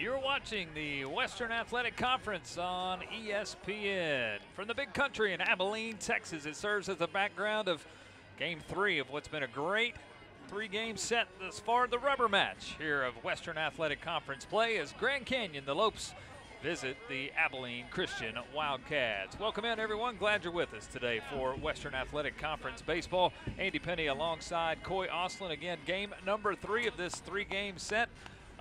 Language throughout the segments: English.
You're watching the Western Athletic Conference on ESPN. From the big country in Abilene, Texas, it serves as the background of Game 3 of what's been a great three-game set thus far, the rubber match here of Western Athletic Conference play as Grand Canyon, the Lopes, visit the Abilene Christian Wildcats. Welcome in, everyone. Glad you're with us today for Western Athletic Conference baseball. Andy Penny alongside Coy Ostlin. Again, game number 3 of this three-game set.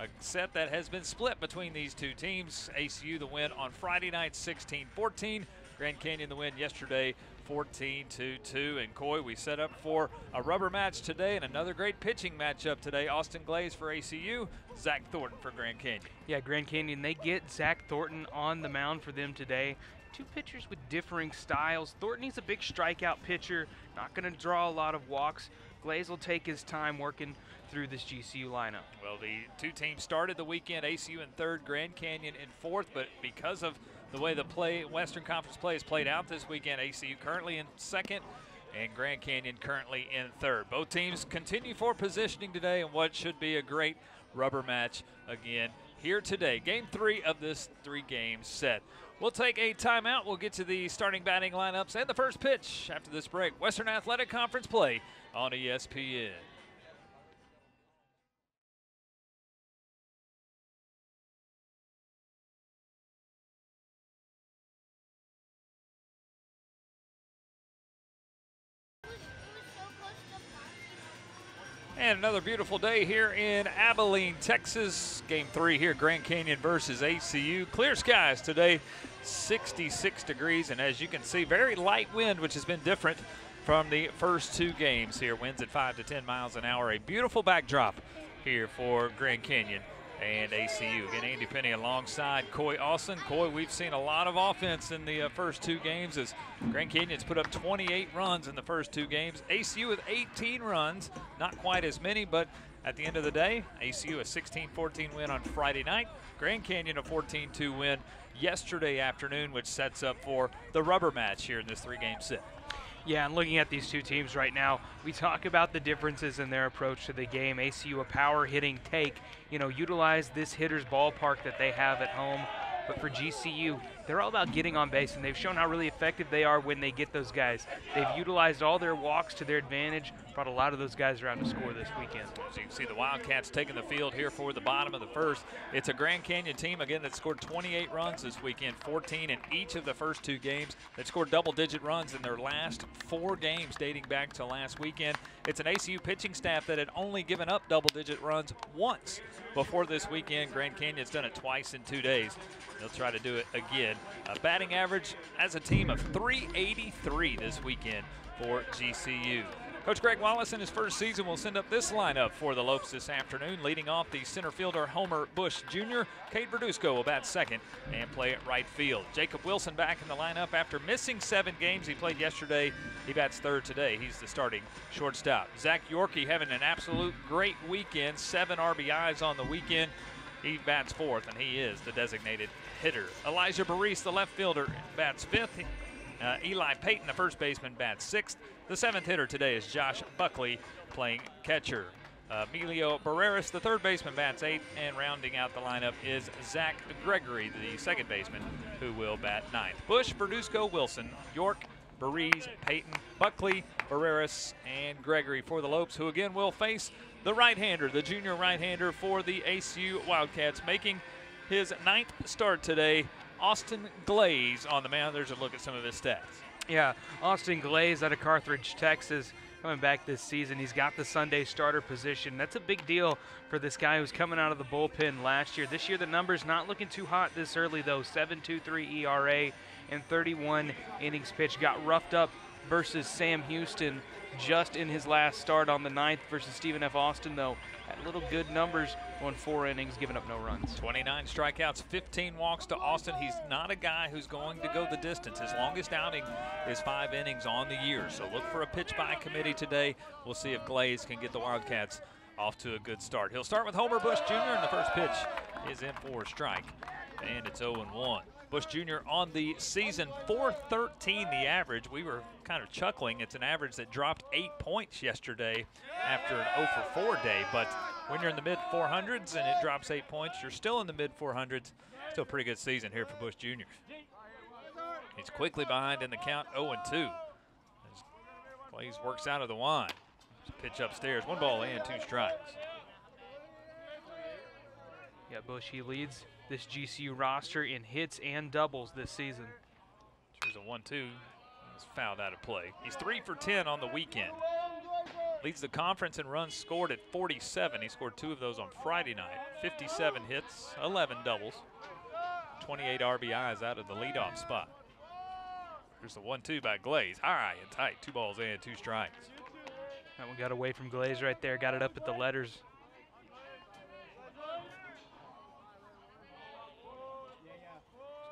A set that has been split between these two teams. ACU the win on Friday night, 16-14. Grand Canyon the win yesterday, 14-2. And Coy, we set up for a rubber match today and another great pitching matchup today. Austin Glaze for ACU, Zach Thornton for Grand Canyon. Yeah, Grand Canyon, they get Zach Thornton on the mound for them today. Two pitchers with differing styles. Thornton, he's a big strikeout pitcher, not going to draw a lot of walks. Glaze will take his time working through this GCU lineup. Well, the two teams started the weekend, ACU in third, Grand Canyon in fourth, but because of the way the Western Conference play is played out this weekend, ACU currently in second and Grand Canyon currently in third. Both teams continue for positioning today in what should be a great rubber match again here today. Game 3 of this three-game set. We'll take a timeout. We'll get to the starting batting lineups and the first pitch after this break. Western Athletic Conference play on ESPN. And another beautiful day here in Abilene, Texas. Game 3 here, Grand Canyon versus ACU. Clear skies today, 66 degrees. And as you can see, very light wind, which has been different from the first two games here. Winds at 5 to 10 miles an hour. A beautiful backdrop here for Grand Canyon and ACU. Again, Andy Penny alongside Coy Austin. Coy, we've seen a lot of offense in the first two games as Grand Canyon's put up 28 runs in the first two games. ACU with 18 runs, not quite as many, but at the end of the day, ACU a 16-14 win on Friday night. Grand Canyon a 14-2 win yesterday afternoon, which sets up for the rubber match here in this three-game set. Yeah, and looking at these two teams right now, we talk about the differences in their approach to the game. ACU, a power hitting take, utilize this hitter's ballpark that they have at home. But for GCU, they're all about getting on base, and they've shown how really effective they are when they get those guys. They've utilized all their walks to their advantage, brought a lot of those guys around to score this weekend. As you can see, the Wildcats taking the field here for the bottom of the first. It's a Grand Canyon team, again, that scored 28 runs this weekend, 14 in each of the first two games. That scored double-digit runs in their last 4 games dating back to last weekend. It's an ACU pitching staff that had only given up double-digit runs once before this weekend. Grand Canyon's done it twice in 2 days. They'll try to do it again. A batting average as a team of .383 this weekend for GCU. Coach Greg Wallace in his first season will send up this lineup for the Lopes this afternoon. Leading off the center fielder Homer Bush Jr. Cade Verduzco will bat second and play at right field. Jacob Wilson back in the lineup after missing 7 games. He played yesterday. He bats third today. He's the starting shortstop. Zach Yorkie having an absolute great weekend. 7 RBIs on the weekend. He bats fourth, and he is the designated hitter. Elijah Baris, the left fielder, bats fifth. Eli Payton, the first baseman, bats sixth. The 7th hitter today is Josh Buckley playing catcher. Emilio Barreras, the third baseman, bats 8th, and rounding out the lineup is Zach Gregory, the second baseman, who will bat 9th. Bush, Verduzco, Wilson, York, Baris, Payton, Buckley, Barreras, and Gregory for the Lopes, who again will face the right-hander, the junior right-hander for the ACU Wildcats, making his 9th start today. Austin Glaze on the mound. There's a look at some of his stats. Yeah, Austin Glaze out of Carthage, Texas, coming back this season. He's got the Sunday starter position. That's a big deal for this guy who's coming out of the bullpen last year. This year the numbers not looking too hot this early, though. 7.23 ERA and 31 innings pitched. Got roughed up versus Sam Houston just in his last start on the 9th versus Stephen F. Austin, though. Had little good numbers on 4 innings, giving up no runs. 29 strikeouts, 15 walks to Austin. He's not a guy who's going to go the distance. His longest outing is 5 innings on the year. So look for a pitch by committee today. We'll see if Glaze can get the Wildcats off to a good start. He'll start with Homer Bush Jr., and the first pitch is in for a strike, and it's 0-1. Bush Jr. on the season, .413 the average. We were kind of chuckling. It's an average that dropped 8 points yesterday after an 0-for-4 day, but When you're in the mid 400s and it drops 8 points, you're still in the mid 400s. Still a pretty good season here for Bush Jr. He's quickly behind in the count, 0-2. As Glaze works out of the wine. Pitch upstairs, 1 ball and 2 strikes. Yeah, Bush, he leads this GCU roster in hits and doubles this season. Here's a 1-2. He's fouled out of play. He's 3 for 10 on the weekend. Leads the conference in runs scored at 47. He scored 2 of those on Friday night. 57 hits, 11 doubles, 28 RBIs out of the leadoff spot. Here's the 1-2 by Glaze. High and tight, 2 balls and 2 strikes. That one got away from Glaze right there, got it up at the letters.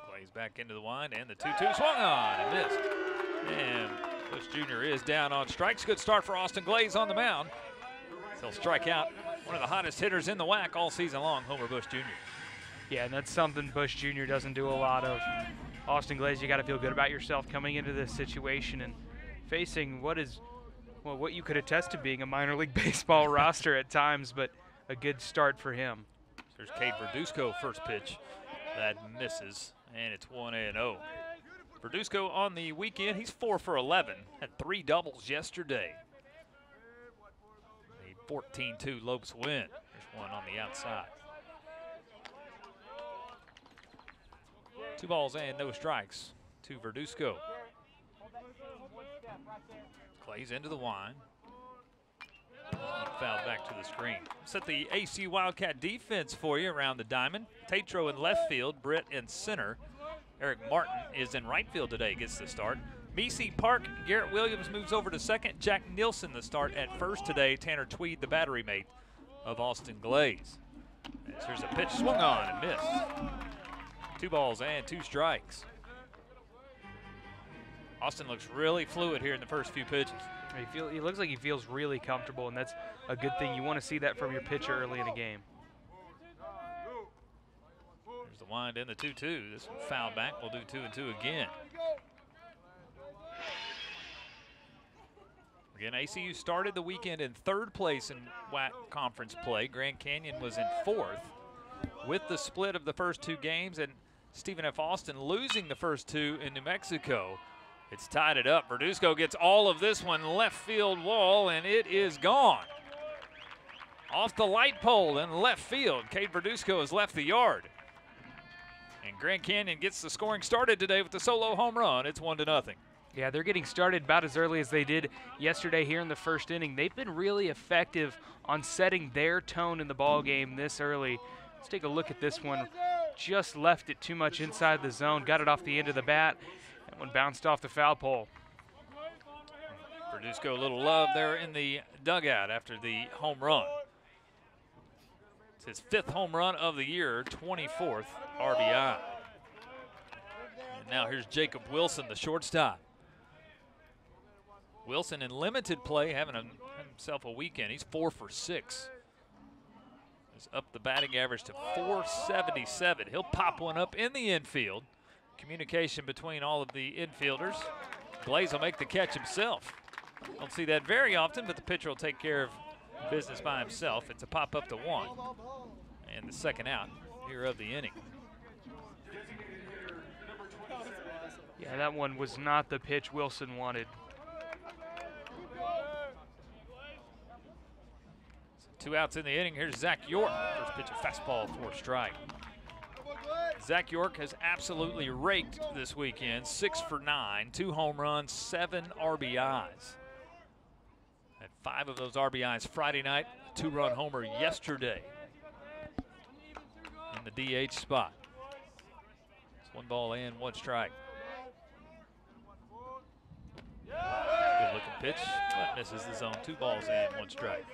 Glaze back into the wind, and the 2-2 swung on and missed. And Bush Jr. is down on strikes. Good start for Austin Glaze on the mound. He'll strike out one of the hottest hitters in the WAC all season long, Homer Bush Jr. Yeah, and that's something Bush Jr. doesn't do a lot of. Austin Glaze, you got to feel good about yourself coming into this situation and facing what you could attest to being a minor league baseball roster at times, but a good start for him. There's Cade Verduzco, first pitch. That misses, and it's 1-0. Verduzco on the weekend, he's 4 for 11. Had 3 doubles yesterday. The 14-2 Lopes win. There's one on the outside. 2 balls and no strikes to Verduzco. Glaze into the wine. Fouled back to the screen. Set the ACU Wildcat defense for you around the diamond. Tatro in left field, Britt in center. Eric Martin is in right field today, gets the start. Messi Park, Garrett Williams moves over to second. Jack Nielsen the start at first today. Tanner Tweed, the battery mate of Austin Glaze. Here's a pitch swung on and missed. 2 balls and 2 strikes. Austin looks really fluid here in the first few pitches. He looks like he feels really comfortable, and that's a good thing. You want to see that from your pitcher early in a game. There's the wind in the 2-2. This one fouled back. We'll do 2-2 again. Again, ACU started the weekend in 3rd place in WAC conference play. Grand Canyon was in 4th. With the split of the first 2 games and Stephen F. Austin losing the first 2 in New Mexico, it's tied it up. Verduzco gets all of this one left field wall, and it is gone. Off the light pole in left field. Cade Verduzco has left the yard. And Grand Canyon gets the scoring started today with the solo home run. It's 1-0. Yeah, they're getting started about as early as they did yesterday here in the first inning. They've been really effective on setting their tone in the ball game this early. Let's take a look at this one. Just left it too much inside the zone. Got it off the end of the bat. That one bounced off the foul pole. Verduzco a little love there in the dugout after the home run. It's his 5th home run of the year, 24th RBI. And now here's Jacob Wilson, the shortstop. Wilson in limited play, having himself a weekend. He's 4 for 6. He's up the batting average to 477. He'll pop one up in the infield. Communication between all of the infielders. Glaze will make the catch himself. Don't see that very often, but the pitcher will take care of business by himself. It's a pop up to 1. And the second out here of the inning. Yeah, that one was not the pitch Wilson wanted. So 2 outs in the inning. Here's Zach York. First pitch, a fastball for a strike. Zach York has absolutely raked this weekend. 6 for 9, 2 home runs, 7 RBIs. Had 5 of those RBIs Friday night, 2-run homer yesterday in the DH spot. It's 1 ball and 1 strike. Good looking pitch, but misses the zone. 2 balls and 1 strike.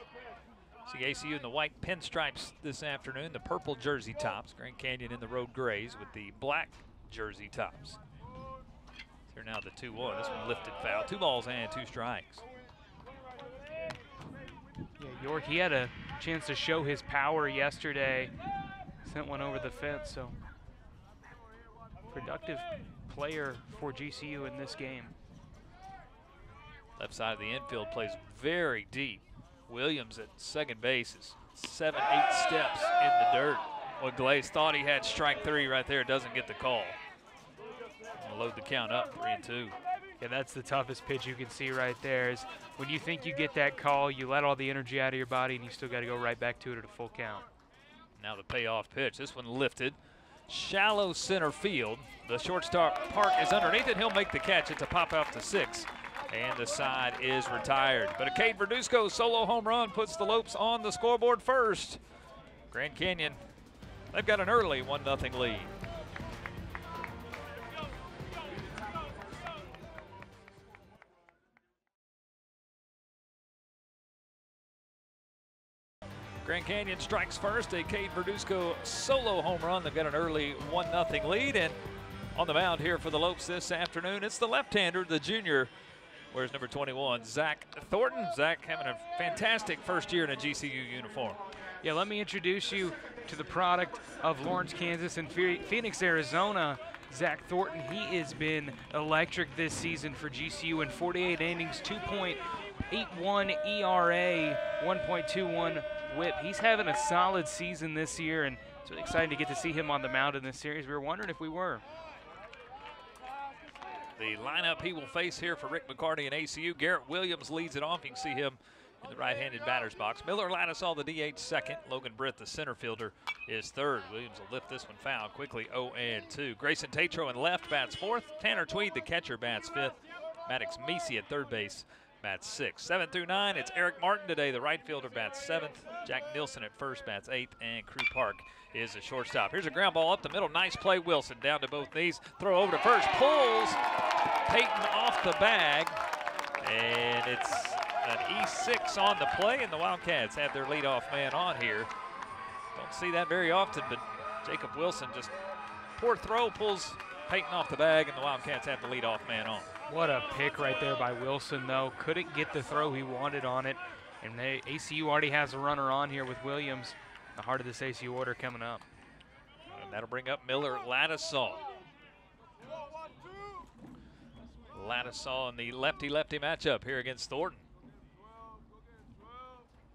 See ACU in the white pinstripes this afternoon, the purple jersey tops. Grand Canyon in the road grays with the black jersey tops. Here now the 2-1. This one lifted foul. 2 balls and 2 strikes. Yeah, York, he had a chance to show his power yesterday. Sent one over the fence, so productive player for GCU in this game. Left side of the infield plays very deep. Williams at second base is 7, 8 steps in the dirt. Well, Glaze thought he had strike 3 right there. Doesn't get the call. We'll load the count up, 3-2. Yeah, that's the toughest pitch you can see right there is when you think you get that call, you let all the energy out of your body, and you still got to go right back to it at a full count. Now the payoff pitch. This one lifted. Shallow center field. The shortstop Park is underneath it. He'll make the catch. It's a pop out to 6. And the side is retired. But a Cade Verduzco solo home run puts the Lopes on the scoreboard first. Grand Canyon, they've got an early 1-0 lead. Grand Canyon strikes first, a Cade Verduzco solo home run. They've got an early 1-0 lead, and on the mound here for the Lopes this afternoon, it's the left-hander, the junior. Where's number 21, Zach Thornton. Zach having a fantastic first year in a GCU uniform. Yeah, let me introduce you to the product of Lawrence, Kansas and Phoenix, Arizona. Zach Thornton, he has been electric this season for GCU in 48 innings, 2.81 ERA, 1.21 whip. He's having a solid season this year, and it's really exciting to get to see him on the mound in this series. We were wondering if we were. The lineup he will face here for Rick McCarty and ACU. Garrett Williams leads it off. You can see him in the right-handed batter's box. Miller Lattisaw, the DH, second. Logan Britt, the center fielder, is third. Williams will lift this one foul quickly, 0-2. Grayson Tatro in left bats fourth. Tanner Tweed, the catcher, bats fifth. Maddox Meese at third base bats sixth. 7 through 9, it's Eric Martin today, the right fielder, bats seventh. Jack Nilsson at first, bats eighth, and Crew Park is the shortstop. Here's a ground ball up the middle. Nice play, Wilson down to both knees. Throw over to first, pulls Peyton off the bag, and it's an E6 on the play, and the Wildcats have their leadoff man on here. Don't see that very often, but Jacob Wilson just poor throw, pulls Peyton off the bag, and the Wildcats have the leadoff man on. What a pick right there by Wilson, though. Couldn't get the throw he wanted on it, and ACU already has a runner on here with Williams. The heart of this ACU order coming up. And that'll bring up Miller Lattisaw. Lattisaw in the lefty-lefty matchup here against Thornton.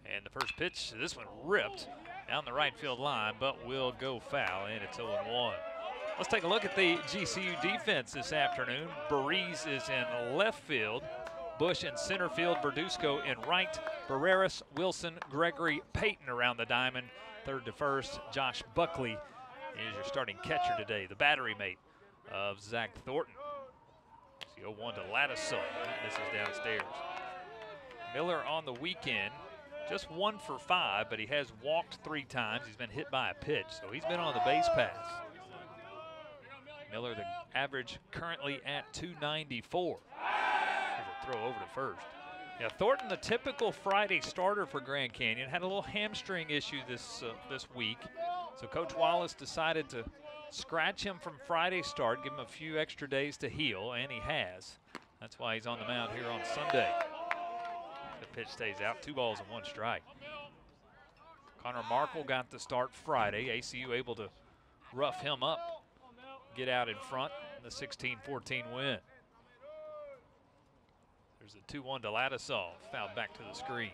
And the first pitch, this one ripped down the right field line, but will go foul, and it's 0-1. Let's take a look at the GCU defense this afternoon. Burries is in left field. Bush in center field. Verduzco in right. Barreras, Wilson, Gregory, Peyton around the diamond. Third to first, Josh Buckley is your starting catcher today, the battery mate of Zach Thornton. The 0-1 to Lattisaw. This is downstairs. Miller on the weekend, just 1 for 5, but he has walked 3 times. He's been hit by a pitch, so he's been on the base pass. Miller, the average currently at 294. Here's a throw over to first. Yeah, Thornton, the typical Friday starter for Grand Canyon, had a little hamstring issue this week. So Coach Wallace decided to scratch him from Friday start, give him a few extra days to heal, and he has. That's why he's on the mound here on Sunday. The pitch stays out, 2 balls and 1 strike. Connor Markle got the start Friday. ACU able to rough him up, get out in front in the 16-14 win. There's a 2-1 to Lattisaw, fouled back to the screen.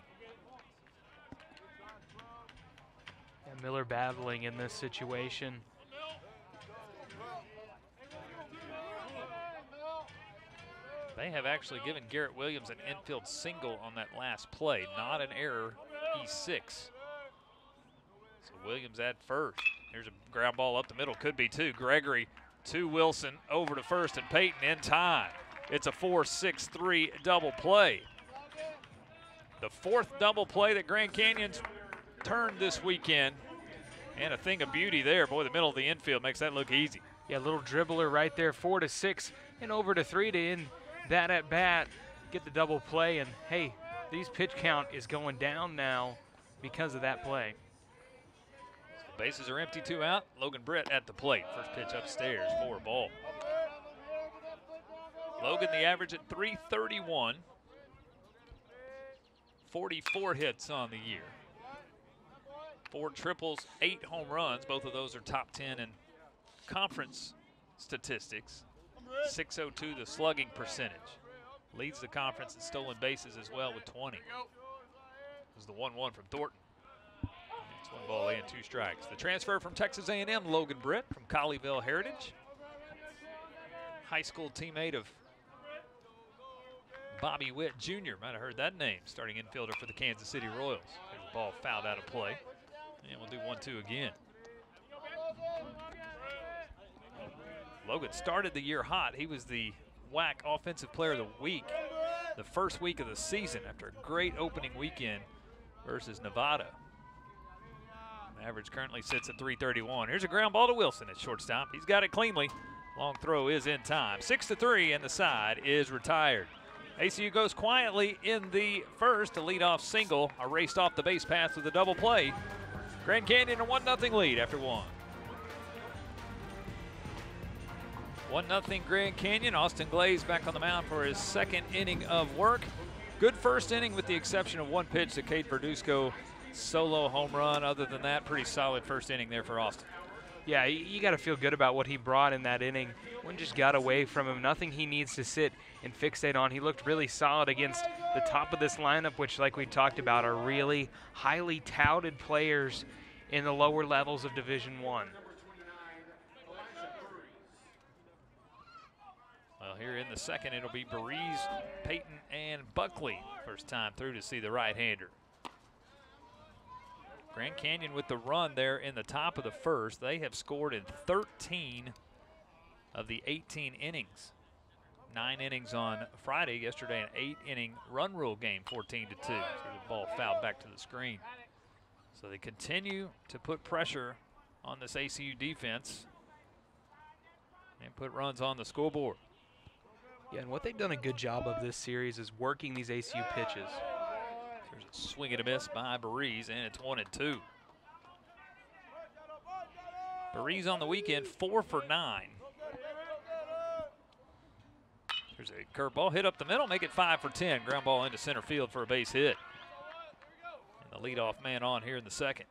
And Miller battling in this situation. They have actually given Garrett Williams an infield single on that last play, not an error, E6. So Williams at first. Here's a ground ball up the middle, could be 2. Gregory to Wilson, over to first, and Peyton in time. It's a 4-6-3 double play. The 4th double play that Grand Canyon's turned this weekend, and a thing of beauty there. Boy, the middle of the infield makes that look easy. Yeah, little dribbler right there, 4-6 and over to 3 to end that at bat, get the double play, and hey, these pitch count is going down now because of that play. So bases are empty, 2 out. Logan Britt at the plate. First pitch upstairs, 4 ball. Logan, the average at 331. 44 hits on the year. 4 triples, 8 home runs. Both of those are top 10 in conference statistics. 602 the slugging percentage. Leads the conference in stolen bases as well with 20. This is the 1-1 from Thornton. 1 ball and 2 strikes. The transfer from Texas A&M, Logan Britt from Colleyville Heritage. High school teammate of Bobby Witt Jr. Might have heard that name. Starting infielder for the Kansas City Royals. There's a ball fouled out of play. And we'll do 1-2 again. Logan started the year hot. He was the WAC Offensive Player of the Week the first week of the season after a great opening weekend versus Nevada. Average currently sits at 331. Here's a ground ball to Wilson at shortstop. He's got it cleanly. Long throw is in time. 6-3, and the side is retired. ACU goes quietly in the first. A leadoff single, raced off the base path with a double play. Grand Canyon a 1-0 lead after 1. 1-0 Grand Canyon. Austin Glaze back on the mound for his second inning of work. Good first inning with the exception of one pitch to Cade Verduzco. Solo home run. Other than that, pretty solid first inning there for Austin. Yeah, you got to feel good about what he brought in that inning. One just got away from him. Nothing he needs to sit and fixate on. He looked really solid against the top of this lineup, which, like we talked about, are really highly touted players in the lower levels of Division I. Well, here in the second, it'll be Berees, Payton, and Buckley. First time through to see the right-hander. Grand Canyon with the run there in the top of the first. They have scored in 13 of the 18 innings. 9 innings on Friday. Yesterday, an 8-inning run rule game, 14-2. So the ball fouled back to the screen. So they continue to put pressure on this ACU defense and put runs on the scoreboard. Yeah, and what they've done a good job of this series is working these ACU pitches. There's a swing and a miss by Berees, and it's 1-2. Berees on the weekend, 4 for 9. There's a curveball hit up the middle, make it 5 for 10. Ground ball into center field for a base hit. And the leadoff man on here in the second.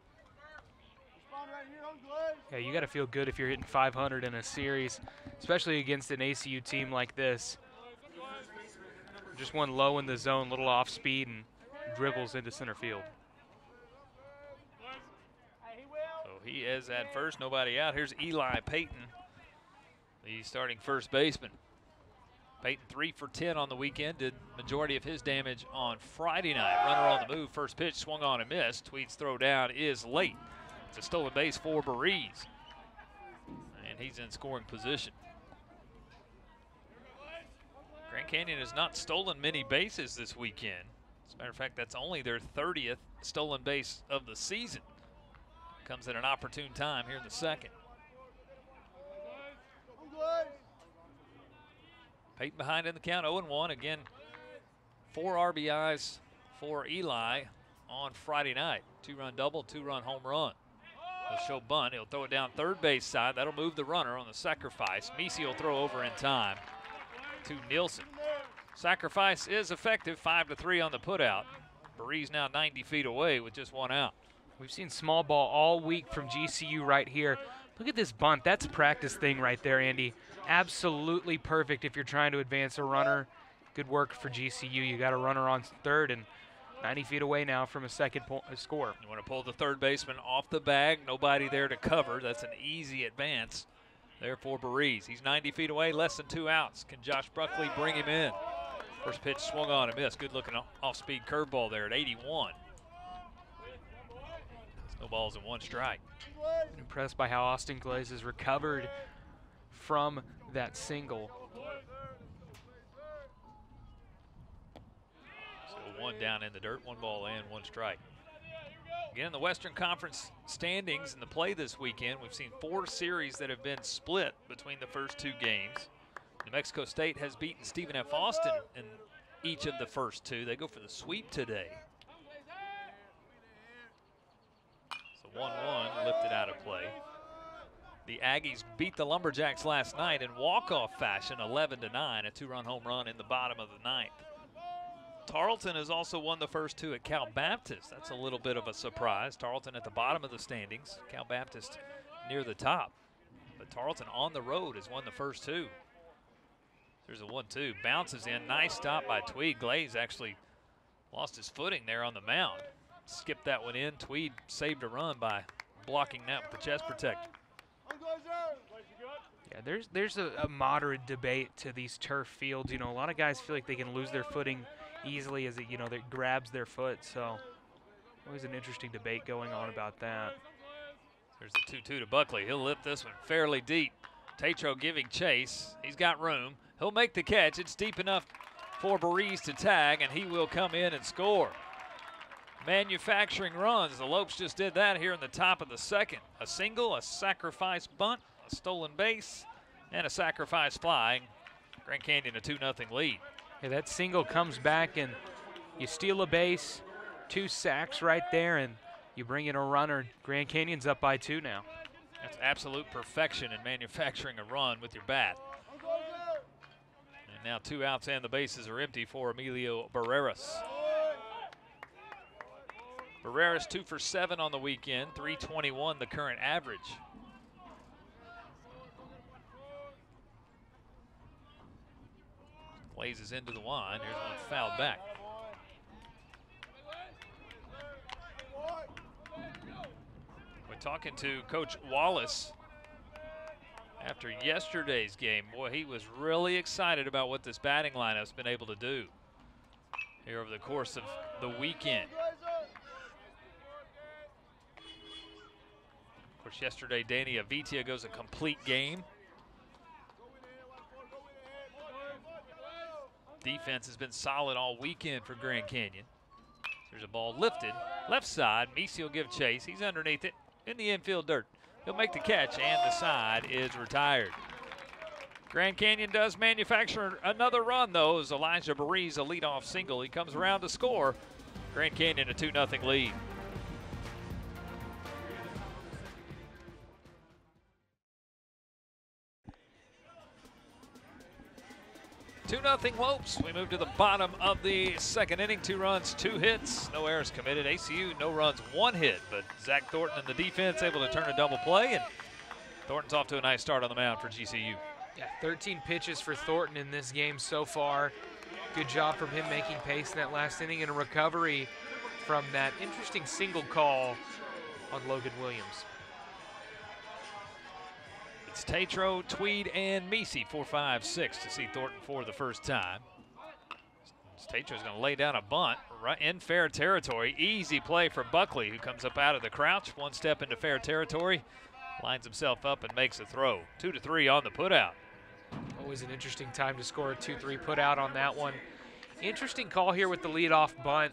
Yeah, you got to feel good if you're hitting 500 in a series, especially against an ACU team like this. Just one low in the zone, little off speed, and dribbles into center field. So he is at first, nobody out. Here's Eli Payton, the starting first baseman. Payton 3 for 10 on the weekend, did majority of his damage on Friday night. Runner on the move, first pitch swung on and missed. Tweed's throw down is late. It's a stolen base for Berees, and he's in scoring position. Grand Canyon has not stolen many bases this weekend. As a matter of fact, that's only their 30th stolen base of the season. Comes at an opportune time here in the second. Payton behind in the count, 0-1. Again, 4 RBIs for Eli on Friday night. 2-run double, 2-run home run. He'll show bunt. He'll throw it down third base side. That'll move the runner on the sacrifice. Misi will throw over in time to Nielsen. Sacrifice is effective, 5-3 on the putout. Berees now 90 feet away with just 1 out. We've seen small ball all week from GCU right here. Look at this bunt. That's a practice thing right there, Andy. Absolutely perfect if you're trying to advance a runner. Good work for GCU. You got a runner on third and 90 feet away now from a second score. You want to pull the third baseman off the bag. Nobody there to cover. That's an easy advance there for Berees. He's 90 feet away, less than 2 outs. Can Josh Buckley bring him in? First pitch swung on and missed. Good looking off-speed curveball there at 81. No balls and 1 strike. I'm impressed by how Austin Glaze has recovered from that single. So 1 down in the dirt, 1 ball and 1 strike. Again, in the Western Conference standings in the play this weekend, we've seen 4 series that have been split between the first 2 games. New Mexico State has beaten Stephen F. Austin in each of the first 2. They go for the sweep today. So 1-1 lifted out of play. The Aggies beat the Lumberjacks last night in walk-off fashion, 11-9, a 2-run home run in the bottom of the 9th. Tarleton has also won the first 2 at Cal Baptist. That's a little bit of a surprise. Tarleton at the bottom of the standings, Cal Baptist near the top. But Tarleton on the road has won the first 2. There's a 1-2, bounces in, nice stop by Tweed. Glaze actually lost his footing there on the mound. skipped that one in. Tweed saved a run by blocking that with the chest protector. Yeah, there's a moderate debate to these turf fields. You know, a lot of guys feel like they can lose their footing easily as it, you know, that grabs their foot. So always an interesting debate going on about that. There's the 2-2 to Buckley. He'll lift this one fairly deep. Tatro giving chase. He's got room. He'll make the catch. It's deep enough for Burries to tag, and he will come in and score. Manufacturing runs. The Lopes just did that here in the top of the second. A single, a sacrifice bunt, a stolen base, and a sacrifice fly. Grand Canyon a 2-0 lead. Yeah, that single comes back, and you steal a base, 2 sacks right there, and you bring in a runner. Grand Canyon's up by 2 now. That's absolute perfection in manufacturing a run with your bat. And now 2 outs and the bases are empty for Emilio Barreras. Barreras 2 for 7 on the weekend, 321 the current average. Blazes into the line. Here's one fouled back. We're talking to Coach Wallace after yesterday's game. Boy, he was really excited about what this batting lineup's been able to do here over the course of the weekend. Of course, yesterday, Danny Avitia goes a complete game. Defense has been solid all weekend for Grand Canyon. There's a ball lifted, left side. Misi will give chase. He's underneath it in the infield dirt. He'll make the catch, and the side is retired. Grand Canyon does manufacture another run, though, as Elijah Burries a leadoff single. He comes around to score. Grand Canyon a 2-0 lead. Two-0 Lopes. We move to the bottom of the second inning. 2 runs, 2 hits, no errors committed. ACU, no runs, 1 hit, but Zach Thornton and the defense able to turn a double play, and Thornton's off to a nice start on the mound for GCU. Yeah, 13 pitches for Thornton in this game so far. Good job from him making pace in that last inning, and a recovery from that interesting single call on Logan Williams. It's Tatro, Tweed, and Misi, 4, 5, 6 to see Thornton for the first time. Tatro's going to lay down a bunt right in fair territory. Easy play for Buckley, who comes up out of the crouch. 1 step into fair territory, lines himself up and makes a throw. 2-3 on the putout. Always an interesting time to score a 2-3 putout on that one. Interesting call here with the leadoff bunt.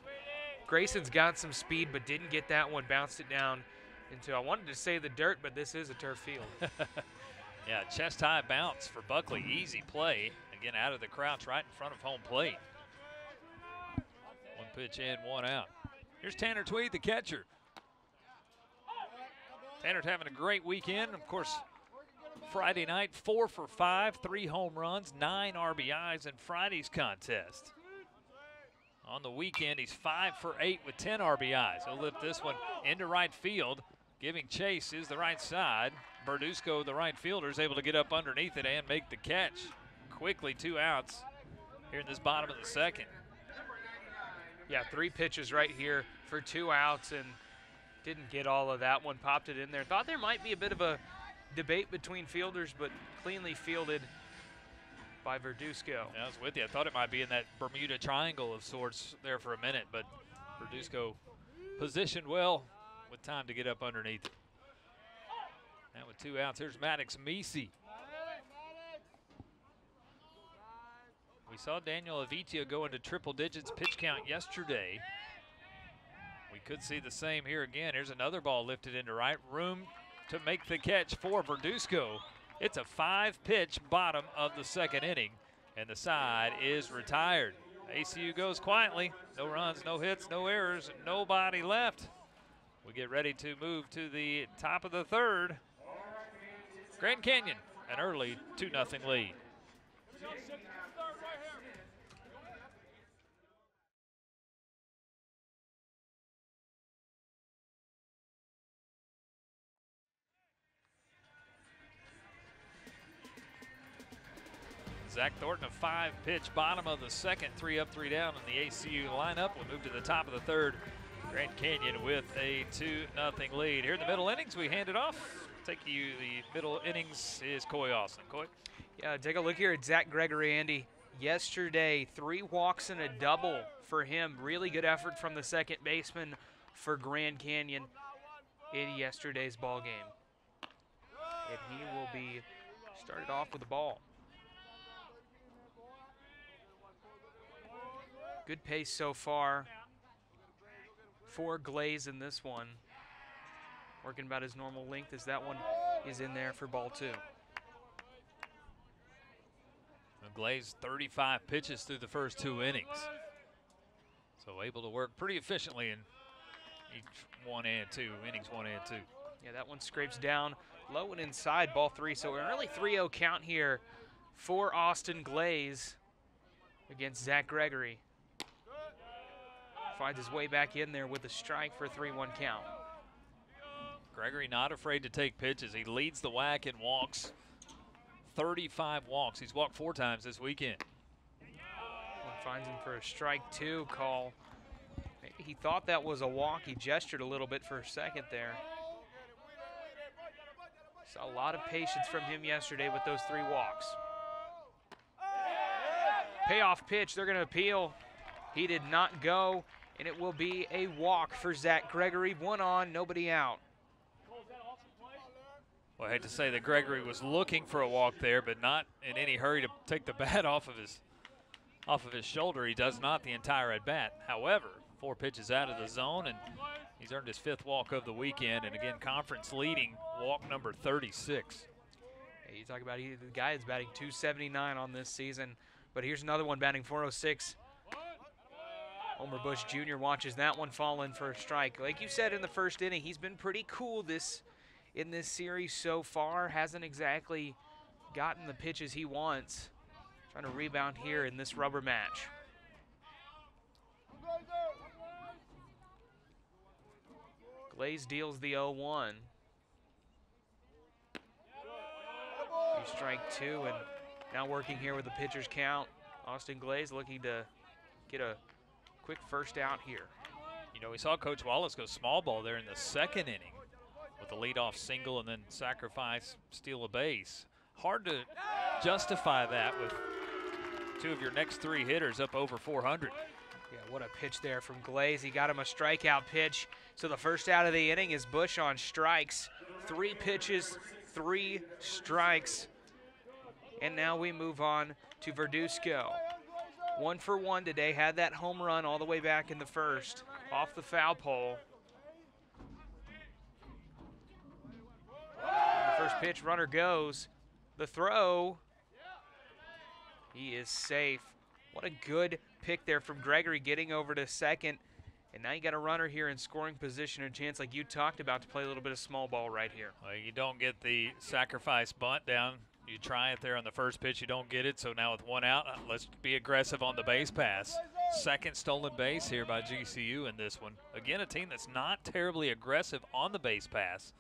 Grayson's got some speed, but didn't get that one. Bounced it down into, I wanted to say the dirt, but this is a turf field. Yeah, chest-high bounce for Buckley. Easy play. Again, out of the crouch right in front of home plate. 1 pitch in, 1 out. Here's Tanner Tweed, the catcher. Tanner's having a great weekend. Of course, Friday night, 4 for 5, 3 home runs, 9 RBIs in Friday's contest. On the weekend, he's 5 for 8 with 10 RBIs. He'll lift this one into right field. Giving chase is the right side. Verduzco, the right fielder, is able to get up underneath it and make the catch. Quickly, 2 outs here in this bottom of the second. Yeah, 3 pitches right here for 2 outs, and didn't get all of that one. Popped it in there. Thought there might be a bit of a debate between fielders, but cleanly fielded by Verduzco. Yeah, I was with you. I thought it might be in that Bermuda Triangle of sorts there for a minute, but Verduzco positioned well with time to get up underneath it. Now with 2 outs, here's Maddox Misi. We saw Daniel Avitia go into triple digits pitch count yesterday. We could see the same here again. Here's another ball lifted into right. Room to make the catch for Verduzco. It's a 5-pitch bottom of the second inning, and the side is retired. ACU goes quietly. No runs, no hits, no errors, nobody left. We get ready to move to the top of the third. Grand Canyon, an early 2-0 lead. Zach Thornton, a 5-pitch bottom of the second, 3 up, 3 down in the ACU lineup. We'll move to the top of the third Grand Canyon with a 2-0 lead. Here in the middle innings, we hand it off. Take you the middle innings is Coy Austin. Coy? Yeah, take a look here at Zach Gregory, Andy. Yesterday, 3 walks and a double for him. Really good effort from the second baseman for Grand Canyon in yesterday's ball game. And he will be started off with the ball. Good pace so far for Glaze in this one. Working about his normal length as that one is in there for ball 2. Glaze 35 pitches through the first 2 innings. So able to work pretty efficiently in each 1 and 2, innings 1 and 2. Yeah, that one scrapes down low and inside, ball 3. So an early 3-0 count here for Austin Glaze against Zach Gregory. Finds his way back in there with a strike for a 3-1 count. Gregory not afraid to take pitches. He leads the WAC in walks. 35 walks. He's walked 4 times this weekend. Finds him for a strike 2 call. Maybe he thought that was a walk. He gestured a little bit for a second there. Saw a lot of patience from him yesterday with those 3 walks. Payoff pitch, they're going to appeal. He did not go, and it will be a walk for Zach Gregory. 1 on, nobody out. Well, I hate to say that Gregory was looking for a walk there, but not in any hurry to take the bat off of his shoulder. He does not the entire at bat. However, 4 pitches out of the zone, and he's earned his 5th walk of the weekend. And again, conference leading walk number 36. Hey, you talk about the guy is batting .279 on this season, but here's another one batting .406. Homer Bush Jr. watches that one fall in for a strike. Like you said in the first inning, he's been pretty cool in this series so far. Hasn't exactly gotten the pitches he wants. Trying to rebound here in this rubber match. Glaze deals the 0-1. Strike 2, and now working here with the pitcher's count. Austin Glaze looking to get a quick first out here. You know, we saw Coach Wallace go small ball there in the 2nd inning with a leadoff single and then sacrifice, steal a base. Hard to justify that with 2 of your next 3 hitters up over 400. Yeah, what a pitch there from Glaze. He got him a strikeout pitch. So the first out of the inning is Bush on strikes. 3 pitches, 3 strikes. And now we move on to Verduzco. 1 for 1 today. Had that home run all the way back in the first off the foul pole. The first pitch, runner goes. The throw, he is safe. What a good pick there from Gregory, getting over to second. And now you got a runner here in scoring position, and a chance, like you talked about, to play a little bit of small ball right here. Well, you don't get the sacrifice bunt down. You try it there on the first pitch, you don't get it. So now with 1 out, let's be aggressive on the base pass. 2nd stolen base here by GCU in this one. Again, a team that's not terribly aggressive on the base pass.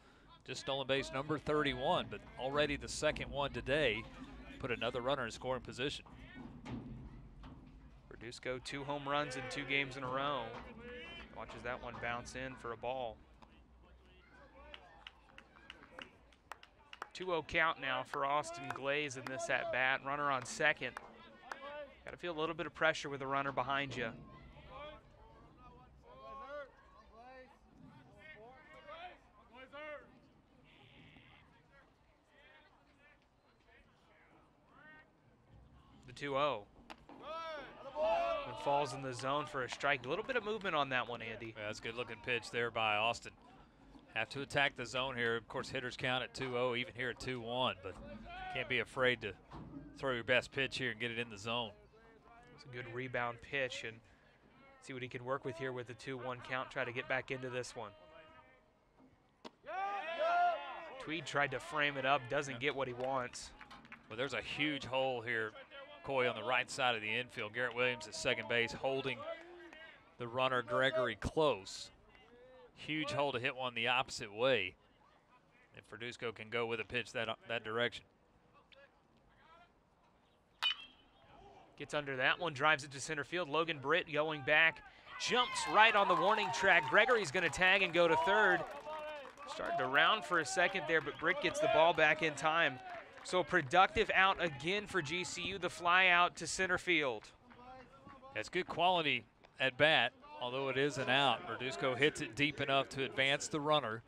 Just stolen base number 31, but already the 2nd one today. Put another runner in scoring position. Verduzco 2 home runs in 2 games in a row. Watches that one bounce in for a ball. 2-0 count now for Austin Glaze in this at-bat. Runner on second. Got to feel a little bit of pressure with a runner behind you. The 2-0. And falls in the zone for a strike. A little bit of movement on that one, Andy. Yeah, that's a good-looking pitch there by Austin. Have to attack the zone here. Of course, hitters count at 2-0, even here at 2-1, but can't be afraid to throw your best pitch here and get it in the zone. It's a good rebound pitch, and see what he can work with here with the 2-1 count. Try to get back into this one. Tweed tried to frame it up, doesn't get what he wants. Well, there's a huge hole here, Coy, on the right side of the infield. Garrett Williams at second base holding the runner Gregory close. Huge hole to hit one the opposite way. If Verduzco can go with a pitch that direction. Gets under that one, drives it to center field. Logan Britt going back jumps right on the warning track. Gregory's going to tag and go to third. Started to round for a second there, but Britt gets the ball back in time. So a productive out again for GCU, the fly out to center field. That's good quality at bat, although it is an out. Verduzco hits it deep enough to advance the runner.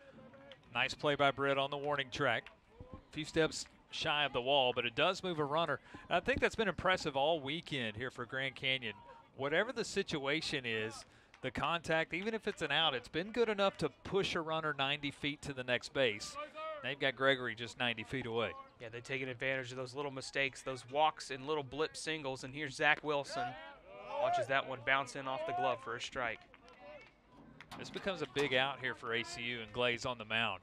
Nice play by Britt on the warning track. A few steps shy of the wall, but it does move a runner. And I think that's been impressive all weekend here for Grand Canyon. Whatever the situation is, the contact, even if it's an out, it's been good enough to push a runner 90 feet to the next base. They've got Gregory just 90 feet away. Yeah, they've taken advantage of those little mistakes, those walks and little blip singles. And here's Zach Wilson. Watches that one bounce in off the glove for a strike. This becomes a big out here for ACU and Glaze on the mound.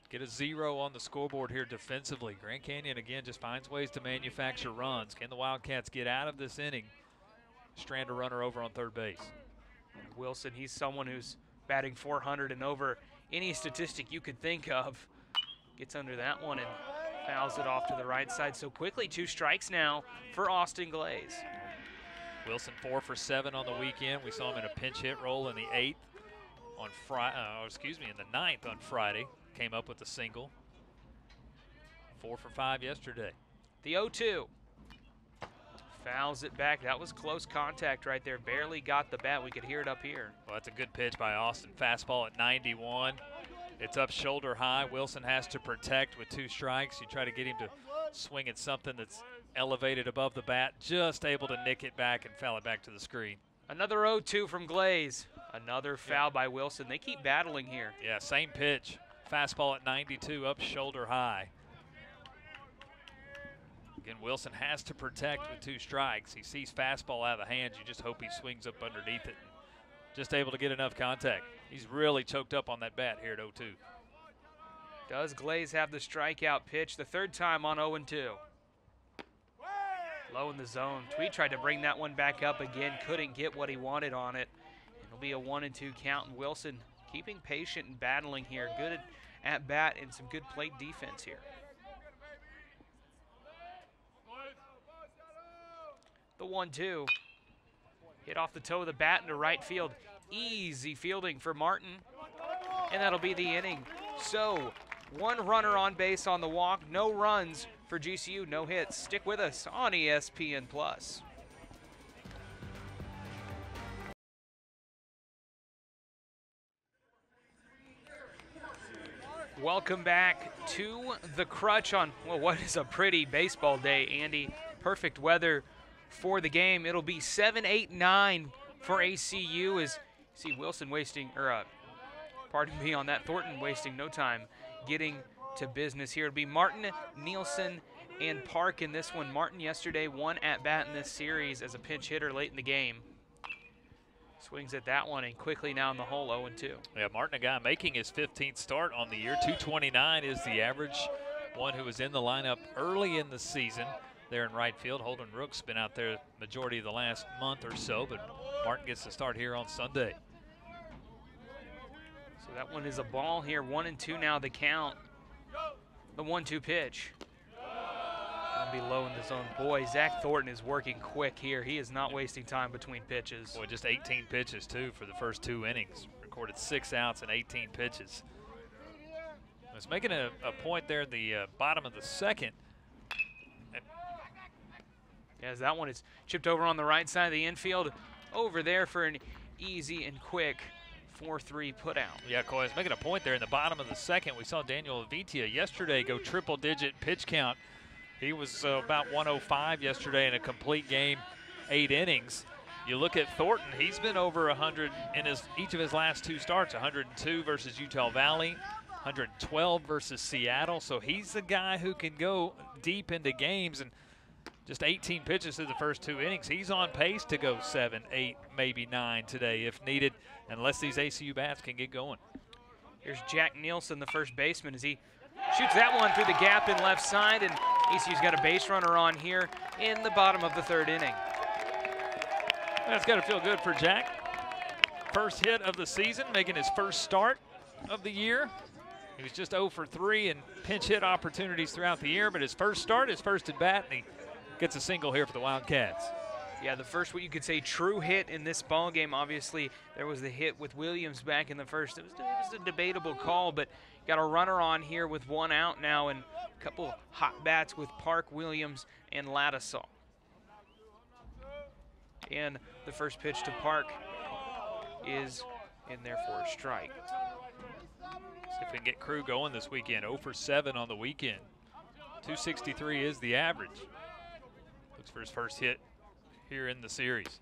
Get a 0 on the scoreboard here defensively. Grand Canyon, again, just finds ways to manufacture runs. Can the Wildcats get out of this inning? Strand a runner over on third base. Wilson, he's someone who's batting 400 and over any statistic you could think of. Gets under that one and fouls it off to the right side. So quickly, 2 strikes now for Austin Glaze. Wilson 4 for 7 on the weekend. We saw him in a pinch hit role in the 8th on Friday, in the 9th on Friday. Came up with a single. 4 for 5 yesterday. The 0-2. Fouls it back. That was close contact right there. Barely got the bat. We could hear it up here. Well, that's a good pitch by Austin. Fastball at 91. It's up shoulder high. Wilson has to protect with 2 strikes. You try to get him to swing at something that's elevated above the bat. Just able to nick it back and foul it back to the screen. Another 0-2 from Glaze. Another foul by Wilson. They keep battling here. Yeah, same pitch. Fastball at 92, up shoulder high. Again, Wilson has to protect with 2 strikes. He sees fastball out of the hands. You just hope he swings up underneath it. Just able to get enough contact. He's really choked up on that bat here at 0-2. Does Glaze have the strikeout pitch? The 3rd time on 0-2. Low in the zone. Tweed tried to bring that one back up again. Couldn't get what he wanted on it. It'll be a 1-2 count. And Wilson keeping patient and battling here. Good at bat and some good plate defense here. The 1-2. Hit off the toe of the bat into right field. Easy fielding for Martin. And that'll be the inning. So, 1 runner on base on the walk. No runs for GCU. No hits. Stick with us on ESPN+. Welcome back to the Crutch on, well, what is a pretty baseball day, Andy. Perfect weather for the game. It'll be 7, 8, 9 for ACU as you see Wilson wasting, or pardon me on that, Thornton wasting no time getting to business here. It'll be Martin, Nielsen, and Park in this one. Martin yesterday 1 at-bat in this series as a pinch hitter late in the game. Swings at that one and quickly now in the hole, 0-2. Yeah, Martin, a guy making his 15th start on the year. 229 is the average. One who was in the lineup early in the season there in right field. Holden Rook's been out there majority of the last month or so, but Martin gets to start here on Sunday. So that one is a ball here. 1-2 now the count. The 1-2 pitch. Gonna be low in the zone. Boy, Zach Thornton is working quick here. He is not wasting time between pitches. Boy, just 18 pitches, too, for the first 2 innings. Recorded 6 outs and 18 pitches. Was making a point there in the bottom of the 2nd. As that one is chipped over on the right side of the infield. Over there for an easy and quick 4-3 put out. Yeah, Coy, I was making a point there in the bottom of the 2nd. We saw Daniel Avitia yesterday go triple-digit pitch count. He was about 105 yesterday in a complete game, 8 innings. You look at Thornton, he's been over 100 in each of his last 2 starts, 102 versus Utah Valley, 112 versus Seattle. So he's the guy who can go deep into games, and just 18 pitches through the first 2 innings. He's on pace to go 7, 8, maybe 9 today if needed, unless these ACU bats can get going. Here's Jack Nielsen, the first baseman, as he shoots that one through the gap in left side, and ACU's got a base runner on here in the bottom of the 3rd inning. That's got to feel good for Jack. First hit of the season, making his first start of the year. He was just 0 for 3 in pinch hit opportunities throughout the year, but his first start, his first at bat, and he gets a single here for the Wildcats. Yeah, the first, what you could say, true hit in this ball game. Obviously, there was the hit with Williams back in the first. It was a debatable call, but got a runner on here with 1 out now, and a couple hot bats with Park, Williams, and Ladisall. And the first pitch to Park is in there for a strike. See if we can get Crew going this weekend. 0 for 7 on the weekend. 263 is the average. Looks for his first hit here in the series.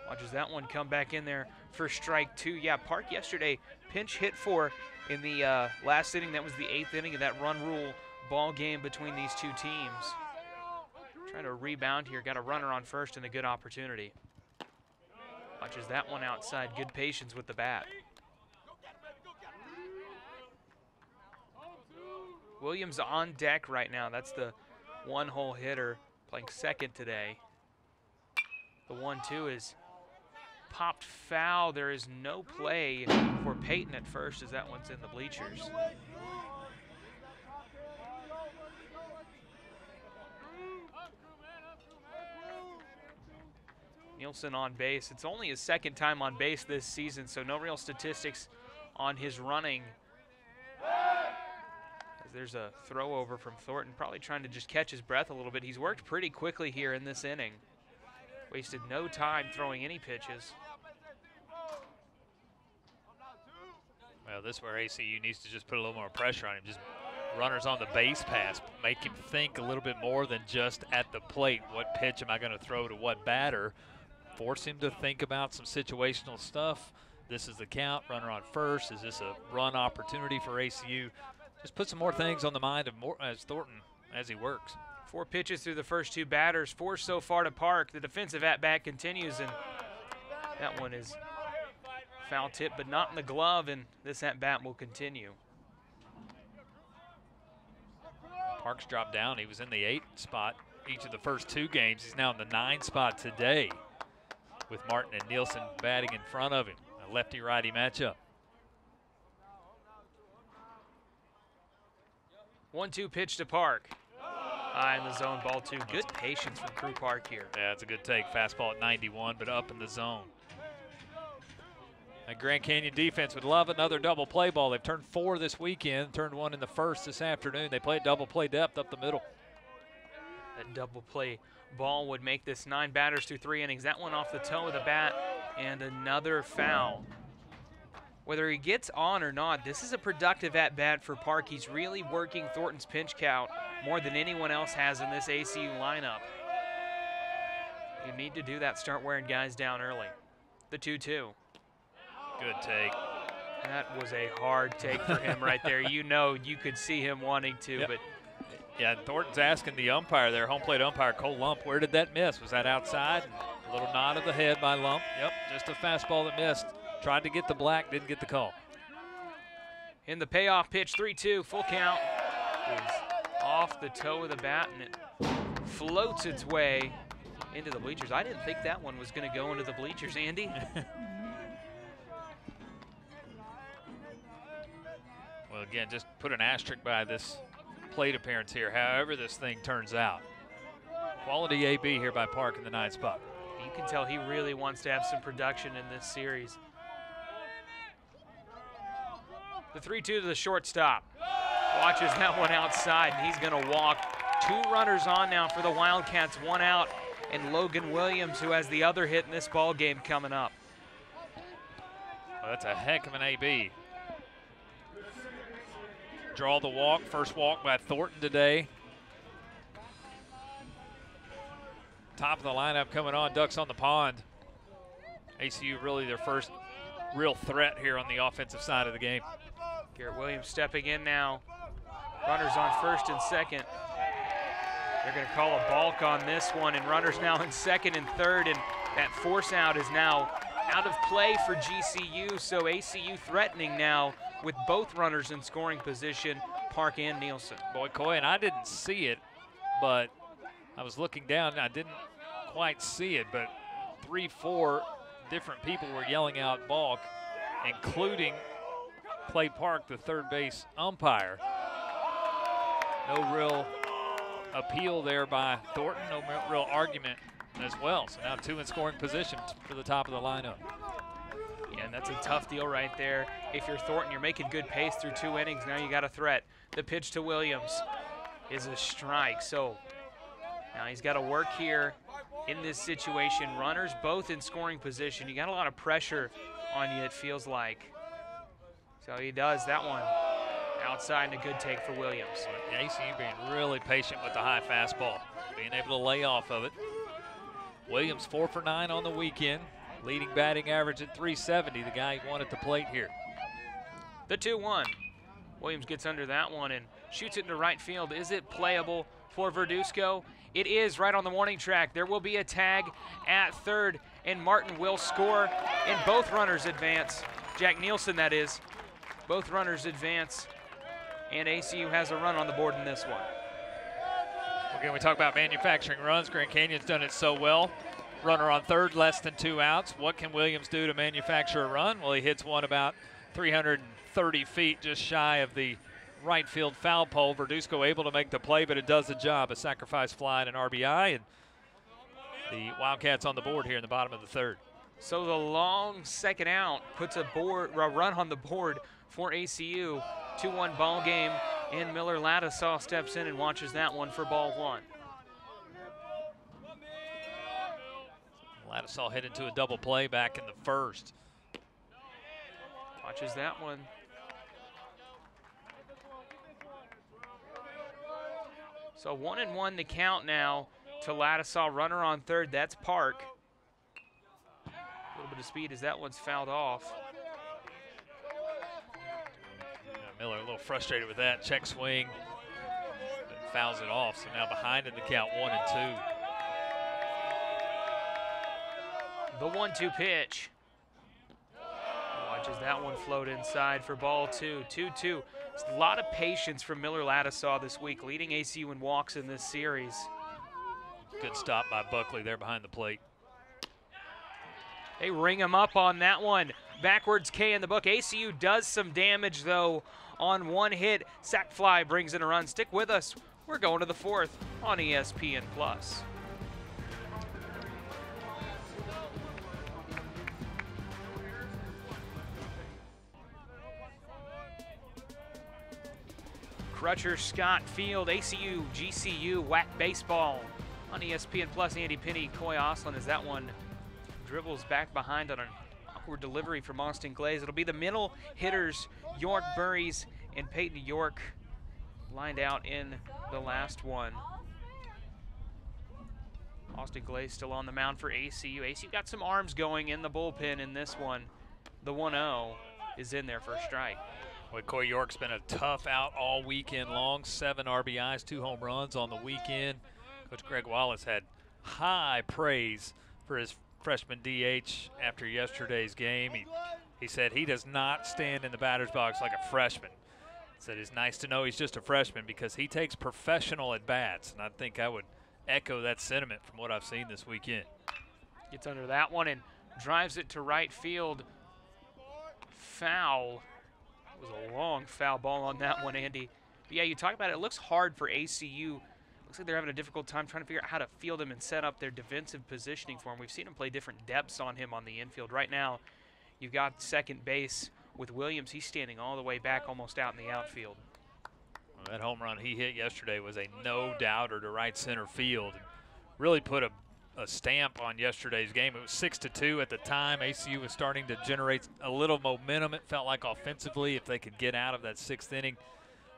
Watches that one come back in there for strike 2. Yeah, Park yesterday pinch hit 4 in the last inning. That was the 8th inning of that run rule ball game between these two teams. Trying to rebound here. Got a runner on first and a good opportunity. Watches that one outside. Good patience with the bat. Williams on deck right now. That's the one-hole hitter playing second today. The 1-2 is popped foul. There is no play for Peyton at first as that one's in the bleachers. Nielsen on base. It's only his second time on base this season, so no real statistics on his running. As there's a throw over from Thornton, probably trying to just catch his breath a little bit. He's worked pretty quickly here in this inning. Wasted no time throwing any pitches. Well, this is where ACU needs to just put a little more pressure on him. Just runners on the base pass, make him think a little bit more than just at the plate. What pitch am I going to throw to what batter? Force him to think about some situational stuff. This is the count, runner on first. Is this a run opportunity for ACU? Just put some more things on the mind of Thornton as he works. 4 pitches through the first 2 batters, 4 so far to Park. The defensive at-bat continues, and that one is foul tip, but not in the glove, and this at-bat will continue. Park's dropped down. He was in the 8 spot each of the first 2 games. He's now in the 9 spot today with Martin and Nielsen batting in front of him. A lefty-righty matchup. 1-2 pitch to Park. High in the zone, ball 2. Good patience from Crew Park here. Yeah, it's a good take. Fastball at 91, but up in the zone. And Grand Canyon defense would love another double play ball. They've turned 4 this weekend, turned 1 in the first this afternoon. They play double play depth up the middle. That double play ball would make this 9 batters through 3 innings. That one off the toe of the bat, and another foul. Whether he gets on or not, this is a productive at-bat for Park. He's really working Thornton's pinch count more than anyone else has in this ACU lineup. You need to do that, start wearing guys down early. The 2-2. Good take. That was a hard take for him right there. You know, you could see him wanting to, yep. But yeah, and Thornton's asking the umpire there, home plate umpire Cole Lump, where did that miss? Was that outside? A little nod of the head by Lump. Yep, just a fastball that missed. Tried to get the black, didn't get the call. In the payoff pitch, 3-2, full count. Is off the toe of the bat, and it floats its way into the bleachers. I didn't think that one was going to go into the bleachers, Andy. Well, again, just put an asterisk by this plate appearance here, however this thing turns out. Quality AB here by Park in the 9th spot. You can tell he really wants to have some production in this series. The 3-2 to the shortstop. Watches that one outside, and he's going to walk. 2 runners on now for the Wildcats, 1 out, and Logan Williams, who has the other hit in this ball game coming up. Well, that's a heck of an AB. Draw the walk, first walk by Thornton today. Top of the lineup coming on, Ducks on the pond. ACU really their first real threat here on the offensive side of the game. Garrett Williams stepping in now. Runners on first and second. They're going to call a balk on this one, and runners now in second and third, and that force out is now out of play for GCU, so ACU threatening now with both runners in scoring position, Park and Nielsen. Boy, Coy, and I didn't see it, but I was looking down and I didn't quite see it, but 3-4 different people were yelling out balk, including Clay Park, the third base umpire. No real appeal there by Thornton, no real argument as well. So now 2 in scoring position for the top of the lineup. Yeah, and that's a tough deal right there. If you're Thornton, you're making good pace through 2 innings. Now you got a threat. The pitch to Williams is a strike. So now he's got to work here in this situation. Runners both in scoring position. You got a lot of pressure on you, it feels like. So he does that one. Outside and a good take for Williams. The ACU being really patient with the high fastball, being able to lay off of it. Williams 4 for 9 on the weekend, leading batting average at 370, the guy who won at the plate here. The 2-1. Williams gets under that one and shoots it into right field. Is it playable for Verduzco? It is right on the warning track. There will be a tag at third, and Martin will score, and both runners advance. Jack Nielsen, that is. Both runners advance, and ACU has a run on the board in this one. Again, we talk about manufacturing runs. Grand Canyon's done it so well. Runner on third, less than 2 outs. What can Williams do to manufacture a run? Well, he hits one about 330 feet, just shy of the right field foul pole. Verduzco able to make the play, but it does the job. A sacrifice fly and an RBI, and the Wildcats on the board here in the bottom of the third. So the long second out puts a run on the board for ACU. 2-1 ball game, and Miller Ladisaw steps in and watches that one for ball 1. Ladisaw hit into a double play back in the first. Watches that one. So 1-1 the count now to Ladisaw. Runner on third, that's Park. A little bit of speed as that one's fouled off. Miller a little frustrated with that. Check swing, but fouls it off. So now behind in the count, 1-2. The 1-2 pitch. Watches that one float inside for ball 2. 2-2. A lot of patience from Miller Ladisaw this week, leading ACU in walks in this series. Good stop by Buckley there behind the plate. They ring him up on that one. Backwards K in the book. ACU does some damage, though, on one hit. Sac fly brings in a run. Stick with us. We're going to the 4th on ESPN+. Crutcher, Scott Field, ACU, GCU, WAC Baseball on ESPN+. Andy Penny, Coy Oslin as that one dribbles back behind on an awkward delivery from Austin Glaze. It'll be the middle hitters, York Burries and Peyton York, lined out in the last one. Austin Glaze still on the mound for ACU. ACU got some arms going in the bullpen in this one. The 1-0 is in there for a strike. Well, Coy York's been a tough out all weekend long. 7 RBIs, 2 home runs on the weekend. Coach Greg Wallace had high praise for his freshman DH after yesterday's game. He said he does not stand in the batter's box like a freshman. He said it's nice to know he's just a freshman because he takes professional at-bats, and I think I would echo that sentiment from what I've seen this weekend. Gets under that one and drives it to right field. Foul. It was a long foul ball on that one, Andy. But yeah, you talk about it. It looks hard for ACU. Looks like they're having a difficult time trying to figure out how to field him and set up their defensive positioning for him. We've seen him play different depths on him on the infield. Right now, you've got second base with Williams. He's standing all the way back, almost out in the outfield. Well, that home run he hit yesterday was a no-doubter to right center field. Really put a stamp on yesterday's game. It was 6-2 at the time. ACU was starting to generate a little momentum. It felt like offensively, if they could get out of that 6th inning,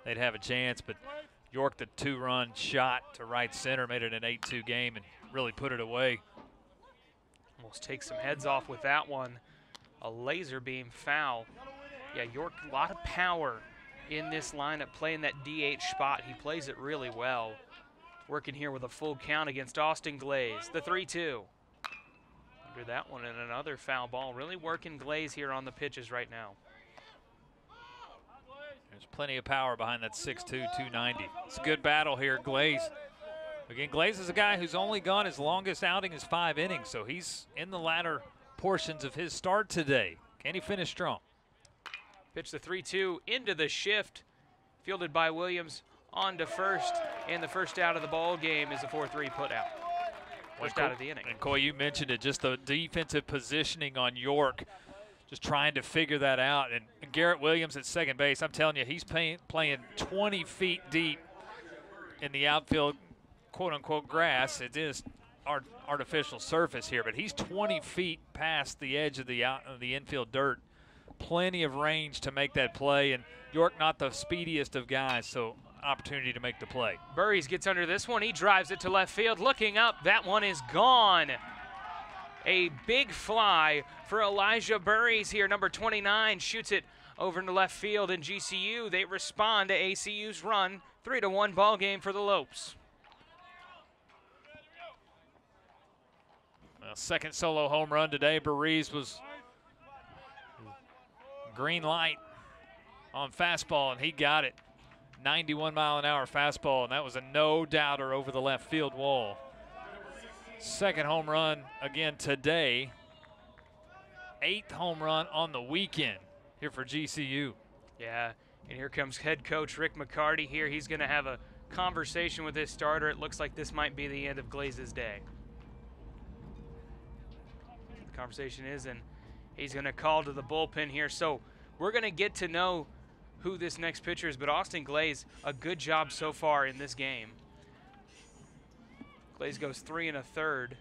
they'd have a chance. But York, the 2-run shot to right center, made it an 8-2 game and really put it away. Almost takes some heads off with that one. A laser beam foul. Yeah, York, a lot of power in this lineup, playing that DH spot. He plays it really well. Working here with a full count against Austin Glaze. The 3-2. Under that one and another foul ball. Really working Glaze here on the pitches right now. There's plenty of power behind that 6'2", 290. It's a good battle here, Glaze. Again, Glaze is a guy who's only gone his longest outing is 5 innings, so he's in the latter portions of his start today. Can he finish strong? Pitch the 3-2 into the shift. Fielded by Williams on to first, and the first out of the ball game is a 4-3 put out. First out of the inning. And Coy, you mentioned it, just the defensive positioning on York, just trying to figure that out. And Garrett Williams at second base, I'm telling you, he's playing 20 feet deep in the outfield, quote-unquote grass. It is artificial surface here, but he's 20 feet past the edge of the infield dirt. Plenty of range to make that play, and York not the speediest of guys, so opportunity to make the play. Burries gets under this one. He drives it to left field. Looking up, that one is gone. A big fly for Elijah Burries here. Number 29 shoots it over into left field, in GCU they respond to ACU's run. 3-1 ball game for the Lopes. Well, second solo home run today. Burries was green light on fastball, and he got it. 91-mile-an-hour fastball, and that was a no-doubter over the left field wall. Second home run again today. 8th home run on the weekend here for GCU. Yeah, and here comes head coach Rick McCarty here. He's going to have a conversation with his starter. It looks like this might be the end of Glaze's day. The conversation is, and he's going to call to the bullpen here. So we're going to get to know who this next pitcher is, but Austin Glaze, a good job so far in this game. Glaze goes 3 1/3.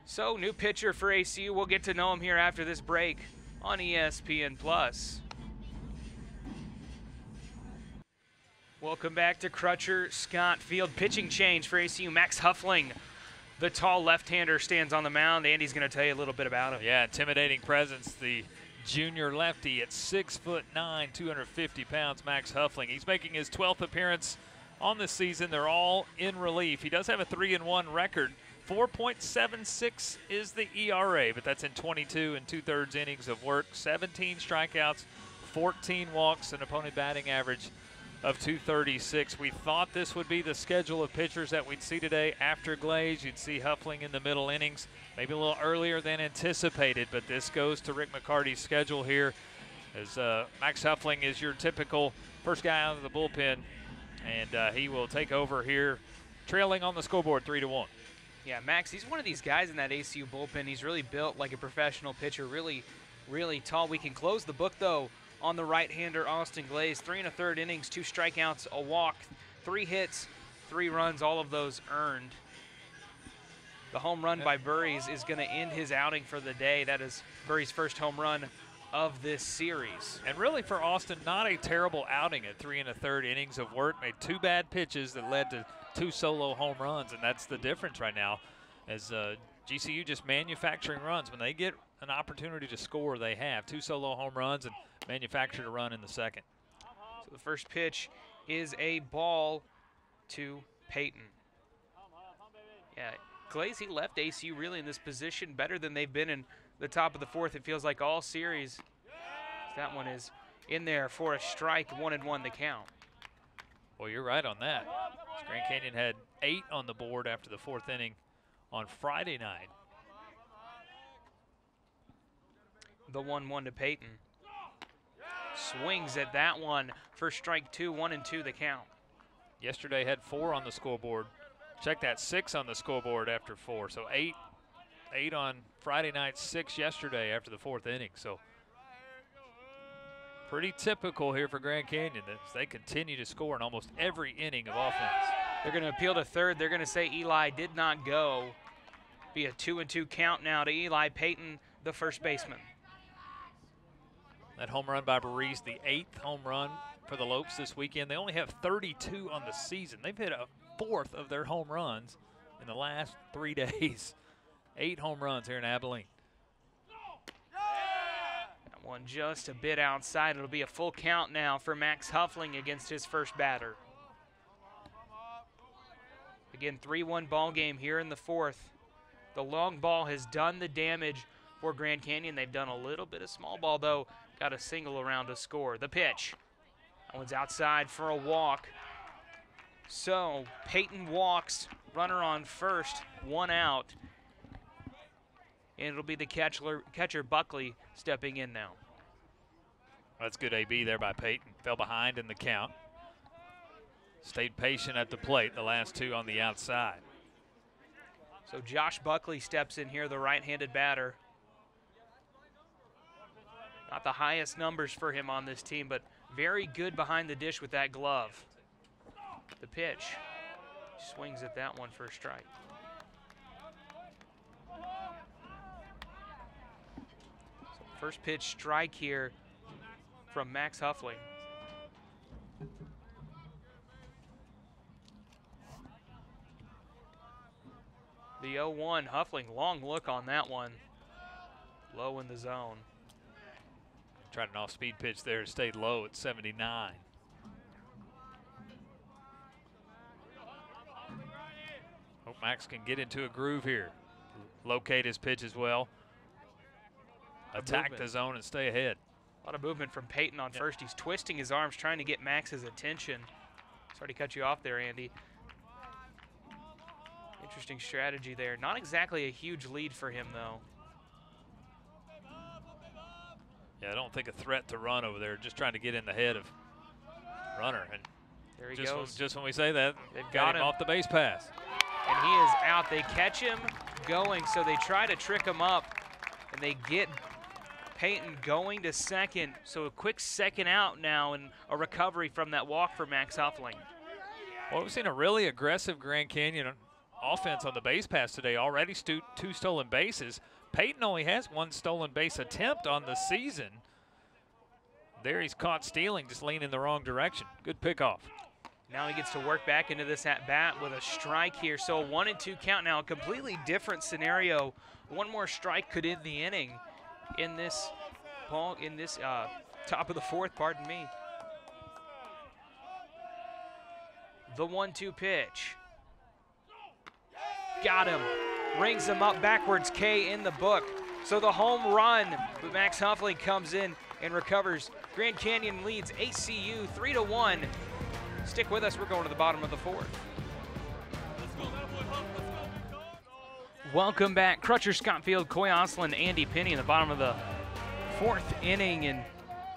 So, new pitcher for ACU. We'll get to know him here after this break on ESPN+. Welcome back to Crutcher Scott Field. Pitching change for ACU. Max Huffling, the tall left-hander, stands on the mound. Andy's going to tell you a little bit about him. Yeah, intimidating presence. The junior lefty at 6'9", 250 pounds, Max Huffling. He's making his 12th appearance on this season. They're all in relief. He does have a 3-1 record. 4.76 is the ERA, but that's in 22 2/3 innings of work. 17 strikeouts, 14 walks, an opponent batting average of 236. We thought this would be the schedule of pitchers that we'd see today. After Glaze, you'd see Huffling in the middle innings, maybe a little earlier than anticipated, but this goes to Rick McCarty's schedule here, as Max Huffling is your typical first guy out of the bullpen, and he will take over here, trailing on the scoreboard 3-1. Yeah, Max, he's one of these guys in that ACU bullpen. He's really built like a professional pitcher, really, really tall. We can close the book, though, on the right-hander, Austin Glaze. 3 1/3 innings, 2 strikeouts, a walk, 3 hits, 3 runs, all of those earned. The home run by Burries is going to end his outing for the day. That is Burries' first home run of this series. And really for Austin, not a terrible outing at 3 1/3 innings of work. Made 2 bad pitches that led to 2 solo home runs, and that's the difference right now, as GCU just manufacturing runs. When they get an opportunity to score, they have 2 solo home runs and manufactured a run in the second. So the first pitch is a ball to Peyton. Yeah, Glaze, he left ACU really in this position better than they've been in the top of the 4th. It feels like all series. That one is in there for a strike, 1-1 the count. Well, you're right on that. Grand Canyon had 8 on the board after the 4th inning on Friday night. The 1-1 to Peyton. Swings at that one for strike 2, 1-2 the count. Yesterday had 4 on the scoreboard. Check that, 6 on the scoreboard after 4. So 8 on Friday night, 6 yesterday after the 4th inning. So pretty typical here for Grand Canyon. They continue to score in almost every inning of offense. They're going to appeal to third. They're going to say Eli did not go. Be a 2-2 count now to Eli Peyton, the first baseman. That home run by Burries, the 8th home run for the Lopes this weekend. They only have 32 on the season. They've hit a 4th of their home runs in the last 3 days. 8 home runs here in Abilene. That one just a bit outside. It'll be a full count now for Max Huffling against his first batter. Again, 3-1 ball game here in the 4th. The long ball has done the damage for Grand Canyon. They've done a little bit of small ball, though. Got a single around to score. The pitch. That one's outside for a walk. So Peyton walks, runner on first, 1 out. And it'll be the catcher Buckley stepping in now. That's good AB there by Peyton. Fell behind in the count. Stayed patient at the plate, the last 2 on the outside. So Josh Buckley steps in here, the right-handed batter. Not the highest numbers for him on this team, but very good behind the dish with that glove. The pitch. Swings at that one for a strike. So first pitch strike here from Max Huffling. The 0-1, Huffling, long look on that one. Low in the zone. Tried an off-speed pitch there, stayed low at 79. Hope Max can get into a groove here. Locate his pitch as well. Attack the zone and stay ahead. A lot of movement from Peyton on first. He's twisting his arms, trying to get Max's attention. Sorry to cut you off there, Andy. Interesting strategy there. Not exactly a huge lead for him, though. Yeah, I don't think a threat to run over there. Just trying to get in the head of runner. And there he goes. Just when we say that, they've got him off the base pass. And he is out. They catch him going, so they try to trick him up, and they get Peyton going to second. So a quick second out now and a recovery from that walk for Max Huffling. Well, we've seen a really aggressive Grand Canyon offense on the base pass today. Already 2 stolen bases. Peyton only has 1 stolen base attempt on the season. There he's caught stealing, just leaning the wrong direction. Good pickoff. Now he gets to work back into this at-bat with a strike here. So a 1-2 count now, a completely different scenario. One more strike could end the inning in this ball, in this top of the fourth, pardon me. The 1-2 pitch. Got him. Rings him up backwards, K in the book. So the home run, but Max Huffling comes in and recovers. Grand Canyon leads ACU 3-1. Stick with us, we're going to the bottom of the fourth. Welcome back. Crutcher, Scott Field, Coy Oslin, Andy Penny in the bottom of the fourth inning, and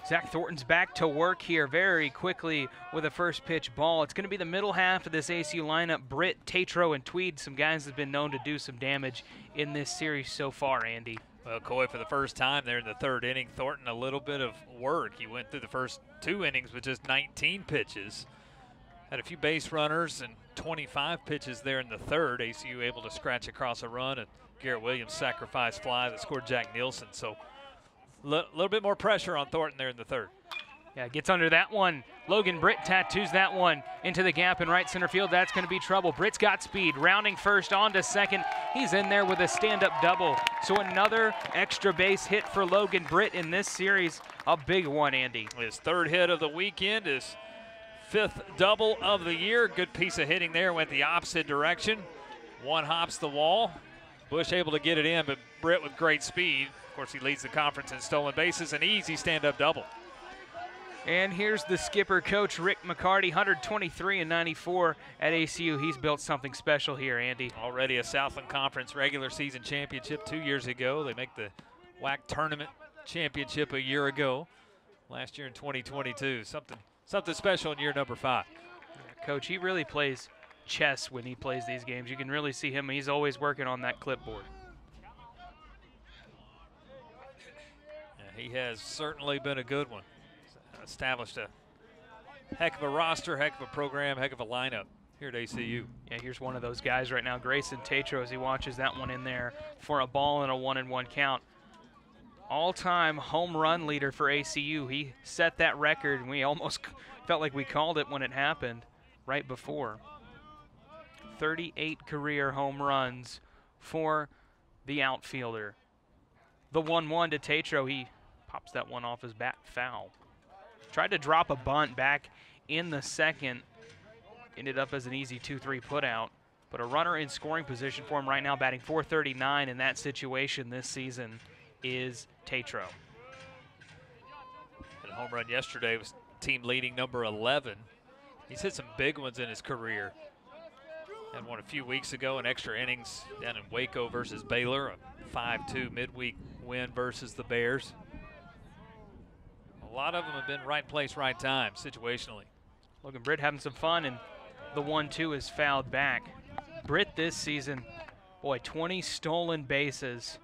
Zach Thornton's back to work here very quickly with a first pitch ball. It's going to be the middle half of this ACU lineup. Britt, Tatro, and Tweed, some guys that have been known to do some damage in this series so far, Andy. Well, Coy, for the first time there in the third inning, Thornton a little bit of work. He went through the first 2 innings with just 19 pitches. Had a few base runners and 25 pitches there in the third. ACU able to scratch across a run, and Garrett Williams sacrifice fly that scored Jack Nielsen. So a little bit more pressure on Thornton there in the third. Yeah, gets under that one. Logan Britt tattoos that one into the gap in right center field. That's going to be trouble. Britt's got speed, rounding first on to second. He's in there with a stand-up double. So another extra base hit for Logan Britt in this series. A big one, Andy. His third hit of the weekend, his 5th double of the year. Good piece of hitting there, went the opposite direction. One hops the wall. Bush able to get it in, but Britt with great speed. Of course, he leads the conference in stolen bases, an easy stand-up double. And here's the skipper, Coach Rick McCarty, 123 and 94 at ACU. He's built something special here, Andy. Already a Southland Conference regular season championship 2 years ago. They make the WAC tournament championship a year ago. Last year in 2022. Something special in year number 5. Yeah, Coach, he really plays chess when he plays these games. You can really see him. He's always working on that clipboard. Yeah, he has certainly been a good one. Established a heck of a roster, heck of a program, heck of a lineup here at ACU. Yeah, here's one of those guys right now, Grayson Tatro, as he watches that one in there for a ball and a 1-1 count. All-time home run leader for ACU. He set that record, and we almost felt like we called it when it happened right before. 38 career home runs for the outfielder. The 1-1 to Tatro. He pops that one off his bat foul. Tried to drop a bunt back in the second. Ended up as an easy 2-3 putout. But a runner in scoring position for him right now, batting .439 in that situation this season is Tatro. And a home run yesterday was team leading number 11. He's hit some big ones in his career. Had one a few weeks ago in extra innings down in Waco versus Baylor, a 5-2 midweek win versus the Bears. A lot of them have been right place, right time, situationally. Logan Britt having some fun, and the 1-2 is fouled back. Britt this season Boy, 20 stolen bases.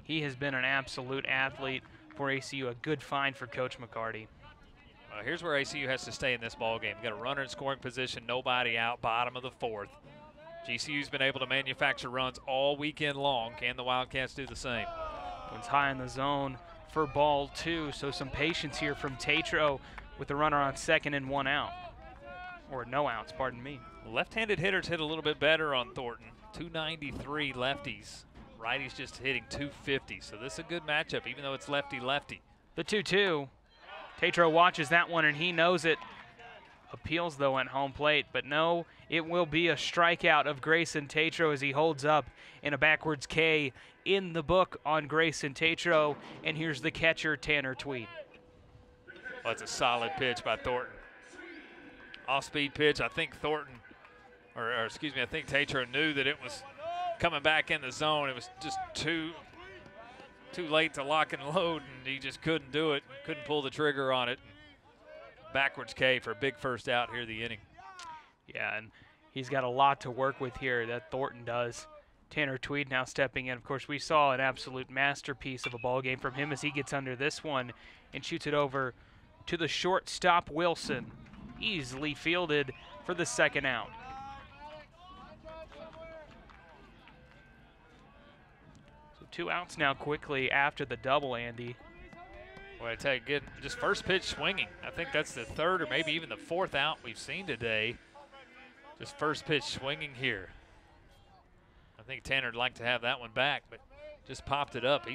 He has been an absolute athlete for ACU, a good find for Coach McCarty. Here's where ACU has to stay in this ball game. Got a runner in scoring position, nobody out, bottom of the fourth. GCU's been able to manufacture runs all weekend long. Can the Wildcats do the same? One's high in the zone for ball 2, so some patience here from Tatro with the runner on second and 1 out. Or no outs, pardon me. Left-handed hitters hit a little bit better on Thornton. 293 lefties. Righties just hitting 250, so this is a good matchup, even though it's lefty-lefty. The 2-2. Tatro watches that one, and he knows it. Appeals, though, at home plate, but no, it will be a strikeout of Grayson Tatro as he holds up in a backwards K in the book on Grayson Tatro. And here's the catcher, Tanner Tweed. Well, it's a solid pitch by Thornton. Off-speed pitch. I think Thornton, or excuse me, I think Tatro knew that it was coming back in the zone. It was just too late to lock and load, and he just couldn't do it. Couldn't pull the trigger on it. Backwards K for a big first out here of the inning. Yeah, and he's got a lot to work with here, that Thornton does. Tanner Tweed now stepping in. Of course, we saw an absolute masterpiece of a ball game from him as he gets under this one and shoots it over to the shortstop, Wilson. Easily fielded for the second out. So 2 outs now quickly after the double, Andy. Well, I tell you, good, just first pitch swinging. I think that's the third or maybe even the fourth out we've seen today. Just first pitch swinging here. I think Tanner'd like to have that one back, but just popped it up. I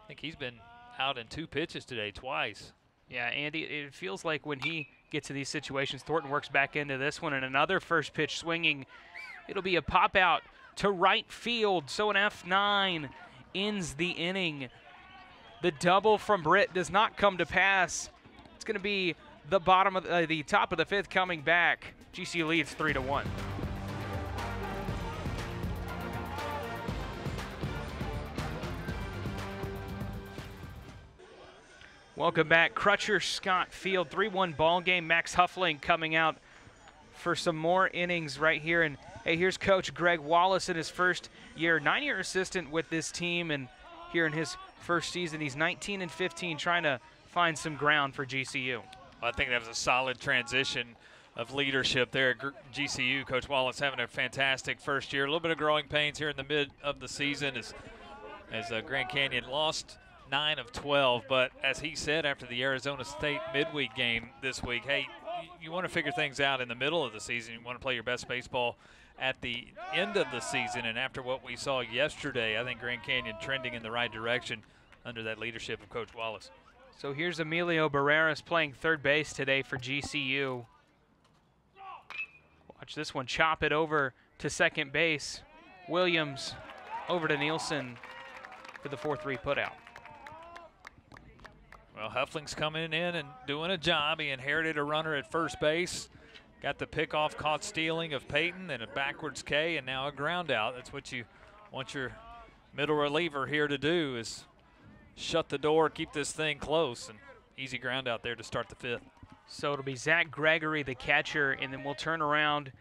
think he's been out in 2 pitches today, twice. Yeah, Andy, it feels like when he gets to these situations, Thornton works back into this one, and another first pitch swinging. It'll be a pop out to right field, so an F9 ends the inning. The double from Britt does not come to pass. It's going to be the bottom of the top of the 5th coming back. GCU leads 3-1. Welcome back, Crutcher Scott Field, 3-1 ball game. Max Huffling coming out for some more innings right here. And hey, here's Coach Greg Wallace in his first year, 9-year assistant with this team, and here in his first season, he's 19-15, trying to find some ground for GCU. Well, I think that was a solid transition of leadership there at GCU. Coach Wallace having a fantastic first year. A little bit of growing pains here in the mid of the season as Grand Canyon lost 9 of 12. But as he said after the Arizona State midweek game this week, hey, you want to figure things out in the middle of the season. You want to play your best baseball at the end of the season. And after what we saw yesterday, I think Grand Canyon trending in the right direction under that leadership of Coach Wallace. So here's Emilio Barreras playing third base today for GCU. Watch this one chop it over to second base. Williams over to Nielsen for the 4-3 putout. Well, Huffling's coming in and doing a job. He inherited a runner at first base. Got the pickoff caught stealing of Peyton and a backwards K and now a ground out. That's what you want your middle reliever here to do, is shut the door, keep this thing close, and easy ground out there to start the 5th. So it'll be Zach Gregory, the catcher, and then we'll turn around,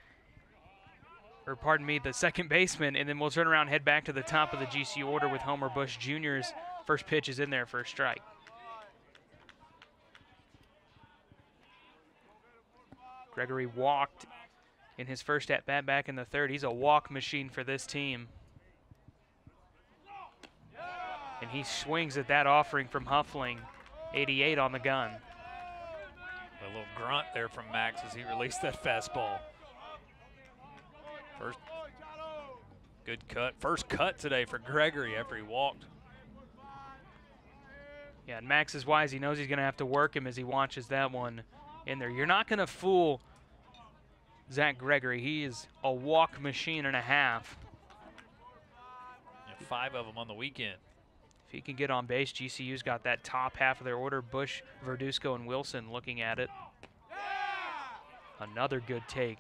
or pardon me, the second baseman, and then we'll turn around, head back to the top of the GCU order with Homer Bush Jr.'s first pitch is in there for a strike. Gregory walked in his first at-bat back in the 3rd. He's a walk machine for this team. And he swings at that offering from Huffling. 88 on the gun. A little grunt there from Max as he released that fastball. First good cut. First cut today for Gregory after he walked. Yeah, and Max is wise. He knows he's going to have to work him as he watches that one in there. You're not going to fool Zach Gregory. He is a walk machine and a half. Yeah, 5 of them on the weekend. If he can get on base, GCU's got that top half of their order. Bush, Verduzco, and Wilson looking at it. Another good take.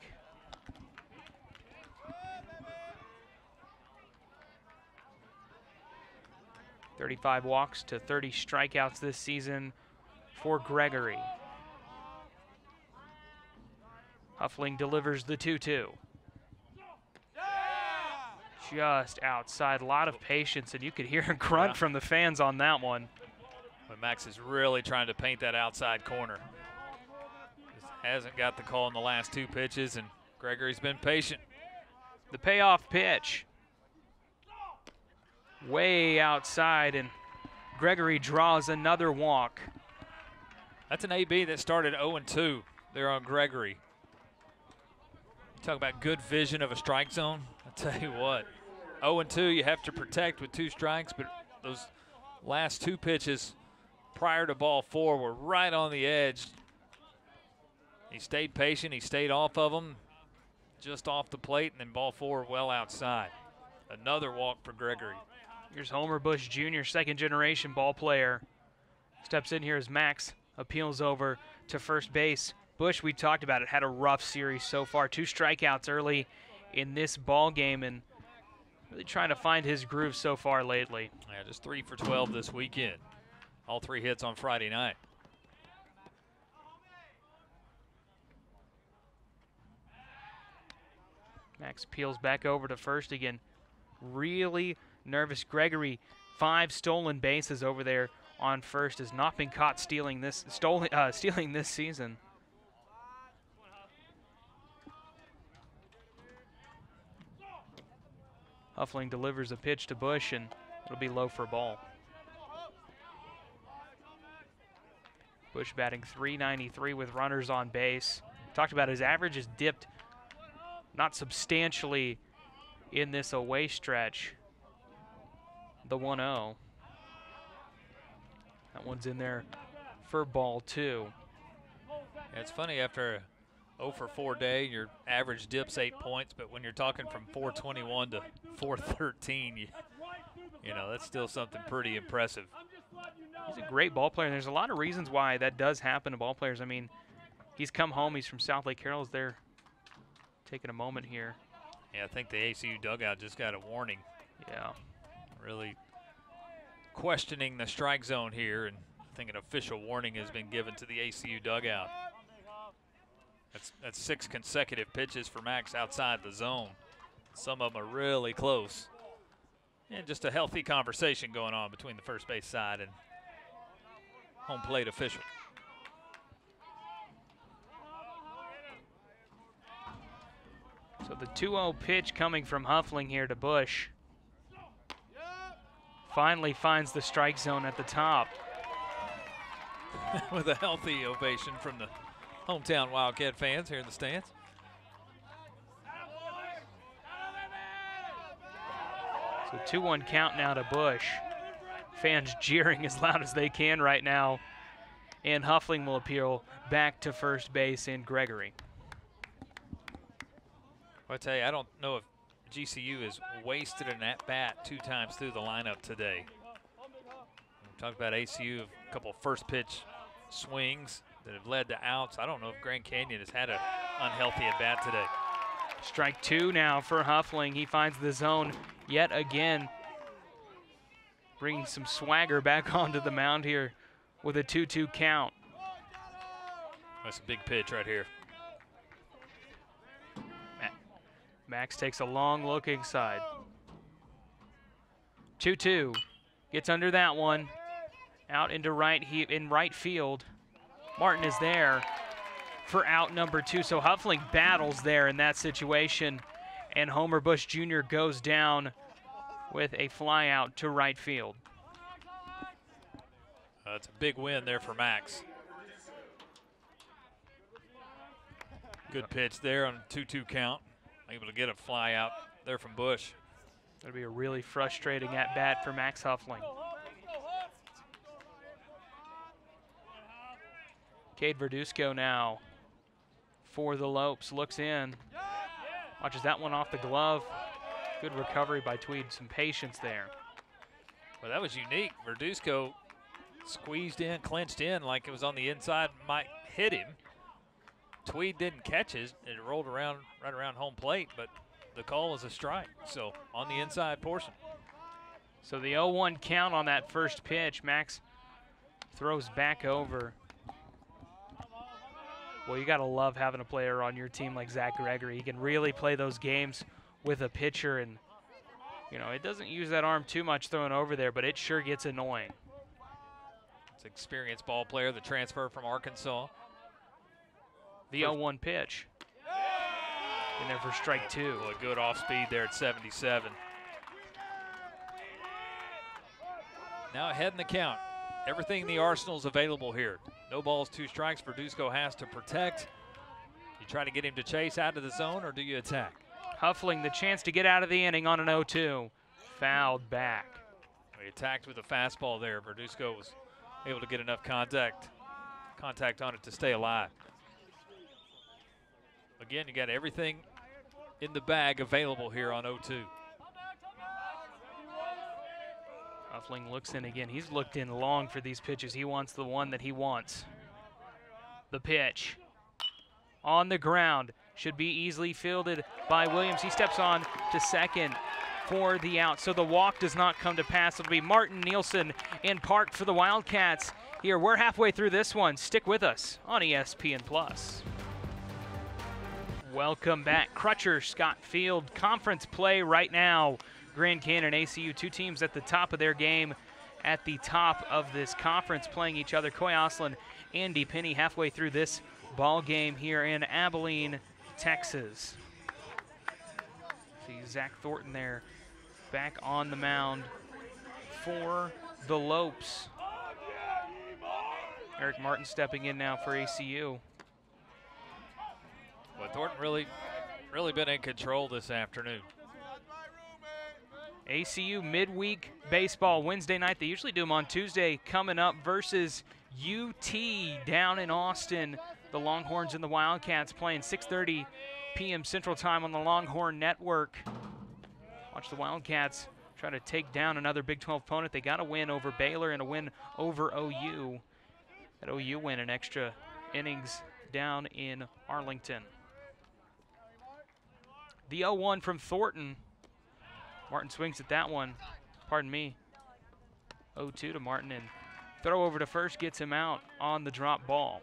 .35 walks to 30 strikeouts this season for Gregory. Huffling delivers the 2-2. just outside. A lot of patience, and you could hear a grunt from the fans on that one. But Max is really trying to paint that outside corner. Just hasn't got the call in the last 2 pitches, and Gregory's been patient. The payoff pitch. Way outside, and Gregory draws another walk. That's an AB that started 0-2 there on Gregory. Talk about good vision of a strike zone. I'll tell you what, 0-2 you have to protect with 2 strikes, but those last 2 pitches prior to ball 4 were right on the edge. He stayed patient, he stayed off of them, just off the plate, and then ball 4 well outside. Another walk for Gregory. Here's Homer Bush Jr., second-generation ball player. Steps in here as Max appeals over to first base. Bush, we talked about it, had a rough series so far. 2 strikeouts early in this ball game, and really trying to find his groove so far lately. Yeah, just 3 for 12 this weekend. All 3 hits on Friday night. Max peels back over to first again. Really nervous. Gregory, 5 stolen bases over there on first, has not been caught stealing this season. Huffling delivers a pitch to Bush, and it'll be low for a ball. Bush batting .393 with runners on base. Talked about his average has dipped not substantially in this away stretch. The 1-0. That one's in there for ball 2. Yeah, it's funny, after a 0 for 4 day, your average dips 8 points, but when you're talking from 421 to 413, you know, that's still something pretty impressive. He's a great ball player, and there's a lot of reasons why that does happen to ball players. I mean, he's come home, he's from South Lake Carroll's there. Taking a moment here. Yeah, I think the ACU dugout just got a warning. Yeah. Really questioning the strike zone here, and I think an official warning has been given to the ACU dugout. That's 6 consecutive pitches for Max outside the zone. Some of them are really close. And just a healthy conversation going on between the first base side and home plate official. So the 2-0 pitch coming from Huffling here to Bush. Finally finds the strike zone at the top. With a healthy ovation from the hometown Wildcat fans here in the stands. So 2-1 count now to Bush. Fans jeering as loud as they can right now. And Huffling will appeal back to first base in Gregory. I tell you, I don't know if GCU has wasted an at-bat 2 times through the lineup today. We talked about ACU, a couple of first pitch swings that have led to outs. I don't know if Grand Canyon has had an unhealthy at-bat today. Strike 2 now for Huffling. He finds the zone yet again. Bringing some swagger back onto the mound here with a 2-2 count. That's a big pitch right here. Max takes a long look inside. 2-2. Gets under that one. Out into right field. Martin is there for out number 2. So Huffling battles there in that situation. And Homer Bush Jr. goes down with a fly out to right field. It's a big win there for Max. Good pitch there on a 2-2 count. Able to get a fly out there from Bush. That'll be a really frustrating at-bat for Max Huffling. Cade Verduzco now for the Lopes. Looks in. Watches that one off the glove. Good recovery by Tweed. Some patience there. Well, that was unique. Verduzco squeezed in, clinched in like it was on the inside, might hit him. Tweed didn't catch it. It rolled around right around home plate, but the call was a strike. So on the inside portion. So the 0-1 count on that first pitch. Max throws back over. Well, you got to love having a player on your team like Zach Gregory. He can really play those games with a pitcher, and You know, it doesn't use that arm too much throwing over there, but it sure gets annoying. It's an experienced ball player, the transfer from Arkansas. The 0-1 pitch. In there for strike 2. Well, a good off speed there at 77. Now ahead in the count. Everything in the arsenal's available here. No balls, 2 strikes. Verduzco has to protect. You try to get him to chase out of the zone, or do you attack? Huffling the chance to get out of the inning on an 0-2. Fouled back. He attacked with a fastball there. Verduzco was able to get enough contact on it to stay alive. Again, you got everything in the bag available here on 0-2. Huffling looks in again. He's looked in long for these pitches. He wants the one that he wants. The pitch. On the ground. Should be easily fielded by Williams. He steps on to second for the out. So the walk does not come to pass. It'll be Martin Nielsen in park for the Wildcats. Here, we're halfway through this one. Stick with us on ESPN+. Welcome back. Crutcher, Scott Field, conference play right now. Grand Canyon and ACU, 2 teams at the top of their game at the top of this conference playing each other. Coy Osland, Andy Penny halfway through this ball game here in Abilene, Texas. See Zach Thornton there back on the mound for the Lopes. Eric Martin stepping in now for ACU. Well, Thornton really been in control this afternoon. ACU midweek baseball Wednesday night. They usually do them on Tuesday. Coming up versus UT down in Austin. The Longhorns and the Wildcats playing 6:30 p.m. Central Time on the Longhorn Network. Watch the Wildcats try to take down another Big 12 opponent. They got a win over Baylor and a win over OU. That OU win in extra innings down in Arlington. The 0-1 from Thornton. Martin swings at that one. Pardon me. 0-2 to Martin, and throw over to first gets him out on the drop ball.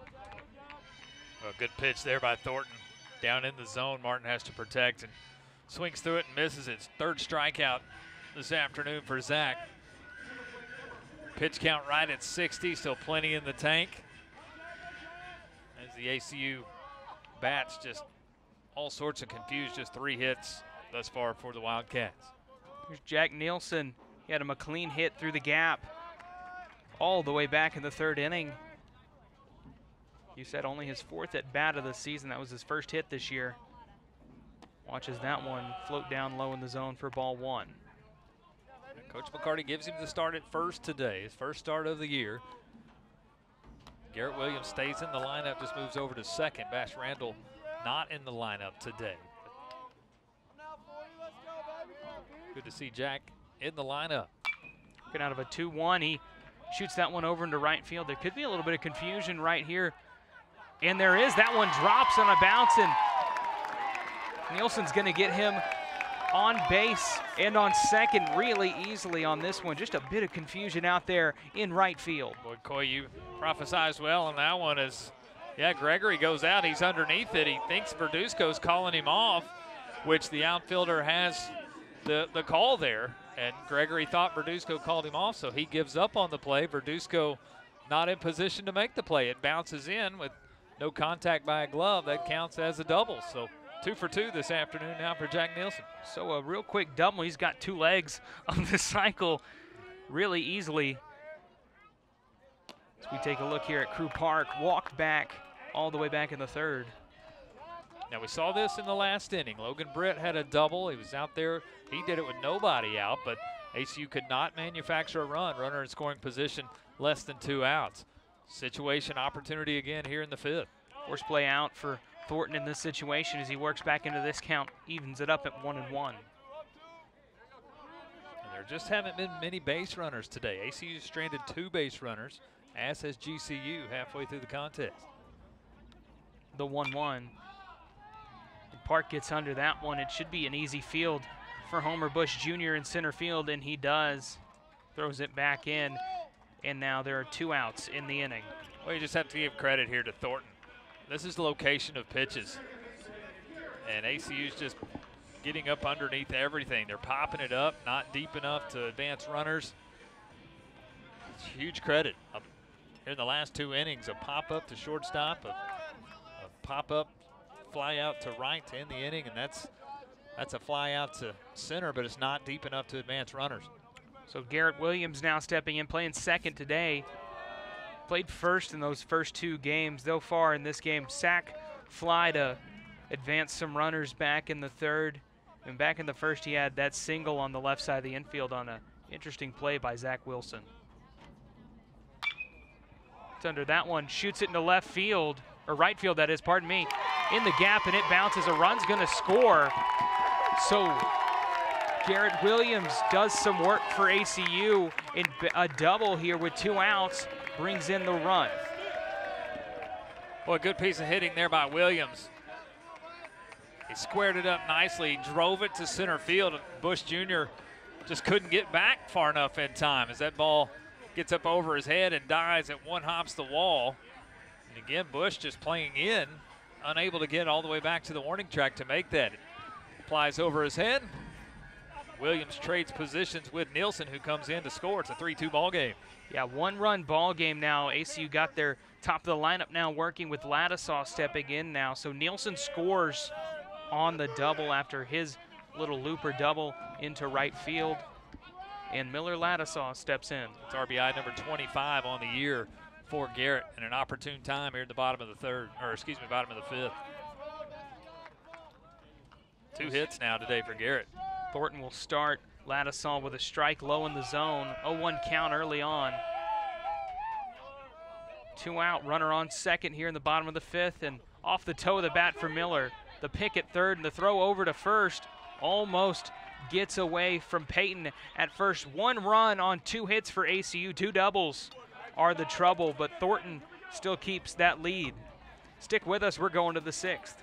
A good pitch there by Thornton. Down in the zone, Martin has to protect and swings through it and misses its 3rd strikeout this afternoon for Zach. Pitch count right at 60, still plenty in the tank. As the ACU bats just all sorts of confused, just 3 hits thus far for the Wildcats. Here's Jack Nielsen. He had him a clean hit through the gap all the way back in the 3rd inning. You said only his 4th at bat of the season. That was his 1st hit this year. Watches that one float down low in the zone for ball 1. Coach McCarty gives him the start at first today, his 1st start of the year. Garrett Williams stays in the lineup, just moves over to second. Bash Randall not in the lineup today. Good to see Jack in the lineup. Looking out of a 2-1, he shoots that one over into right field. There could be a little bit of confusion right here. And there is. That one drops on a bounce, and Nielsen's going to get him on base and on second really easily on this one. Just a bit of confusion out there in right field. Boy, Coy, you prophesized well on that one. As Gregory goes out, he's underneath it. He thinks Verduzco's calling him off, which the outfielder has the call there. And Gregory thought Verduzco called him off, so he gives up on the play. Verduzco not in position to make the play. It bounces in with no contact by a glove. That counts as a double. So 2 for 2 this afternoon now for Jack Nielsen. So a real quick double. He's got 2 legs on the cycle really easily. As we take a look here at Crew Park, walked back all the way back in the 3rd. Now we saw this in the last inning. Logan Britt had a double. He was out there. He did it with nobody out, but ACU could not manufacture a run. Runner in scoring position, less than 2 outs. Situation opportunity again here in the 5th. Force play out for Thornton in this situation as he works back into this count, evens it up at 1-1. And there just haven't been many base runners today. ACU stranded 2 base runners, as has GCU halfway through the contest. The 1-1. Park gets under that one. It should be an easy field for Homer Bush Jr. in center field, and he does. Throws it back in, and now there are 2 outs in the inning. Well, you just have to give credit here to Thornton. This is location of pitches. And ACU's just getting up underneath everything. They're popping it up, not deep enough to advance runners. It's huge credit. Here in the last 2 innings, a pop-up to shortstop, a pop-up fly out to right to end the inning, and that's a fly out to center, but it's not deep enough to advance runners. So Garrett Williams now stepping in, playing second today. Played first in those first 2 games. Though far in this game, sac fly to advance some runners back in the third. And back in the first, he had that single on the left side of the infield on an interesting play by Zach Wilson. It's under that one, shoots it into left field, or right field that is, pardon me, in the gap, and it bounces. A run's gonna score. So Garrett Williams does some work for ACU in a double here with 2 outs, brings in the run. Boy, good piece of hitting there by Williams. He squared it up nicely, drove it to center field. Bush Jr. just couldn't get back far enough in time as that ball gets up over his head and dies at 1 hops the wall. And again, Bush just playing in, unable to get all the way back to the warning track to make that. Flies over his head. Williams trades positions with Nielsen, who comes in to score. It's a 3-2 ball game. Yeah, 1-run ball game now. ACU got their top of the lineup now working with Ladisaw stepping in now. So Nielsen scores on the double after his little looper double into right field. And Miller Ladisaw steps in. It's RBI number 25 on the year for Garrett, and an opportune time here at the bottom of the third, or excuse me, bottom of the 5th. 2 hits now today for Garrett. Thornton will start Ladisaw with a strike low in the zone. 0-1 count early on. 2 out, runner on second here in the bottom of the 5th, and off the toe of the bat for Miller. The pick at third and the throw over to first almost gets away from Peyton at first. 1 run on 2 hits for ACU. 2 doubles are the trouble, but Thornton still keeps that lead. Stick with us, we're going to the 6th.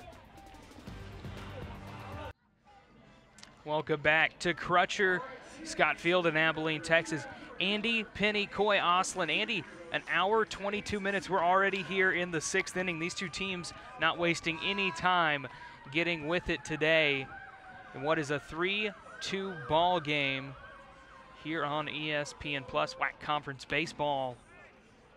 Welcome back to Crutcher, Scott Field in Abilene, Texas. Andy, Penny, Coy, Oslin. Andy, an hour, 22 minutes. We're already here in the 6th inning. These 2 teams not wasting any time getting with it today in what is a 3-2 ball game here on ESPN Plus WAC Conference Baseball.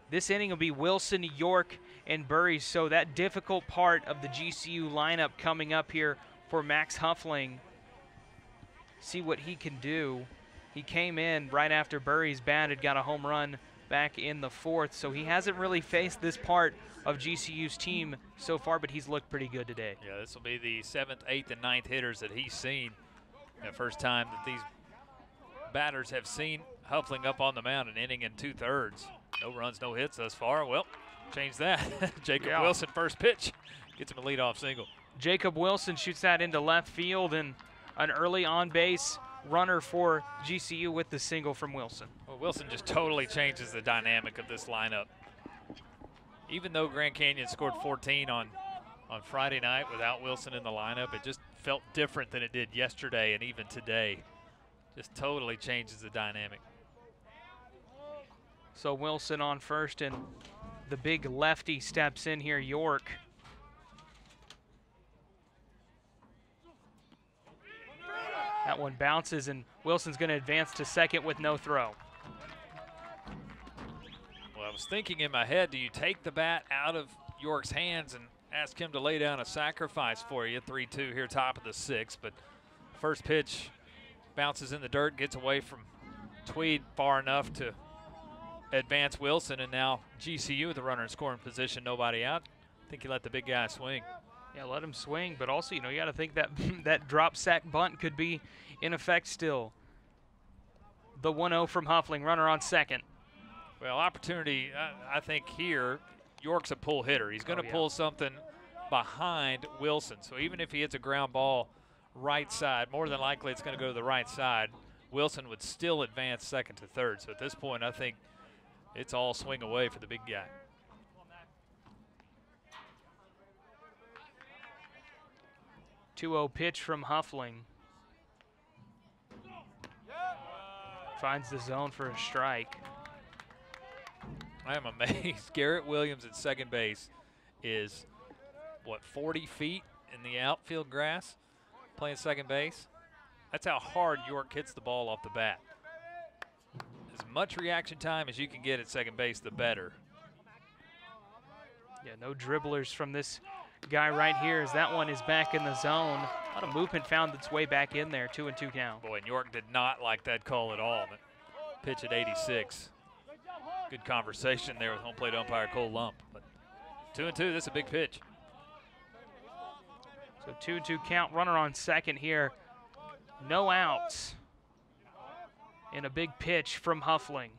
This inning will be Wilson, York, and Burry. So that difficult part of the GCU lineup coming up here for Max Huffling. See what he can do. He came in right after Burry's batted, got a home run back in the 4th, so he hasn't really faced this part of GCU's team so far, but he's looked pretty good today. Yeah, this will be the 7th, 8th, and 9th hitters that he's seen. The first time that these batters have seen Huffling up on the mound, an inning and 2/3. No runs, no hits thus far. Well, change that. Jacob Wilson, first pitch, gets him a leadoff single. Jacob Wilson shoots that into left field, and an early on-base runner for GCU with the single from Wilson. Well, Wilson just totally changes the dynamic of this lineup. Even though Grand Canyon scored 14 on Friday night without Wilson in the lineup, it just felt different than it did yesterday and even today. Just totally changes the dynamic. So Wilson on first, and the big lefty steps in here, York. That one bounces, and Wilson's going to advance to second with no throw. Well, I was thinking in my head, do you take the bat out of York's hands and ask him to lay down a sacrifice for you? 3-2 here, top of the 6th, but first pitch bounces in the dirt, gets away from Tweed far enough to advance Wilson, and now GCU with the runner in scoring position, nobody out. I think you let the big guy swing. Yeah, let him swing, but also, you got to think that that drop sack bunt could be in effect still. The 1-0 from Huffling, runner on second. Well, opportunity, I think here, York's a pull hitter. He's going to pull something behind Wilson. So even if he hits a ground ball right side, more than likely it's going to go to the right side. Wilson would still advance second to third. So at this point, I think it's all swing away for the big guy. 2-0 pitch from Huffling. Finds the zone for a strike. I am amazed. Garrett Williams at second base is, what, 40 feet in the outfield grass? playing second base. That's how hard York hits the ball off the bat. As much reaction time as you can get at second base, the better. Yeah, no dribblers from this guy right here as that one is back in the zone. A lot of movement found its way back in there, 2-2 count. Boy, and York did not like that call at all. Pitch at 86. Good conversation there with home plate umpire Cole Lump. But 2-2, this is a big pitch. So 2-2 count, runner on second here. No outs. And a big pitch from Huffling.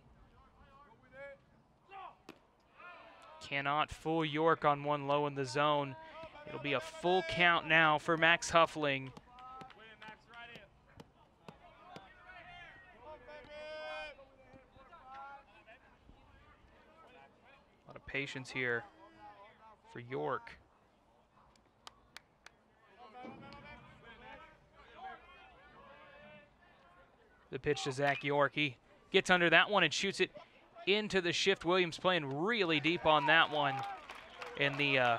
Cannot fool York on one low in the zone. It'll be a full count now for Max Huffling. A lot of patience here for York. The pitch to Zach York. He gets under that one and shoots it into the shift. Williams playing really deep on that one. And the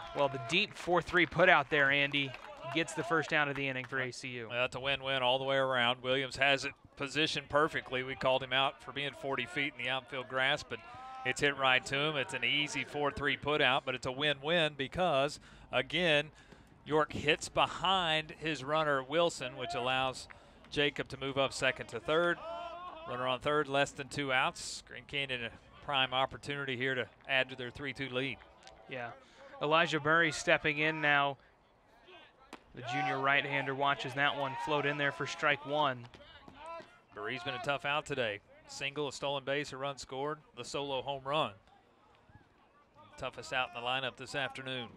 deep 4-3 put out there, Andy, gets the first down of the inning for ACU. Well, that's a win-win all the way around. Williams has it positioned perfectly. We called him out for being 40 feet in the outfield grass, but it's hit right to him. It's an easy 4-3 put out, but it's a win-win because, again, York hits behind his runner Wilson, which allows Jacob to move up second to third. Runner on third, less than 2 outs. Grand Canyon a prime opportunity here to add to their 3-2 lead. Yeah, Elijah Burry stepping in now. The junior right-hander watches that one float in there for strike one. Burry's been a tough out today. Single, a stolen base, a run scored, the solo home run. Toughest out in the lineup this afternoon.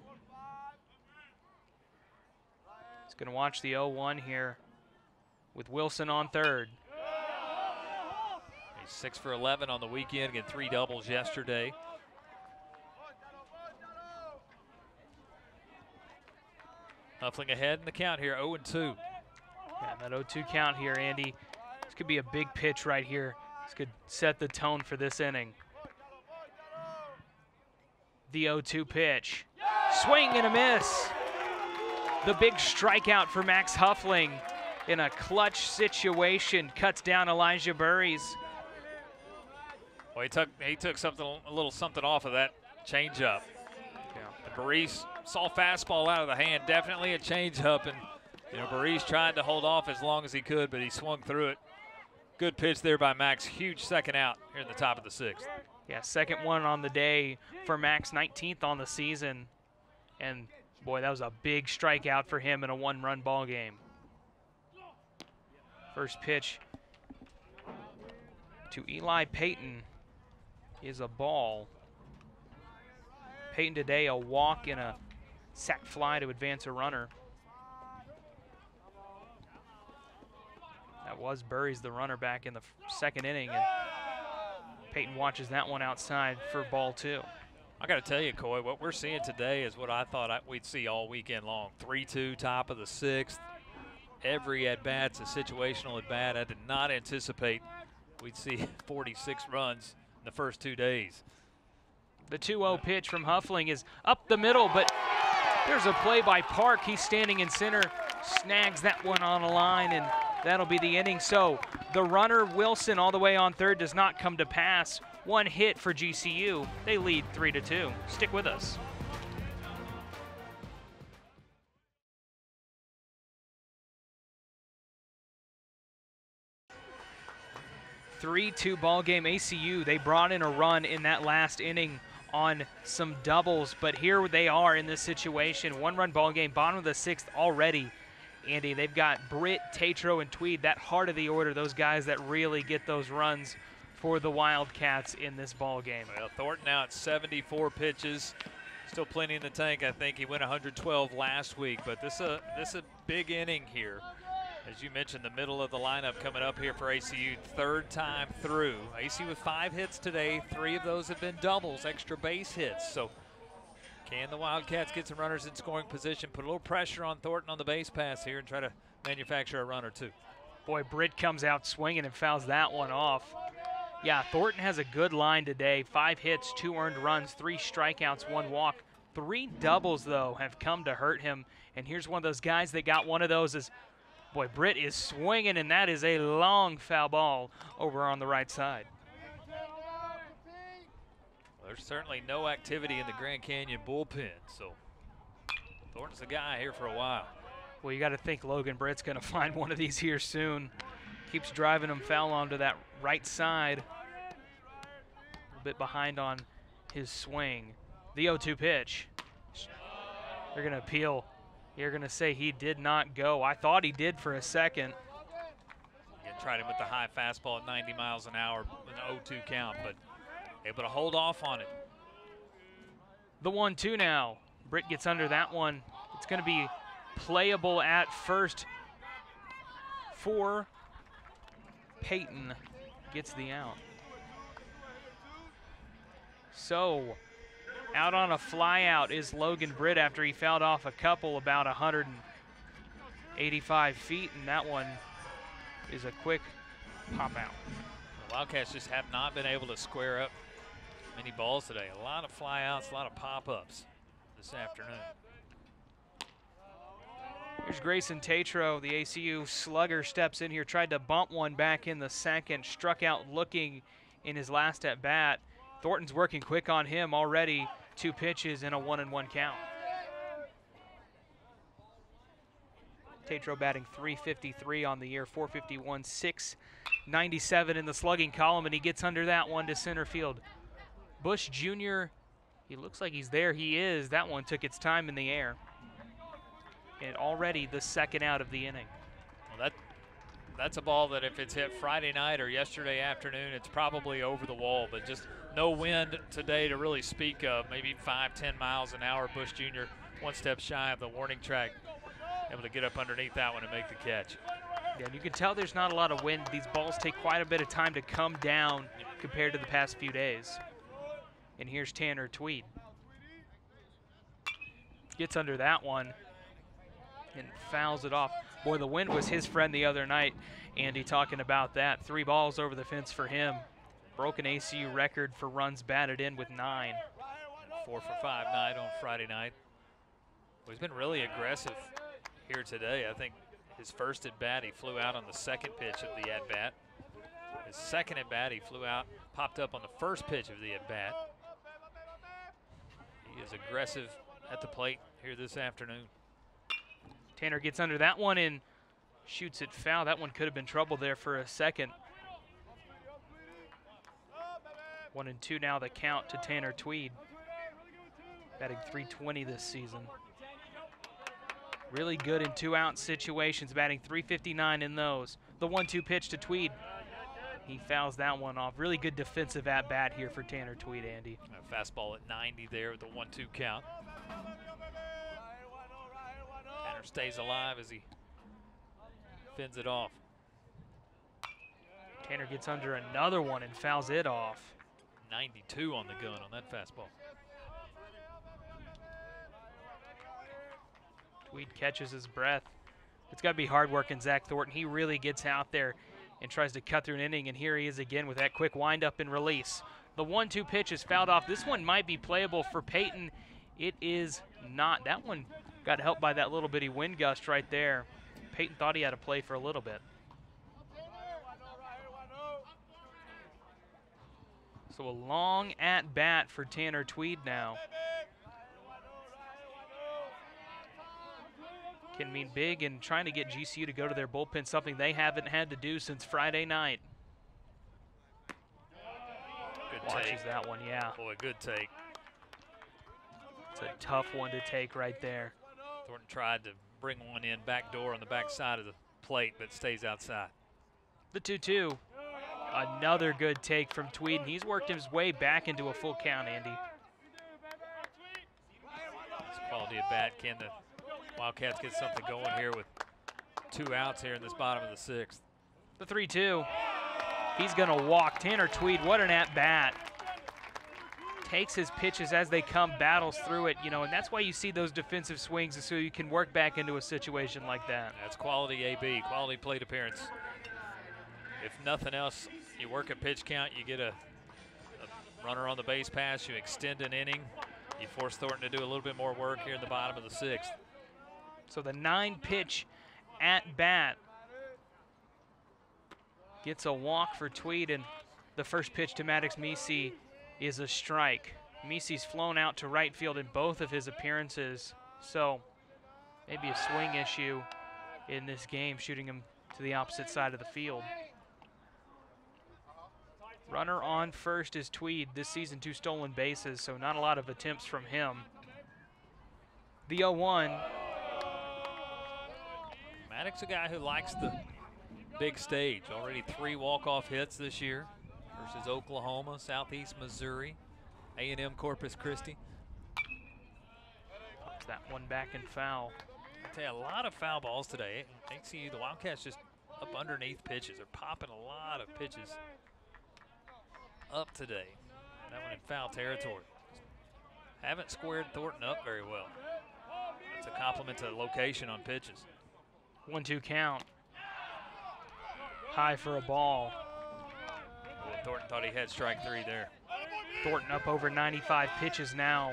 He's going to watch the 0-1 here with Wilson on third. He's 6 for 11 on the weekend, getting 3 doubles yesterday. Huffling ahead in the count here, 0-2. Yeah, that 0-2 count here, Andy. This could be a big pitch right here. This could set the tone for this inning. The 0-2 pitch. Swing and a miss. The big strikeout for Max Huffling in a clutch situation. Cuts down Elijah Burries. Well, he took a little something off of that changeup. Yeah. Burries saw fastball out of the hand, definitely a changeup, and Burries tried to hold off as long as he could, but he swung through it. Good pitch there by Max. Huge second out here in the top of the 6th. Yeah, second one on the day for Max, 19th on the season, and boy, that was a big strikeout for him in a 1-run ball game. First pitch to Eli Payton is a ball. Payton today a walk and a sac fly to advance a runner. That was Burries, the runner, back in the second inning, and Payton watches that one outside for ball 2. I got to tell you, Coy, what we're seeing today is what I thought we'd see all weekend long. 3-2, top of the 6th. Every at-bat's a situational at-bat. I did not anticipate we'd see 46 runs in the first 2 days. The 2-0 pitch from Huffling is up the middle, but there's a play by Park. He's standing in center, snags that one on a line, and that'll be the inning. So the runner, Wilson, all the way on third does not come to pass. 1 hit for GCU. They lead 3-2. Stick with us. Three-two ball game. ACU, they brought in a run in that last inning on some doubles, but here they are in this situation. 1-run ball game, bottom of the 6th already. Andy, they've got Britt, Tatro, and Tweed, that heart of the order, those guys that really get those runs for the Wildcats in this ball game. Well, Thornton now at 74 pitches. Still plenty in the tank. I think he went 112 last week, but this is a big inning here. As you mentioned, the middle of the lineup coming up here for ACU, 3rd time through. ACU with 5 hits today. 3 of those have been doubles, extra base hits. So can the Wildcats get some runners in scoring position, put a little pressure on Thornton on the base pass here and try to manufacture a run or 2? Boy, Britt comes out swinging and fouls that one off. Yeah, Thornton has a good line today. 5 hits, 2 earned runs, 3 strikeouts, 1 walk. 3 doubles, though, have come to hurt him. And here's one of those guys that got one of those as Boy, Britt is swinging, and that is a long foul ball over on the right side. There's certainly no activity in the Grand Canyon bullpen, so Thornton's the guy here for a while. Well, you got to think Logan Britt's going to find one of these here soon. Keeps driving him foul onto that right side. A bit behind on his swing. The 0-2 pitch. They're going to appeal. You're going to say he did not go. I thought he did for a second. Again, tried him with the high fastball at 90 miles an hour with an 0-2 count, but able to hold off on it. The 1-2 now. Britt gets under that one. It's going to be playable at first for Peyton. Gets the out. So, out on a flyout is Logan Britt after he fouled off a couple about 185 feet, and that one is a quick pop out. The Wildcats just have not been able to square up many balls today. A lot of flyouts, a lot of pop-ups this afternoon. Here's Grayson Tatro, the ACU slugger, steps in here, tried to bump one back in the second, struck out looking in his last at bat. Thornton's working quick on him already. 2 pitches and a 1-1 count. Tatro batting .353 on the year, .451, .697 in the slugging column, and he gets under that one to center field. Bush Jr., he looks like he's there. He is. That one took its time in the air. And already the second out of the inning. Well, that's a ball that if it's hit Friday night or yesterday afternoon, it's probably over the wall, but just no wind today to really speak of. Maybe 5-10 miles an hour. Bush Jr. 1 step shy of the warning track, able to get up underneath that one and make the catch. Yeah, you can tell there's not a lot of wind. These balls take quite a bit of time to come down compared to the past few days. And here's Tanner Tweed. Gets under that one and fouls it off. Boy, the wind was his friend the other night. Andy talking about that. 3 balls over the fence for him. Broken ACU record for runs batted in with 9. 4 for 5 night on Friday night. Well, he's been really aggressive here today. I think his first at bat, he flew out on the second pitch of the at bat. His second at bat, he flew out, popped up on the first pitch of the at bat. He is aggressive at the plate here this afternoon. Tanner gets under that one and shoots it foul. That one could have been trouble there for a second. 1-2 now the count to Tanner Tweed. Batting .320 this season. Really good in 2-out situations, batting .359 in those. The 1-2 pitch to Tweed. He fouls that one off. Really good defensive at-bat here for Tanner Tweed, Andy. A fastball at 90 there with the 1-2 count. Tanner stays alive as he fends it off. Tanner gets under another one and fouls it off. 92 on the gun on that fastball. Tweed catches his breath. It's got to be hard working Zach Thornton. He really gets out there and tries to cut through an inning, and here he is again with that quick windup and release. The 1-2 pitch is fouled off. This one might be playable for Peyton. It is not. That one got helped by that little bitty wind gust right there. Peyton thought he had to play for a little bit. So a long at bat for Tanner Tweed now. Can mean big in trying to get GCU to go to their bullpen, something they haven't had to do since Friday night. Good Watches take. that one, yeah. Boy, good take. It's a tough one to take right there. Thornton tried to bring one in back door on the back side of the plate, but stays outside. The 2-2. Another good take from Tweed, and he's worked his way back into a full count, Andy. It's quality at bat. Can the Wildcats get something going here with 2 outs here in this bottom of the 6th? The 3-2. He's going to walk. Tanner Tweed, what an at-bat. Takes his pitches as they come, battles through it, you know, and that's why you see those defensive swings, so you can work back into a situation like that. That's quality AB, quality plate appearance. If nothing else, you work a pitch count, you get a runner on the base pass, you extend an inning, you force Thornton to do a little bit more work here in the bottom of the 6th. So the 9-pitch at bat gets a walk for Tweed, and the first pitch to Maddox Misi is a strike. Misi's flown out to right field in both of his appearances, so maybe a swing issue in this game, shooting him to the opposite side of the field. Runner on first is Tweed. This season, 2 stolen bases, so not a lot of attempts from him. The 0-1. Maddox, a guy who likes the big stage. Already 3 walk-off hits this year versus Oklahoma, Southeast Missouri, A&M Corpus Christi. Pops that one back and foul. I tell you, a lot of foul balls today. ACU, the Wildcats just up underneath pitches. They're popping a lot of pitches up today. That one in foul territory. Haven't squared Thornton up very well. That's a compliment to the location on pitches. 1-2 count. High for a ball. Well, Thornton thought he had strike 3 there. Thornton up over 95 pitches now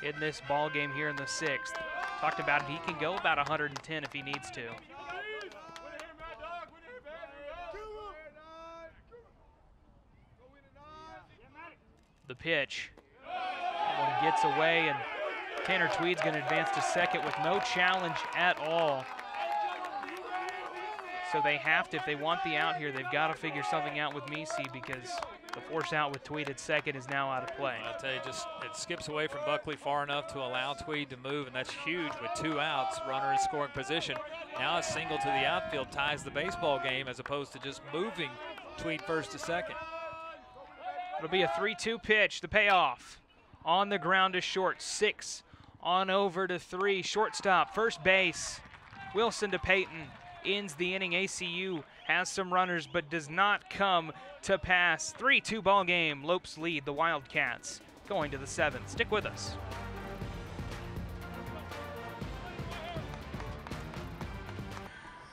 in this ball game here in the 6th. Talked about it, he can go about 110 if he needs to. The pitch. That one gets away, and Tanner Tweed's going to advance to second with no challenge at all. So they have to, if they want the out here, they've got to figure something out with Misi, because the force out with Tweed at second is now out of play. I'll tell you, just it skips away from Buckley far enough to allow Tweed to move, and that's huge with 2 outs, runner in scoring position. Now a single to the outfield ties the baseball game as opposed to just moving Tweed first to second. It'll be a 3-2 pitch, the payoff. On the ground to short, 6 on over to 3. Shortstop, first base. Wilson to Peyton. Ends the inning. ACU has some runners but does not come to pass. 3-2 ball game. Lopes lead the Wildcats going to the 7th. Stick with us.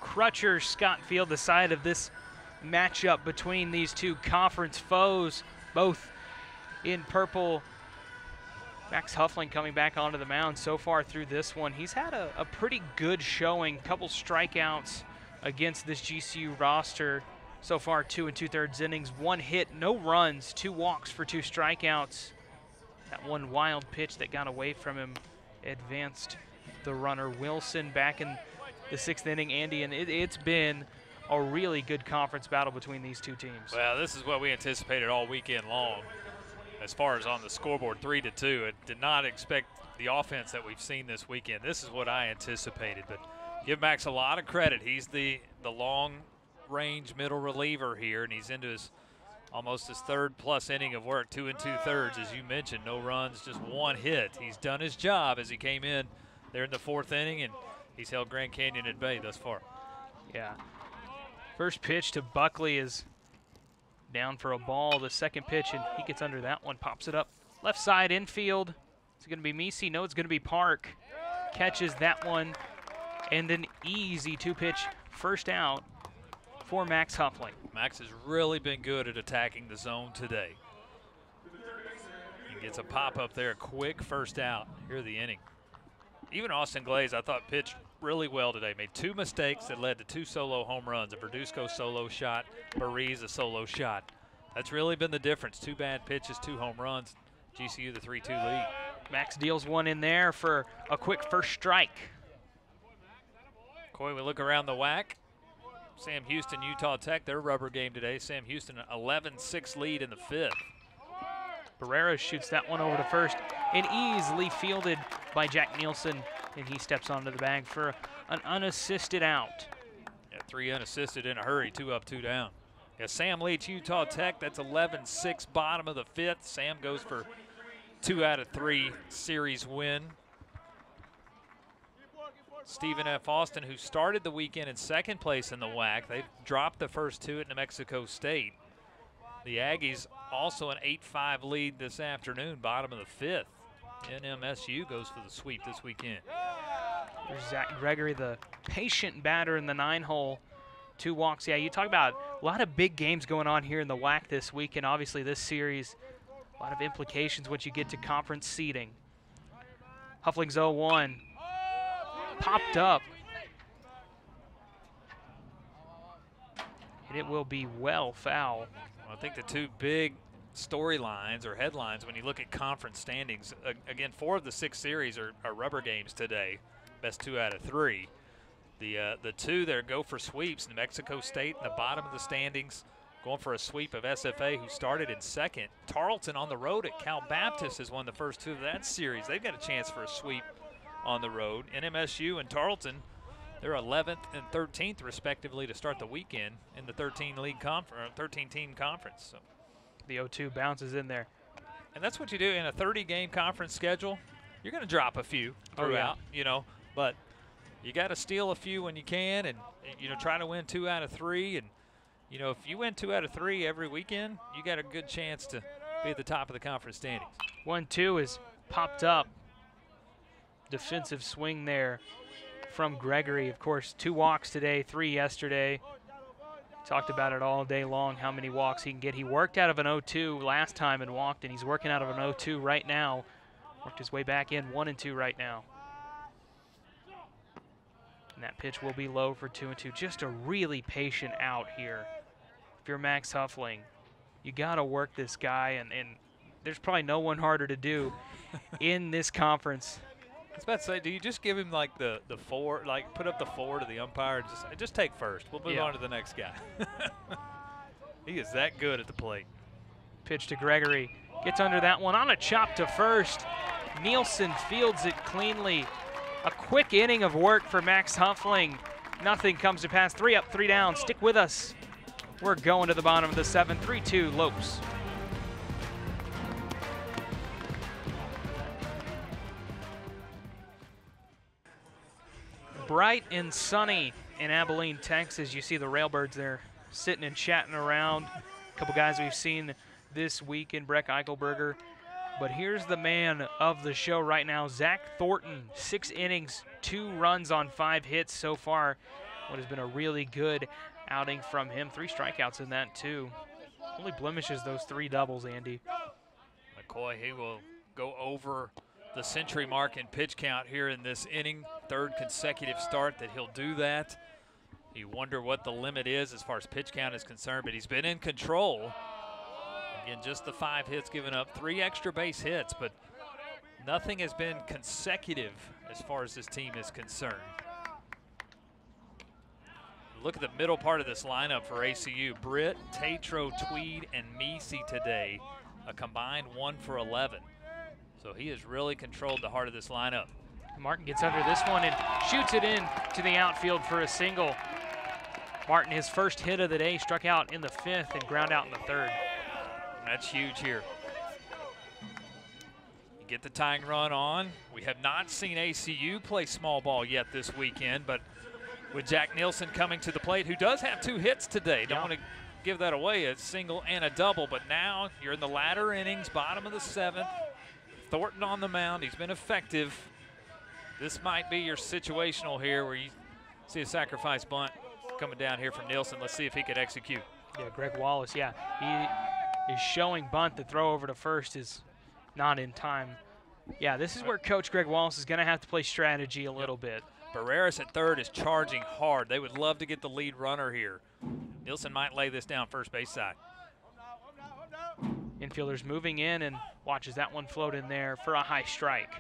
Crutcher, Scott Field, the side of this matchup between these 2 conference foes, both in purple. Max Huffling coming back onto the mound so far through this one. He's had a pretty good showing, couple strikeouts against this GCU roster. So far, 2 2/3 innings, 1 hit, no runs, 2 walks for 2 strikeouts. That one wild pitch that got away from him advanced the runner. Wilson back in the 6th inning, Andy, and it's been a really good conference battle between these 2 teams. Well, this is what we anticipated all weekend long. As far as on the scoreboard, 3-2, I did not expect the offense that we've seen this weekend. This is what I anticipated, but give Max a lot of credit. He's the long-range middle reliever here, and he's into his almost his 3rd+ inning of work, 2 2/3, as you mentioned. No runs, just 1 hit. He's done his job as he came in there in the 4th inning, and he's held Grand Canyon at bay thus far. Yeah. First pitch to Buckley is down for a ball. The second pitch, and he gets under that one, pops it up left side infield. It's going to be Misi. No, it's going to be Park. Catches that one, and an easy 2-pitch first out for Max Huffling. Max has really been good at attacking the zone today. He gets a pop up there, quick first out here of the inning. Even Austin Glaze, I thought, pitched really well today. Made 2 mistakes that led to 2 solo home runs. A Verduzco solo shot, Bariz a solo shot. That's really been the difference. 2 bad pitches, 2 home runs. GCU the 3-2 lead. Max deals one in there for a quick first strike. Coy, we look around the WAC. Sam Houston, Utah Tech, their rubber game today. Sam Houston, an 11-6 lead in the 5th. Barrera shoots that one over to first and easily fielded by Jack Nielsen, and he steps onto the bag for an unassisted out. Yeah, 3 unassisted in a hurry, 2 up, 2 down. Yeah, Sam leads Utah Tech. That's 11-6, bottom of the 5th. Sam goes for 2 out of 3 series win. Stephen F. Austin, who started the weekend in 2nd place in the WAC, they've dropped the first 2 at New Mexico State. The Aggies also an 8-5 lead this afternoon, bottom of the 5th. NMSU goes for the sweep this weekend. There's Zach Gregory, the patient batter in the 9-hole. 2 walks. Yeah, you talk about a lot of big games going on here in the WAC this week, and obviously this series, a lot of implications once you get to conference seeding. Huffling's 0-1. Popped up. and it will be well foul. Well, I think the two big storylines or headlines when you look at conference standings, again, 4 of the 6 series are rubber games today, best 2 out of 3. The 2 that go for sweeps, New Mexico State in the bottom of the standings, going for a sweep of SFA, who started in 2nd. Tarleton on the road at Cal Baptist has won the first 2 of that series. They've got a chance for a sweep on the road. NMSU and Tarleton, they're 11th and 13th respectively to start the weekend in the 13-team conference. So the 0-2 bounces in there. And that's what you do in a 30-game conference schedule. You're going to drop a few throughout, but you got to steal a few when you can, and try to win 2 out of 3. And if you win 2 out of 3 every weekend, you got a good chance to be at the top of the conference standings. 1-2 is popped up. Defensive swing there from Gregory. Of course, 2 walks today, 3 yesterday. Talked about it all day long, how many walks he can get. He worked out of an 0-2 last time and walked, and he's working out of an 0-2 right now. Worked his way back in, 1-2 right now. And that pitch will be low for 2-2. Just a really patient out here. If you're Max Huffling, you got to work this guy, and there's probably no one harder to do in this conference. I was about to say, do you just give him like the 4, like put up the 4 to the umpire and just take first? We'll move on to the next guy. He is that good at the plate. Pitch to Gregory. Gets under that one on a chop to first. Nielsen fields it cleanly. A quick inning of work for Max Huffling. Nothing comes to pass. 3 up, 3 down. Stick with us. We're going to the bottom of the 7th. 3-2 Lopes. Bright and sunny in Abilene, Texas. You see the Railbirds there sitting and chatting around. A couple guys we've seen this week in Breck Eichelberger. But here's the man of the show right now, Zach Thornton. 6 innings, 2 runs on 5 hits so far. What has been a really good outing from him. 3 strikeouts in that too. Only blemishes those 3 doubles, Andy. McCoy, he will go over the century mark in pitch count here in this inning. 3rd consecutive start that he'll do that. You wonder what the limit is as far as pitch count is concerned, but he's been in control. Again, just the 5 hits given up, 3 extra base hits, but nothing has been consecutive as far as this team is concerned. Look at the middle part of this lineup for ACU. Britt, Tatro, Tweed, and Meesey today. A combined 1 for 11. So he has really controlled the heart of this lineup. Martin gets under this one and shoots it in to the outfield for a single. Martin, his first hit of the day, struck out in the 5th and ground out in the 3rd. That's huge here. You get the tying run on. We have not seen ACU play small ball yet this weekend, but with Jack Nielsen coming to the plate, who does have 2 hits today. Don't want to give that away, a single and a double, but now you're in the latter innings, bottom of the 7th. Thornton on the mound, he's been effective. This might be your situational here where you see a sacrifice bunt coming down here from Nielsen. Let's see if he could execute. Yeah, Greg Wallace, yeah. He is showing bunt. The throw over to first is not in time. Yeah, this is where Coach Greg Wallace is going to have to play strategy a little bit. Barreras at 3rd is charging hard. They would love to get the lead runner here. Nielsen might lay this down first base side. Infielders moving in and watches that one float in there for a high strike.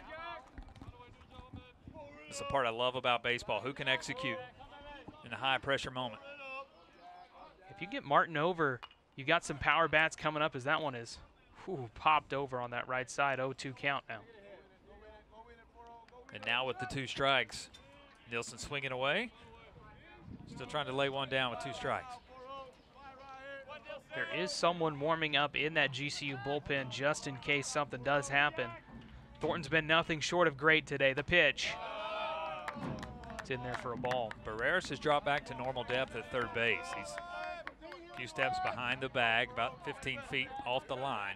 That's the part I love about baseball. Who can execute in a high pressure moment? If you get Martin over, you got some power bats coming up as that one is popped over on that right side. 0-2 count now. And now with the 2 strikes, Nielsen swinging away. Still trying to lay one down with 2 strikes. There is someone warming up in that GCU bullpen just in case something does happen. Thornton's been nothing short of great today. The pitch. It's in there for a ball. Barreras has dropped back to normal depth at 3rd base. He's a few steps behind the bag, about 15 feet off the line.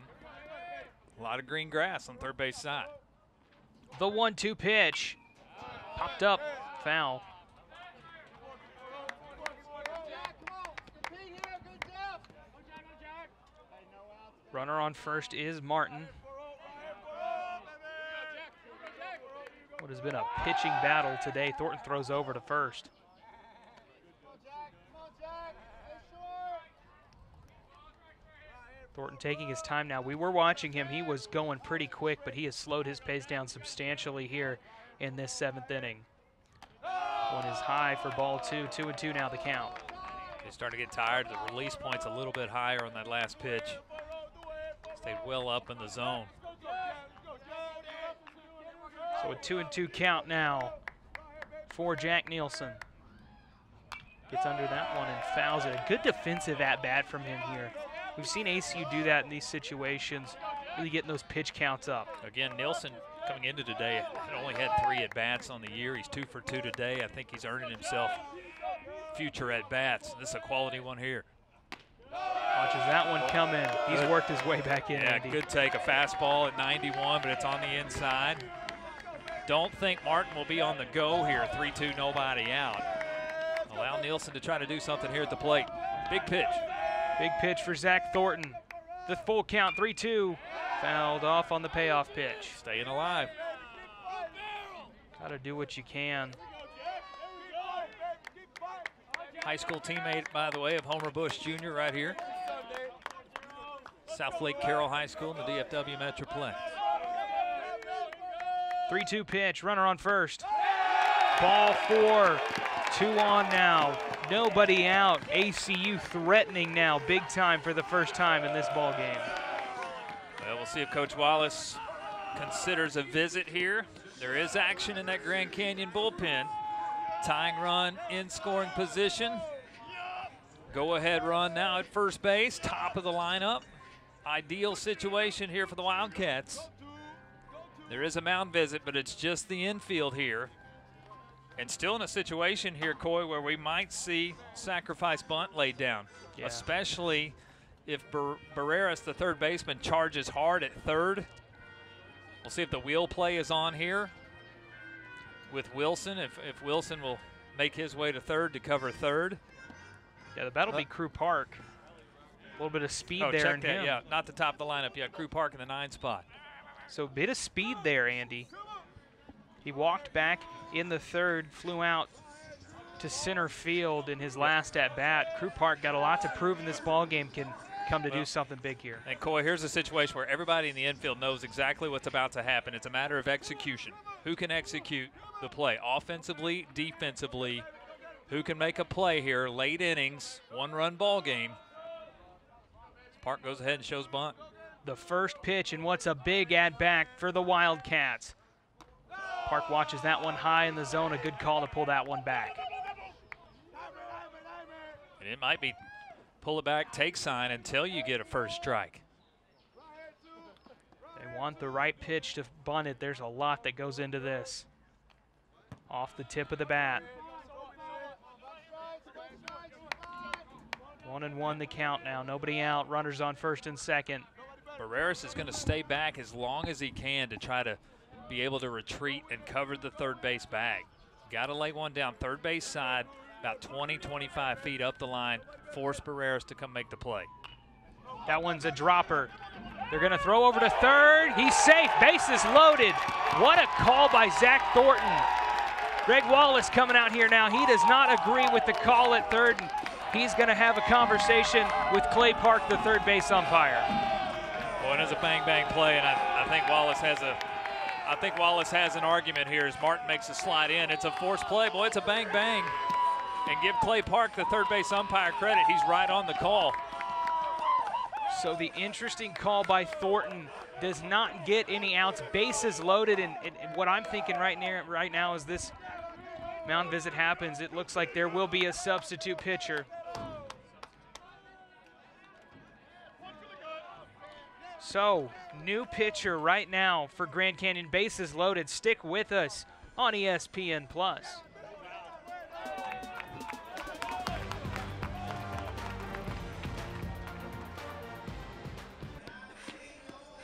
A lot of green grass on 3rd base side. The 1-2 pitch. Popped up, foul. Runner on first is Martin. What has been a pitching battle today. Thornton throws over to first. Thornton taking his time now. We were watching him. He was going pretty quick, but he has slowed his pace down substantially here in this 7th inning. One is high for ball 2. 2-2 now the count. They start to get tired. The release point's a little bit higher on that last pitch. Stayed well up in the zone. So a 2-2 count now for Jack Nielsen. Gets under that one and fouls it. A good defensive at-bat from him here. We've seen ACU do that in these situations, really getting those pitch counts up. Again, Nielsen coming into today had only had 3 at-bats on the year. He's 2 for 2 today. I think he's earning himself future at-bats. This is a quality one here. Watches that one come in. He's worked his way back in. Yeah, Andy. good take. A fastball at 91, but it's on the inside. Don't think Martin will be on the go here. 3-2, nobody out. Allow Nielsen to try to do something here at the plate. Big pitch. Big pitch for Zach Thornton. The full count, 3-2. Fouled off on the payoff pitch. Staying alive. Got to do what you can. High school teammate, by the way, of Homer Bush Jr. right here. South Lake Carroll High School in the DFW Metroplex. 3-2 pitch, runner on first. Ball 4, 2 on now. Nobody out. ACU threatening now, big time for the first time in this ball game. Well, we'll see if Coach Wallace considers a visit here. There is action in that Grand Canyon bullpen. Tying run in scoring position. Go ahead run now at first base, top of the lineup. Ideal situation here for the Wildcats. There is a mound visit, but it's just the infield here. And still in a situation here, Coy, where we might see sacrifice bunt laid down, especially if Barreras, the third baseman, charges hard at third. We'll see if the wheel play is on here with Wilson, if Wilson will make his way to third to cover third. Yeah, that'll be Crew Park. A little bit of speed there check in that, him. Yeah, not the top of the lineup yet. Crew Park in the 9 spot. So a bit of speed there, Andy. He walked back in the third, flew out to center field in his last at-bat. Crew Park got a lot to prove in this ball game, can come to do something big here. And Coy, here's a situation where everybody in the infield knows exactly what's about to happen. It's a matter of execution. Who can execute the play? Offensively, defensively, who can make a play here? Late innings, 1-run ball game. Park goes ahead and shows bunt. The first pitch, and what's a big at-bat for the Wildcats. Park watches that one high in the zone. A good call to pull that one back. And it might be pull it back, take sign until you get a first strike. They want the right pitch to bunt it. There's a lot that goes into this. Off the tip of the bat. 1-1 the count now. Nobody out. Runners on first and second. Barreras is going to stay back as long as he can to try to be able to retreat and cover the third base bag. Got to lay one down third base side, about 20, 25 feet up the line, force Barreras to come make the play. That one's a dropper. They're going to throw over to third. He's safe. Bases loaded. What a call by Zach Thornton. Greg Wallace coming out here now. He does not agree with the call at third. He's going to have a conversation with Clay Park, the third base umpire. Boy, it is a bang-bang play, and I think Wallace has an argument here as Martin makes a slide in. It's a forced play. Boy, it's a bang-bang. And give Clay Park, the third base umpire, credit. He's right on the call. So the interesting call by Thornton does not get any outs. Bases loaded, and what I'm thinking right now is this mound visit happens. It looks like there will be a substitute pitcher. So, new pitcher right now for Grand Canyon. Bases loaded. Stick with us on ESPN+.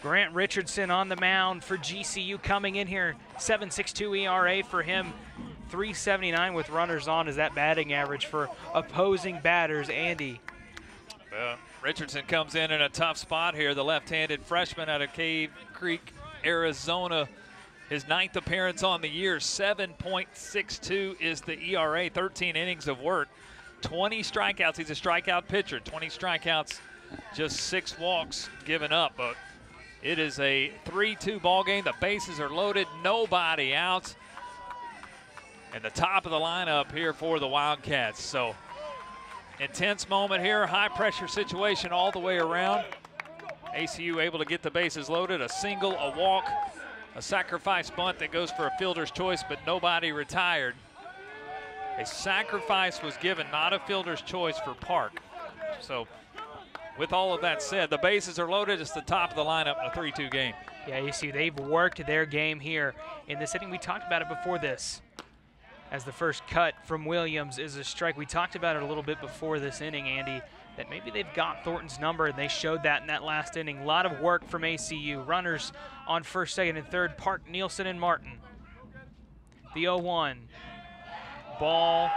Grant Richardson on the mound for GCU coming in here. 7.62 ERA for him. 379 with runners on is that batting average for opposing batters. Andy. Well, Richardson comes in a tough spot here. The left-handed freshman out of Cave Creek, Arizona. His 9th appearance on the year. 7.62 is the ERA. 13 innings of work. 20 strikeouts. He's a strikeout pitcher. 20 strikeouts just 6 walks given up, but it is a 3-2 ball game. The bases are loaded, nobody out. And the top of the lineup here for the Wildcats. So intense moment here, high pressure situation all the way around. ACU able to get the bases loaded, a single, a walk, a sacrifice bunt that goes for a fielder's choice, but nobody retired. A sacrifice was given, not a fielder's choice for Park. So with all of that said, the bases are loaded. It's the top of the lineup in a 3-2 game. Yeah, ACU, they've worked their game here in this inning. We talked about it before this, as the first cut from Williams is a strike. We talked about it a little bit before this inning, Andy, that maybe they've got Thornton's number, and they showed that in that last inning. A lot of work from ACU. Runners on first, second, and third, Park, Nielsen, and Martin. The 0-1. Ball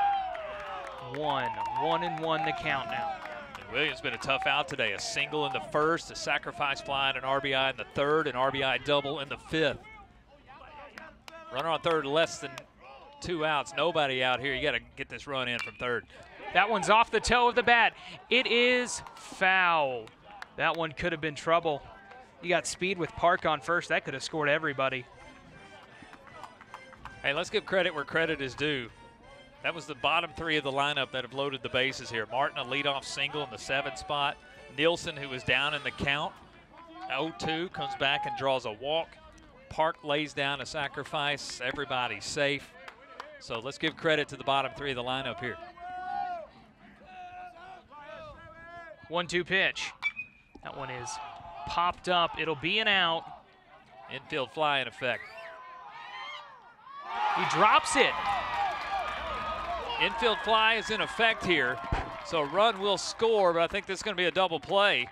1. 1-1 the count now. And Williams been a tough out today. A single in the first, a sacrifice fly, and an RBI in the third, an RBI double in the fifth. Runner on third, less than 2 outs. Nobody out here. You got to get this run in from third. That one's off the toe of the bat. It is foul. That one could have been trouble. You got speed with Park on first. That could have scored everybody. Hey, let's give credit where credit is due. That was the bottom 3 of the lineup that have loaded the bases here. Martin, a leadoff single in the 7th spot. Nielsen, who was down in the count, 0-2, comes back and draws a walk. Park lays down a sacrifice. Everybody's safe. So let's give credit to the bottom 3 of the lineup here. 1-2 pitch. That one is popped up. It'll be an out. Infield fly in effect. He drops it. Infield fly is in effect here. So a run will score, but I think this is going to be a double play.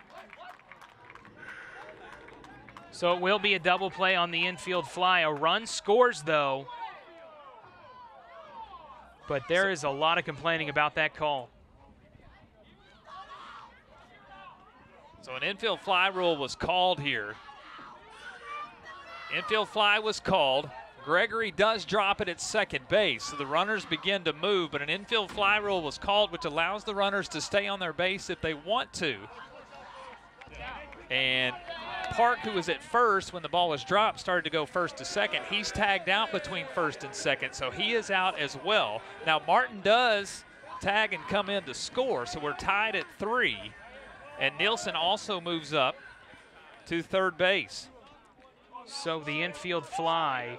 So it will be a double play on the infield fly. A run scores, though. But there is a lot of complaining about that call. So an infield fly rule was called here. Infield fly was called. Gregory does drop it at second base, so the runners begin to move, but an infield fly rule was called, which allows the runners to stay on their base if they want to. And Park, who was at first when the ball was dropped, started to go first to second. He's tagged out between first and second, so he is out as well. Now Martin does tag and come in to score, so we're tied at 3. And Nielsen also moves up to third base. So the infield fly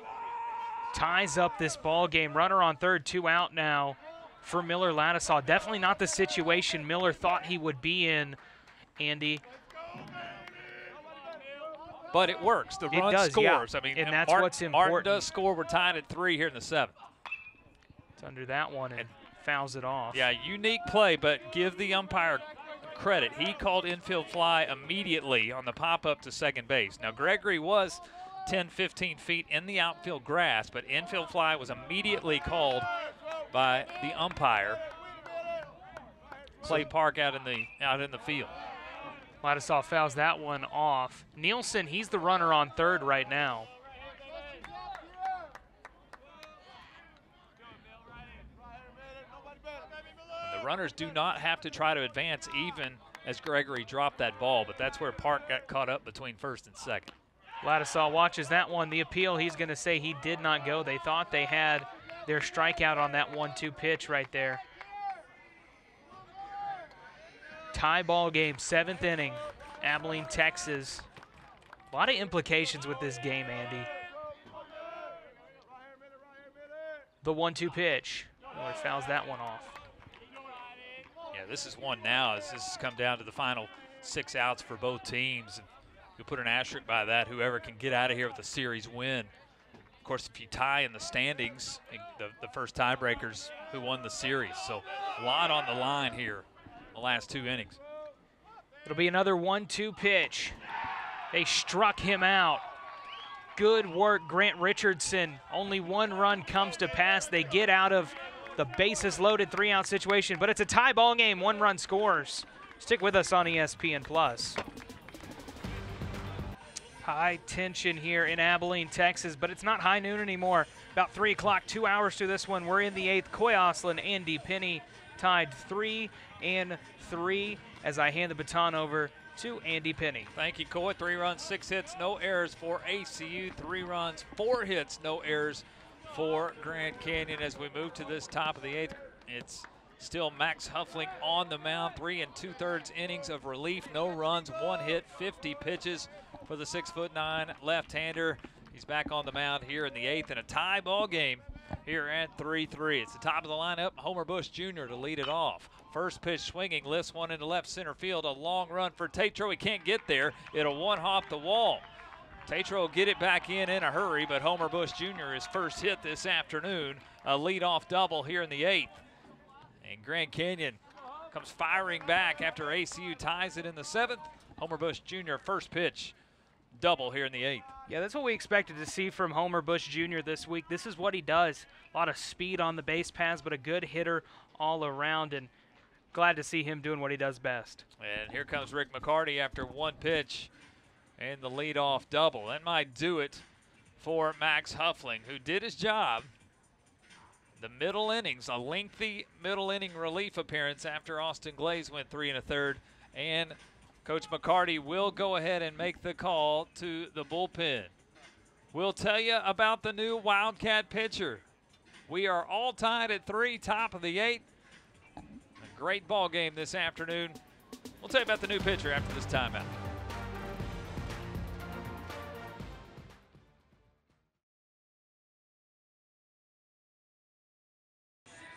ties up this ball game. Runner on third, 2 out now for Miller Ladisaw. Definitely not the situation Miller thought he would be in, Andy. But it works. The run scores. Yeah. I mean, and that's what's important. Martin does score. We're tied at 3 here in the 7th. It's under that one and fouls it off. Yeah, unique play, but give the umpire credit. He called infield fly immediately on the pop-up to second base. Now, Gregory was 10, 15 feet in the outfield grass, but infield fly was immediately called by the umpire. Clay Park out in the field. Ladisaw fouls that one off. Nielsen, he's the runner on third right now. The runners do not have to try to advance even as Gregory dropped that ball, but that's where Park got caught up between first and second. Ladisaw watches that one. The appeal, he's going to say he did not go. They thought they had their strikeout on that 1-2 pitch right there. Tie ball game, 7th inning, Abilene, Texas. A lot of implications with this game, Andy. The 1-2 pitch. Miller fouls that one off. Yeah, this is one now as this has come down to the final 6 outs for both teams. And you'll put an asterisk by that, whoever can get out of here with a series win. Of course, if you tie in the standings, the first tiebreakers who won the series. So a lot on the line here the last 2 innings. It'll be another 1-2 pitch. They struck him out. Good work, Grant Richardson. Only 1 run comes to pass. They get out of the bases loaded 3-out situation, but it's a tie ball game. 1 run scores. Stick with us on ESPN Plus. High tension here in Abilene, Texas, but it's not high noon anymore. About 3 o'clock, 2 hours to this one. We're in the 8th. Coy Osland, Andy Penny tied 3-3 as I hand the baton over to Andy Penny. Thank you, Coy. 3 runs, 6 hits, no errors for ACU. 3 runs, 4 hits, no errors for Grand Canyon. As we move to this top of the 8th, it's still Max Huffling on the mound. 3 2/3 innings of relief, no runs, 1 hit, 50 pitches for the 6'9" left-hander. He's back on the mound here in the 8th in a tie ball game here at 3-3. It's the top of the lineup, Homer Bush Jr. to lead it off. First pitch swinging, lifts one into left center field. A long run for Tatro. He can't get there. It'll one-hop the wall. Tatro will get it back in a hurry, but Homer Bush Jr. his first hit this afternoon. A leadoff double here in the 8th. And Grand Canyon comes firing back after ACU ties it in the 7th. Homer Bush Jr. first pitch double here in the 8th. Yeah, that's what we expected to see from Homer Bush Jr. this week. This is what he does. A lot of speed on the base paths, but a good hitter all around, and glad to see him doing what he does best. And here comes Rick McCarty after 1 pitch and the leadoff double. That might do it for Max Huffling, who did his job. The middle innings, a lengthy middle inning relief appearance after Austin Glaze went 3 1/3, and Coach McCarty will go ahead and make the call to the bullpen. We'll tell you about the new Wildcat pitcher. We are all tied at 3, top of the 8th. A great ball game this afternoon. We'll tell you about the new pitcher after this timeout.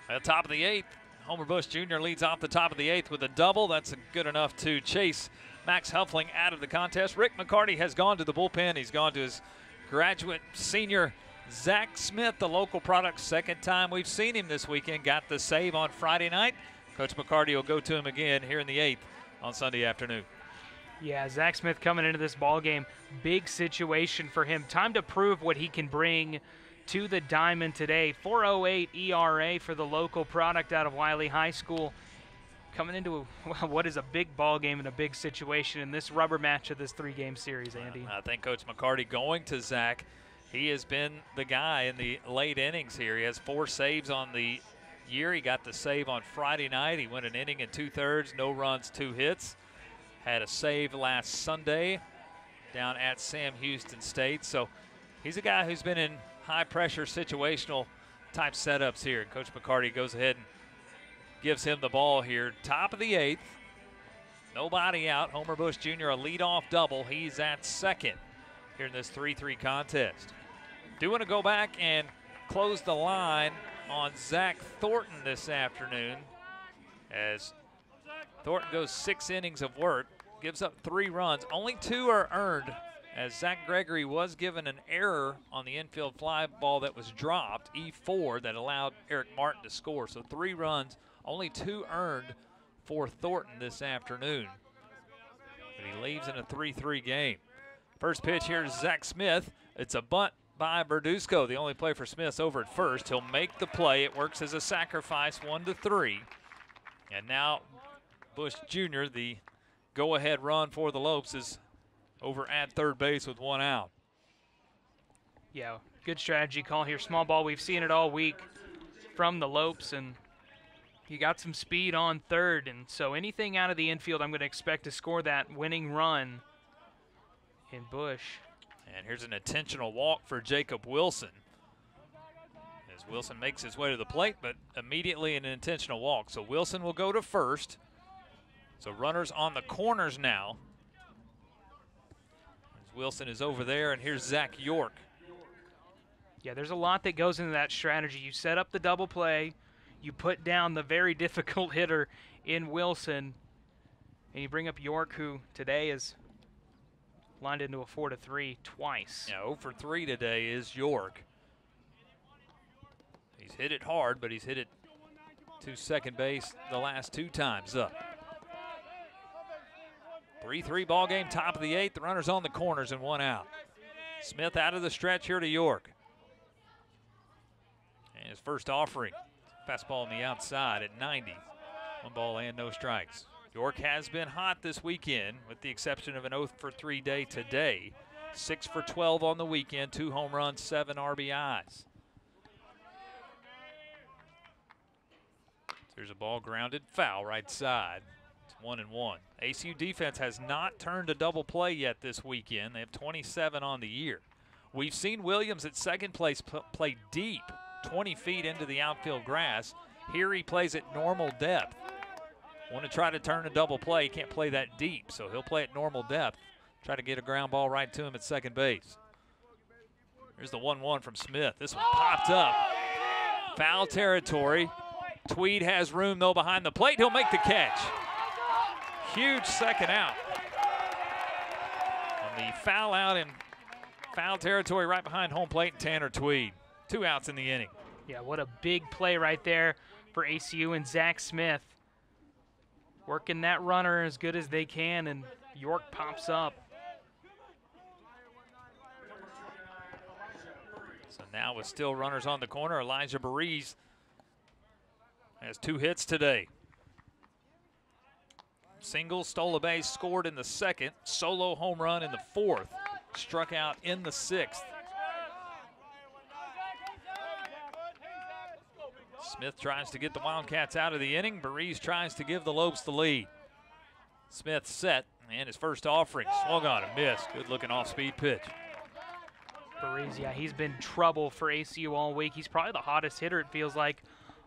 At the top of the 8th, Homer Bush Jr. leads off the top of the 8th with a double. That's good enough to chase Max Huffling out of the contest. Rick McCarty has gone to the bullpen. He's gone to his graduate senior, Zach Smith, the local product. Second time we've seen him this weekend. Got the save on Friday night. Coach McCarty will go to him again here in the 8th on Sunday afternoon. Yeah, Zach Smith coming into this ball game, big situation for him. Time to prove what he can bring to the diamond today. 4.08 ERA for the local product out of Wiley High School. Coming into what is a big ball game and a big situation in this rubber match of this 3-game series, Andy. I think Coach McCarty going to Zach. He has been the guy in the late innings here. He has 4 saves on the year. He got the save on Friday night. He went an inning and 2/3, no runs, 2 hits. Had a save last Sunday down at Sam Houston State. So he's a guy who's been in high-pressure situational type setups here. Coach McCarty goes ahead and gives him the ball here. Top of the 8th, nobody out. Homer Bush Jr. a leadoff double. He's at second here in this 3-3 contest. Do want to go back and close the line on Zach Thornton this afternoon, as Thornton goes 6 innings of work, gives up 3 runs. Only 2 are earned, as Zach Gregory was given an error on the infield fly ball that was dropped, E4, that allowed Eric Martin to score. So 3 runs, only 2 earned for Thornton this afternoon. But he leaves in a 3-3 game. First pitch here is Zach Smith. It's a bunt by Verduzco, the only play for Smith's over at first. He'll make the play. It works as a sacrifice, 1-3. And now Bush Jr., the go-ahead run for the Lopes, is over at third base with 1 out. Yeah, good strategy call here. Small ball, we've seen it all week from the Lopes, and you got some speed on third, and so anything out of the infield, I'm going to expect to score that winning run in Bush. And here's an intentional walk for Jacob Wilson, as Wilson makes his way to the plate, but immediately an intentional walk. So Wilson will go to first. So runners on the corners now. Wilson is over there, and here's Zach York. Yeah, there's a lot that goes into that strategy. You set up the double play, you put down the very difficult hitter in Wilson, and you bring up York, who today is lined into a 4-3 twice. Yeah, 0 for 3 today is York. He's hit it hard, but he's hit it to second base the last 2 times up. 3-3 ball game, top of the 8th. The runners on the corners and 1 out. Smith out of the stretch here to York. And his first offering, fastball on the outside at 90. 1 ball and no strikes. York has been hot this weekend, with the exception of an 0 for 3 day today. 6 for 12 on the weekend, 2 home runs, 7 RBIs. Here's a ball grounded, foul right side. It's 1-1. ACU defense has not turned a double play yet this weekend. They have 27 on the year. We've seen Williams at second place play deep, 20 feet into the outfield grass. Here he plays at normal depth. Want to try to turn a double play, he can't play that deep, so he'll play at normal depth. Try to get a ground ball right to him at second base. Here's the 1-1 from Smith. This one popped up. Foul territory. Tweed has room, though, behind the plate. He'll make the catch. Huge second out. On the foul out in foul territory right behind home plate, Tanner Tweed. 2 outs in the inning. Yeah, what a big play right there for ACU and Zach Smith. Working that runner as good as they can, and York pops up. So now with still runners on the corner, Elijah Barise has 2 hits today. Single, stole a base, scored in the second, solo home run in the fourth, struck out in the sixth. Smith tries to get the Wildcats out of the inning. Barise tries to give the Lopes the lead. Smith set, and his first offering, swung on and missed. Good looking off-speed pitch. Barise, yeah, he's been trouble for ACU all week. He's probably the hottest hitter, it feels like,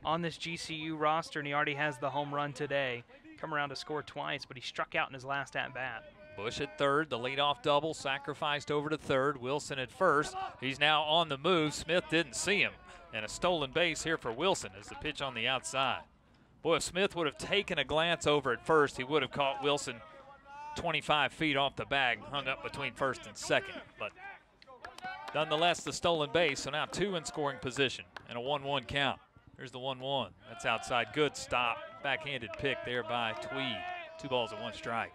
on this GCU roster, and he already has the home run today. Come around to score twice, but he struck out in his last at-bat. Bush at third, the leadoff double, sacrificed over to third. Wilson at first. He's now on the move. Smith didn't see him. And a stolen base here for Wilson as the pitch on the outside. Boy, if Smith would have taken a glance over at first, he would have caught Wilson 25 feet off the bag, hung up between first and second. But nonetheless, the stolen base, so now 2 in scoring position and a 1-1 count. Here's the 1-1. That's outside. Good stop. Backhanded pick there by Tweed. 2 balls and 1 strike.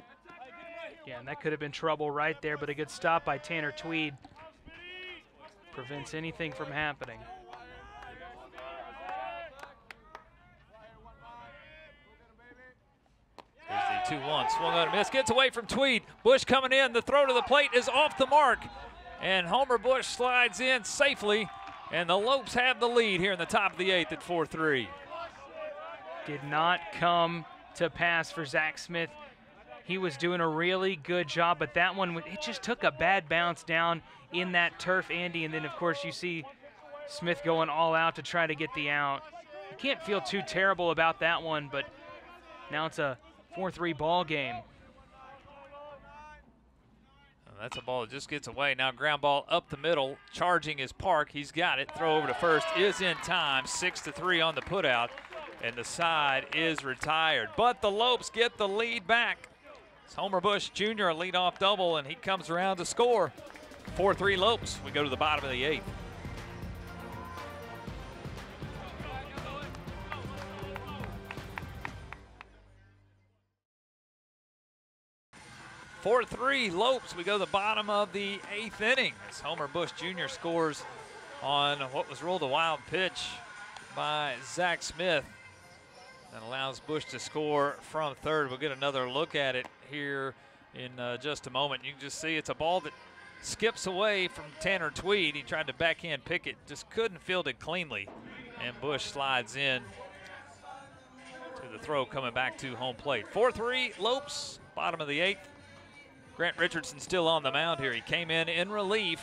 Yeah, and that could have been trouble right there, but a good stop by Tanner Tweed prevents anything from happening. Here's the 2-1. Swung on a miss. Gets away from Tweed. Bush coming in. The throw to the plate is off the mark. And Homer Bush slides in safely. And the Lopes have the lead here in the top of the 8th at 4-3. Did not come to pass for Zach Smith. He was doing a really good job, but that one, it just took a bad bounce down in that turf, Andy. And then, of course, you see Smith going all out to try to get the out. You can't feel too terrible about that one, but now it's a 4-3 ball game. That's a ball that just gets away. Now ground ball up the middle, charging his Park. He's got it. Throw over to first is in time. 6-3 on the putout, and the side is retired. But the Lopes get the lead back. It's Homer Bush Jr., a leadoff double, and he comes around to score. 4-3 Lopes. We go to the bottom of the 8th. (4-3) Lopes. We go to the bottom of the 8th inning as Homer Bush Jr. scores on what was ruled a wild pitch by Zach Smith. That allows Bush to score from third. We'll get another look at it here in just a moment. You can just see it's a ball that skips away from Tanner Tweed. He tried to backhand pick it, just couldn't field it cleanly. And Bush slides in to the throw coming back to home plate. 4-3 Lopes, bottom of the 8th. Grant Richardson still on the mound here. He came in relief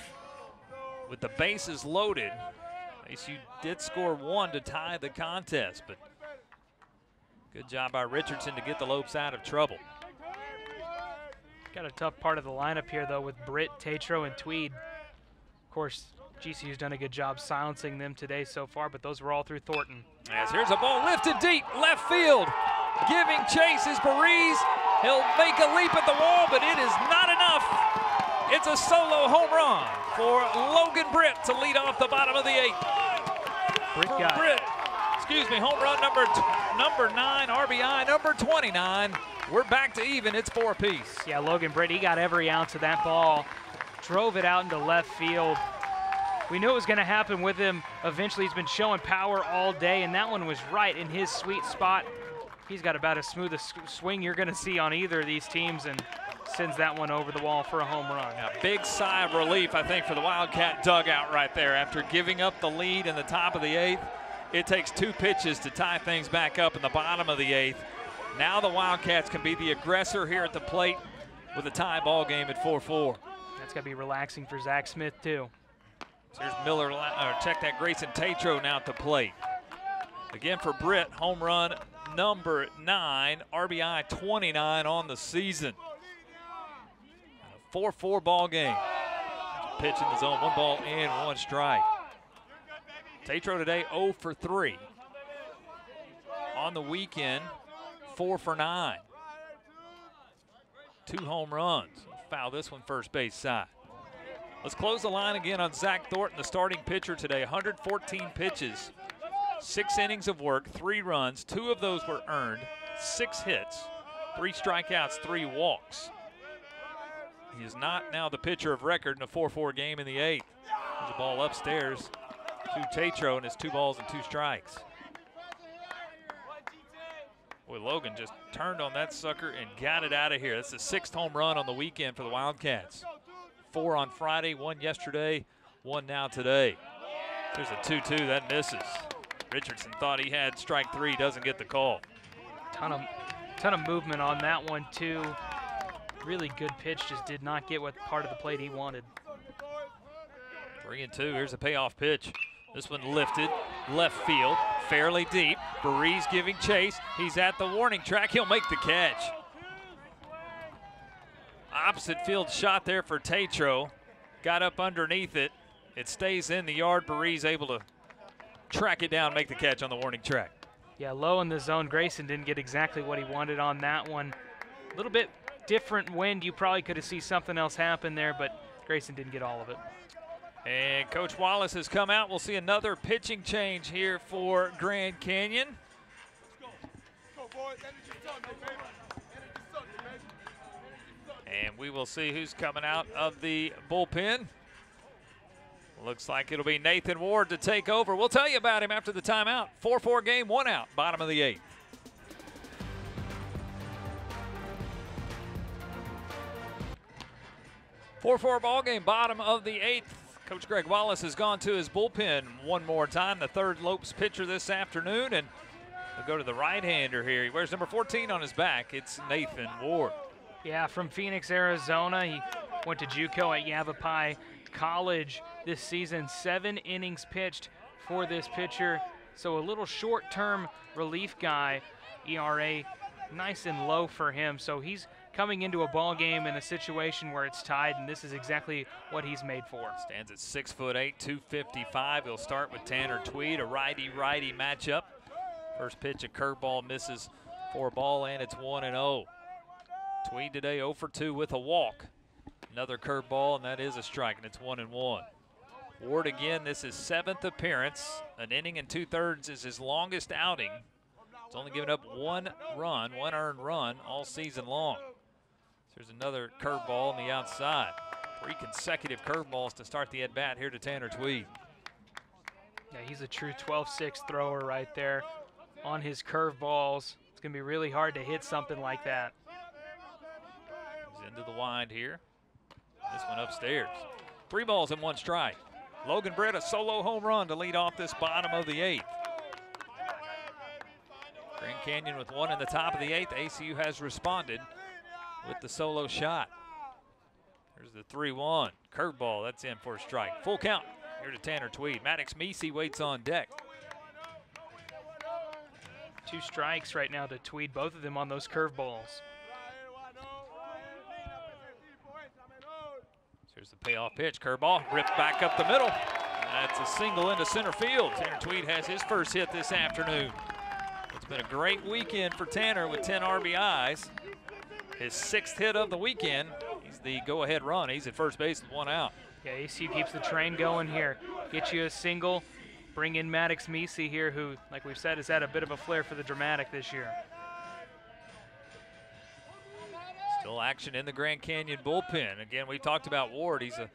with the bases loaded. ACU did score 1 to tie the contest, but good job by Richardson to get the Lopes out of trouble. Got a tough part of the lineup here, though, with Britt, Tatro, and Tweed. Of course, GCU's done a good job silencing them today so far, but those were all through Thornton. As here's a ball lifted deep, left field. Giving chase is Barise. He'll make a leap at the wall, but it is not enough. It's a solo home run for Logan Britt to lead off the bottom of the 8th. Britt, home run number 9, RBI number 29. We're back to even. It's 4 apiece. Yeah, Logan Britt, he got every ounce of that ball. Drove it out into left field. We knew it was going to happen with him. Eventually, he's been showing power all day, and that one was right in his sweet spot. He's got about as smooth a swing you're going to see on either of these teams, and sends that one over the wall for a home run. A big sigh of relief, I think, for the Wildcat dugout right there after giving up the lead in the top of the 8th. It takes 2 pitches to tie things back up in the bottom of the 8th. Now the Wildcats can be the aggressor here at the plate with a tie ball game at 4-4. That's got to be relaxing for Zach Smith, too. So here's Miller, check that, Grayson Tatro now at the plate. Again for Britt, home run number 9, RBI 29 on the season. A 4-4 ball game. Pitch in the zone, 1 ball and 1 strike. Tatro today 0 for 3. On the weekend, 4 for 9. 2 home runs. Foul this one first base side. Let's close the line again on Zach Thornton, the starting pitcher today. 114 pitches, 6 innings of work, 3 runs. 2 of those were earned, 6 hits, 3 strikeouts, 3 walks. He is not now the pitcher of record in a 4-4 game in the 8th. There's a ball upstairs to Tatro, and it's 2 balls and 2 strikes. Boy, Logan just turned on that sucker and got it out of here. That's the 6th home run on the weekend for the Wildcats. 4 on Friday, 1 yesterday, 1 now today. There's a 2-2, that misses. Richardson thought he had strike 3, doesn't get the call. Ton of movement on that one, too. Really good pitch, just did not get what part of the plate he wanted. 3-2, here's a payoff pitch. This one lifted, left field, fairly deep. Baree's giving chase. He's at the warning track. He'll make the catch. Opposite field shot there for Tatro. Got up underneath it. It stays in the yard. Baree's able to track it down, make the catch on the warning track. Yeah, low in the zone. Grayson didn't get exactly what he wanted on that one. A little bit different wind. You probably could have seen something else happen there, but Grayson didn't get all of it. And Coach Wallace has come out. We'll see another pitching change here for Grand Canyon. And we will see who's coming out of the bullpen. Looks like it'll be Nathan Ward to take over. We'll tell you about him after the timeout. 4-4 game, 1 out, bottom of the 8th. Four ball game, bottom of the 8th. Coach Greg Wallace has gone to his bullpen one more time. The 3rd Lopes pitcher this afternoon, and we'll go to the right-hander here. He wears number 14 on his back. It's Nathan Ward. Yeah, from Phoenix, Arizona. He went to JUCO at Yavapai College this season. 7 innings pitched for this pitcher. So a little short-term relief guy. ERA nice and low for him. So he's coming into a ball game in a situation where it's tied, and this is exactly what he's made for. Stands at 6'8", 255. He'll start with Tanner Tweed, a righty-righty matchup. First pitch, a curveball, misses for a ball, and it's 1-0. Tweed today 0 for 2 with a walk. Another curveball, and that is a strike, and it's 1-1. Ward again, this is 7th appearance. An inning and 2/3 is his longest outing. He's only given up 1 run, 1 earned run all season long. There's another curveball on the outside. 3 consecutive curveballs to start the at-bat here to Tanner Tweed. Yeah, he's a true 12-6 thrower right there on his curveballs. It's going to be really hard to hit something like that. He's into the wind here. This one upstairs. 3 balls and 1 strike. Logan Britt, a solo home run to lead off this bottom of the 8th. Grand Canyon with 1 in the top of the 8th. ACU has responded with the solo shot. There's the 3-1. Curveball, that's in for a strike. Full count here to Tanner Tweed. Maddox Meesey waits on deck. 2 strikes right now to Tweed, both of them on those curveballs. Here's the payoff pitch. Curveball, ripped back up the middle. That's a single into center field. Tanner Tweed has his first hit this afternoon. It's been a great weekend for Tanner with 10 RBIs. His 6th hit of the weekend. He's the go-ahead run. He's at first base with 1 out. Yeah, ACU keeps the train going here. Get you a single, bring in Maddox Meesey here, who, like we've said, has had a bit of a flair for the dramatic this year. Still action in the Grand Canyon bullpen. Again, we talked about Ward. He's a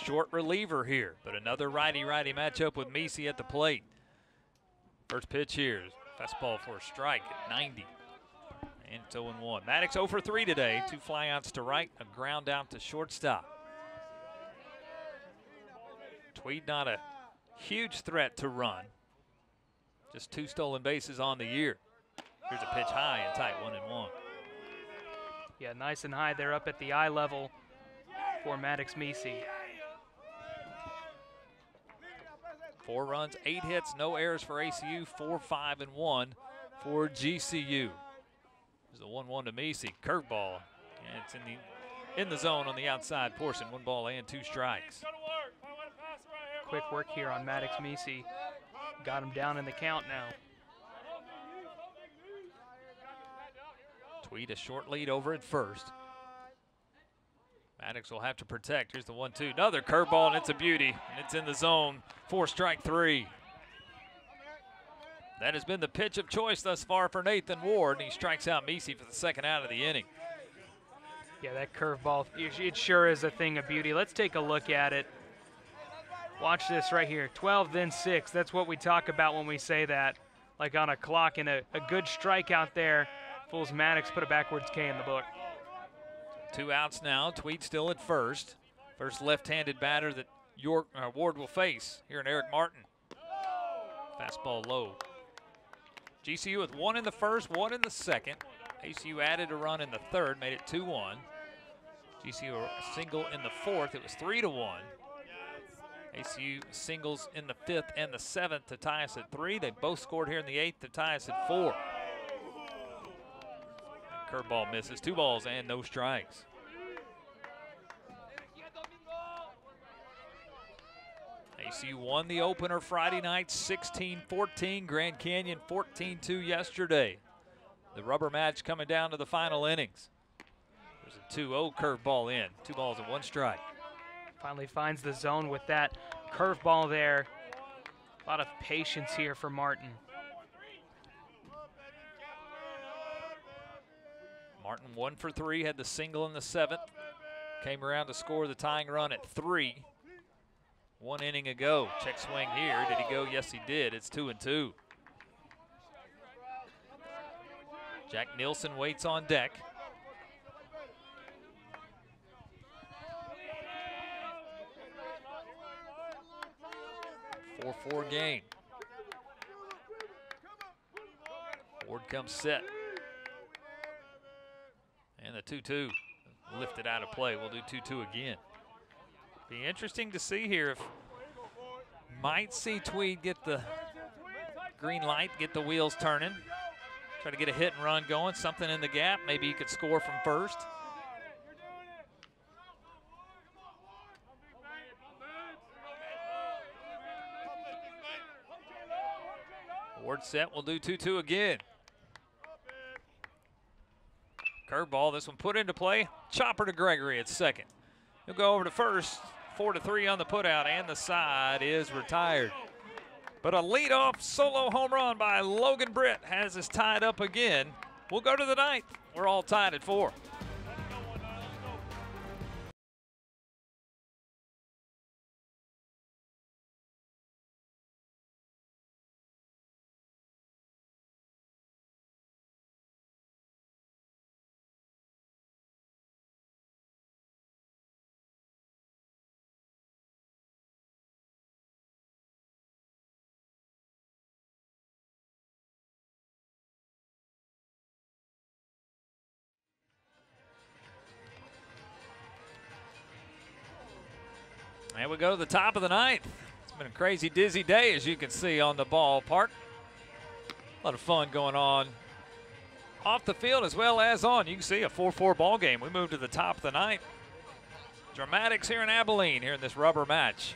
short reliever here, but another righty-righty matchup with Meesey at the plate. First pitch here, fastball for a strike at 90. And it's 0-1. Maddox 0 for 3 today. 2 flyouts to right, a ground out to shortstop. Tweed not a huge threat to run. Just 2 stolen bases on the year. Here's a pitch high and tight, 1-1. Yeah, nice and high there up at the eye level for Maddox Meese. 4 runs, 8 hits, no errors for ACU, 4-5-1 for GCU. There's a 1-1 to Meese, curveball, and it's in the zone on the outside portion. 1 ball and 2 strikes. Quick work here on Maddox Meese. Got him down in the count now. Tweed a short lead over at first. Maddox will have to protect. Here's the 1-2. Another curveball, and it's a beauty. And it's in the zone for strike 3. That has been the pitch of choice thus far for Nathan Ward, and he strikes out Meese for the 2nd out of the inning. Yeah, that curveball, it sure is a thing of beauty. Let's take a look at it. Watch this right here. 12, then 6. That's what we talk about when we say that. Like on a clock, and a good strikeout there. Fools Maddox, put a backwards K in the book. 2 outs now. Tweed still at first. First left-handed batter that Ward will face here in Eric Martin. Fastball low. GCU with 1 in the first, 1 in the second. ACU added a run in the 3rd, made it 2-1. GCU a single in the 4th. It was 3-1. ACU singles in the 5th and the 7th to tie us at 3. They both scored here in the 8th to tie us at 4. Curveball misses. 2 balls and no strikes. ACU won the opener Friday night 16-14. Grand Canyon 14-2 yesterday. The rubber match coming down to the final innings. There's a 2-0 curveball in. 2 balls and 1 strike. Finally finds the zone with that curveball there. A lot of patience here for Martin. Martin 1 for 3, had the single in the 7th. Came around to score the tying run at 3. 1 inning ago. Check swing here. Did he go? Yes, he did. It's 2-2. Jack Nielsen waits on deck. A 4-4 game. Ward comes set. And the 2-2 lifted out of play. We'll do 2-2 again. Be interesting to see here if might see Tweed get the green light, get the wheels turning, try to get a hit and run going, something in the gap. Maybe he could score from first. Ward set, we'll do 2-2 again. Curveball, this one put into play. Chopper to Gregory at second. He'll go over to first. 4-3 on the putout, and the side is retired. But a leadoff solo home run by Logan Britt has us tied up again. We'll go to the 9th. We're all tied at 4. And we go to the top of the 9th. It's been a crazy, dizzy day, as you can see on the ballpark. A lot of fun going on off the field as well as on. You can see a 4-4 ball game. We move to the top of the 9th. Dramatics here in Abilene, here in this rubber match.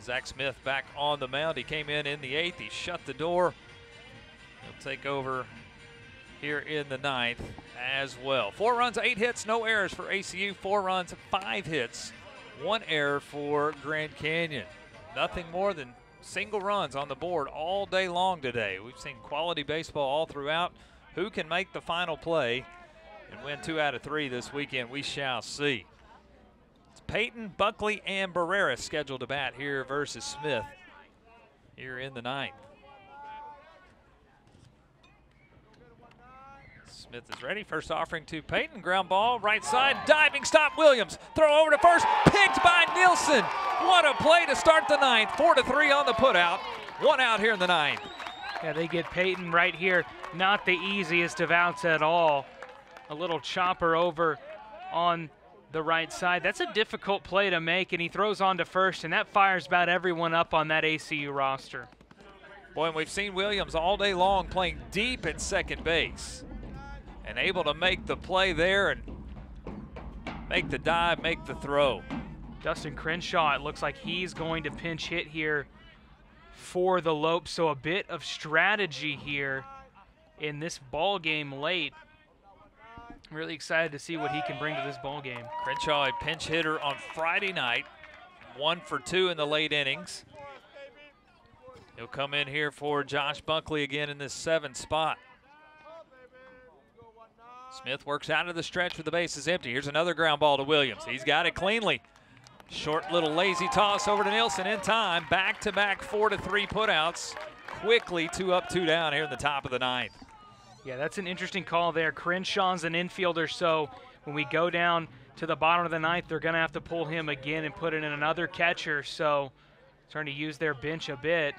Zach Smith back on the mound. He came in the 8th. He shut the door. He'll take over here in the 9th as well. 4 runs, 8 hits, no errors for ACU. 4 runs, 5 hits. 1 error for Grand Canyon. Nothing more than single runs on the board all day long today. We've seen quality baseball all throughout. Who can make the final play and win 2 out of 3 this weekend? We shall see. It's Peyton, Buckley, and Barrera scheduled to bat here versus Smith here in the 9th. Smith is ready. First offering to Peyton. Ground ball, right side, diving stop. Williams. Throw over to first. Picked by Nielsen. What a play to start the 9th. 4-3 on the putout. 1 out here in the 9th. Yeah, they get Peyton right here. Not the easiest of outs at all. A little chopper over on the right side. That's a difficult play to make, and he throws on to first, and that fires about everyone up on that ACU roster. Boy, and we've seen Williams all day long playing deep at second base and able to make the play there and make the dive, make the throw. Dustin Crenshaw, it looks like he's going to pinch hit here for the Lopes, so a bit of strategy here in this ball game late. I'm really excited to see what he can bring to this ball game. Crenshaw, a pinch hitter on Friday night, 1 for 2 in the late innings. He'll come in here for Josh Bunkley again in this 7th spot. Smith works out of the stretch with the bases empty. Here's another ground ball to Williams. He's got it cleanly. Short little lazy toss over to Nielsen in time. Back-to-back 4-3 putouts. Quickly 2 up, 2 down here in the top of the 9th. Yeah, that's an interesting call there. Crenshaw's an infielder, so when we go down to the bottom of the 9th, they're going to have to pull him again and put it in another catcher. So starting to use their bench a bit.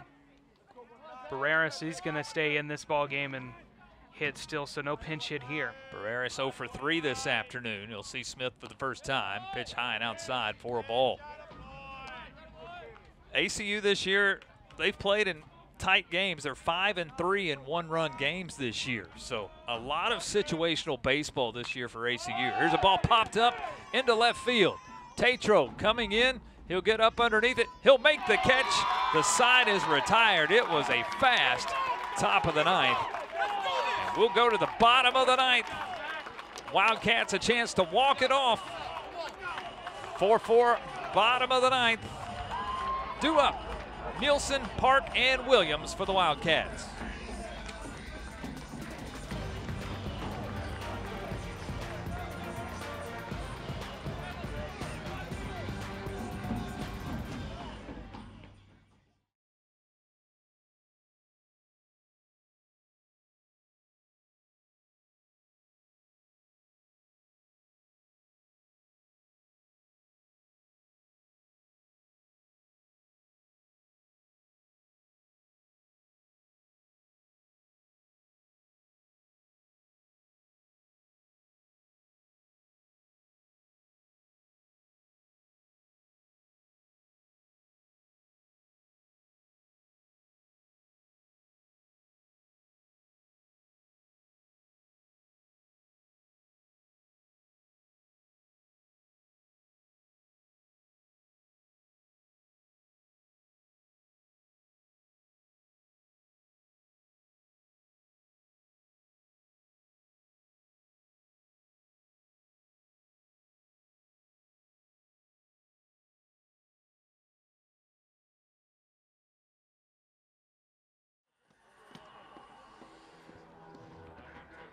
Barreras, he's going to stay in this ball game and hit still, so no pinch hit here. Barreras 0 for 3 this afternoon. You'll see Smith for the first time. Pitch high and outside for a ball. ACU this year, they've played in tight games. They're 5-3 in one-run games this year. So a lot of situational baseball this year for ACU. Here's a ball popped up into left field. Tatro coming in. He'll get up underneath it. He'll make the catch. The side is retired. It was a fast top of the 9th. And we'll go to the bottom of the 9th. Wildcats a chance to walk it off. 4-4, bottom of the 9th. Due up. Nielsen, Park, and Williams for the Wildcats.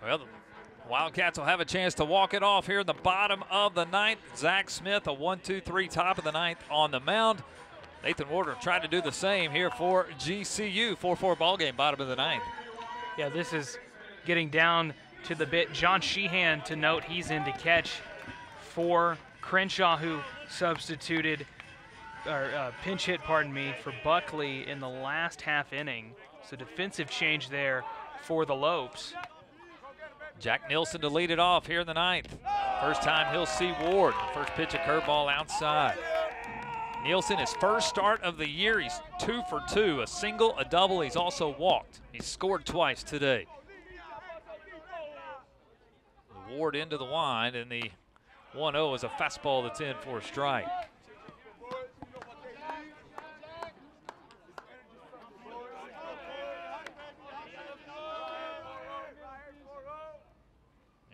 Well, the Wildcats will have a chance to walk it off here in the bottom of the 9th. Zach Smith, a 1-2-3 top of the 9th on the mound. Nathan Warder tried to do the same here for GCU. 4-4 ball game, bottom of the 9th. Yeah, this is getting down to the bit. John Sheehan, to note, he's in to catch for Crenshaw, who substituted, or pinch hit, pardon me, for Buckley in the last half inning. So defensive change there for the Lopes. Jack Nielsen to lead it off here in the 9th. First time he'll see Ward. First pitch, a curveball outside. Nielsen, his first start of the year, he's 2 for 2, a single, a double. He's also walked. He's scored twice today. Ward into the wind, and the 1-0 is a fastball that's in for a strike.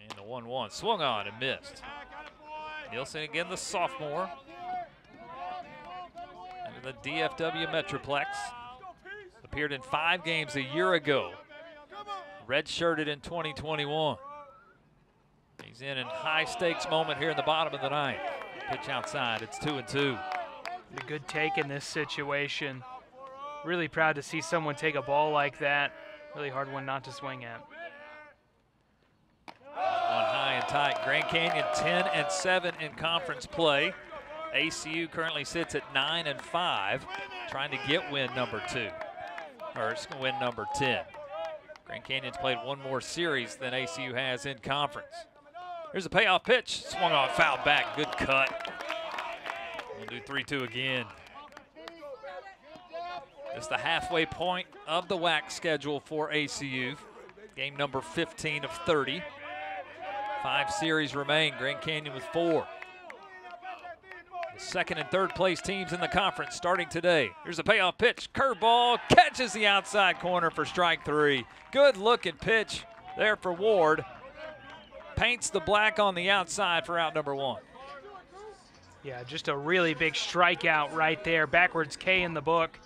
And the 1-1 swung on and missed. Nielsen again, the sophomore. The DFW Metroplex. Appeared in 5 games a year ago. Redshirted in 2021. He's in a high stakes moment here in the bottom of the 9th. Pitch outside, it's 2-2. A good take in this situation. Really proud to see someone take a ball like that. Really hard one not to swing at. One high and tight. Grand Canyon 10-7 in conference play. ACU currently sits at 9-5, trying to get win number 2. or it's going to win number 10. Grand Canyon's played one more series than ACU has in conference. Here's a payoff pitch. Swung on, foul back. Good cut. We'll do 3-2 again. It's the halfway point of the WAC schedule for ACU. Game number 15 of 30. 5 series remain. Grand Canyon with 4. The second and third place teams in the conference starting today. Here's a payoff pitch. Curveball catches the outside corner for strike 3. Good looking pitch there for Ward. Paints the black on the outside for out number 1. Yeah, just a really big strikeout right there. Backwards K in the book.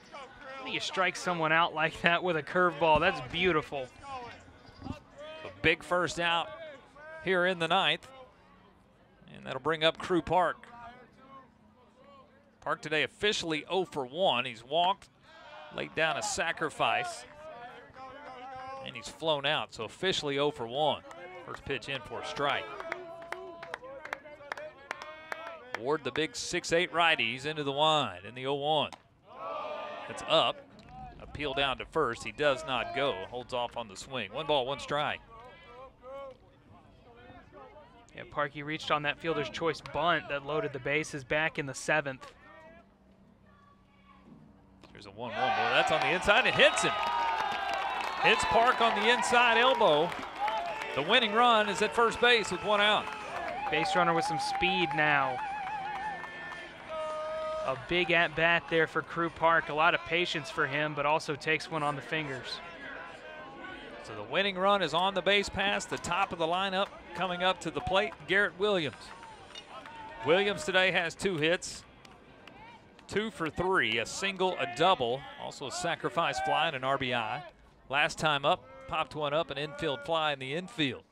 How do you strike someone out like that with a curveball? That's beautiful. A big first out here in the 9th. And that'll bring up Crew Park. Park today officially 0 for 1. He's walked, laid down a sacrifice, and he's flown out. So officially 0 for 1. First pitch in for a strike. Ward, the big 6'8" righty, he's into the wind in the 0-1. It's up. Appeal down to first. He does not go. Holds off on the swing. 1 ball, 1 strike. Yeah, Parkey reached on that fielder's choice bunt that loaded the bases back in the 7th. There's a 1-1 ball. That's on the inside. It hits him. Hits Park on the inside elbow. The winning run is at first base with 1 out. Base runner with some speed now. A big at-bat there for Crew Park. A lot of patience for him, but also takes one on the fingers. So the winning run is on the base pass. The top of the lineup coming up to the plate, Garrett Williams. Williams today has 2 hits. 2 for 3, a single, a double, also a sacrifice fly and an RBI. Last time up, popped one up, an infield fly in the infield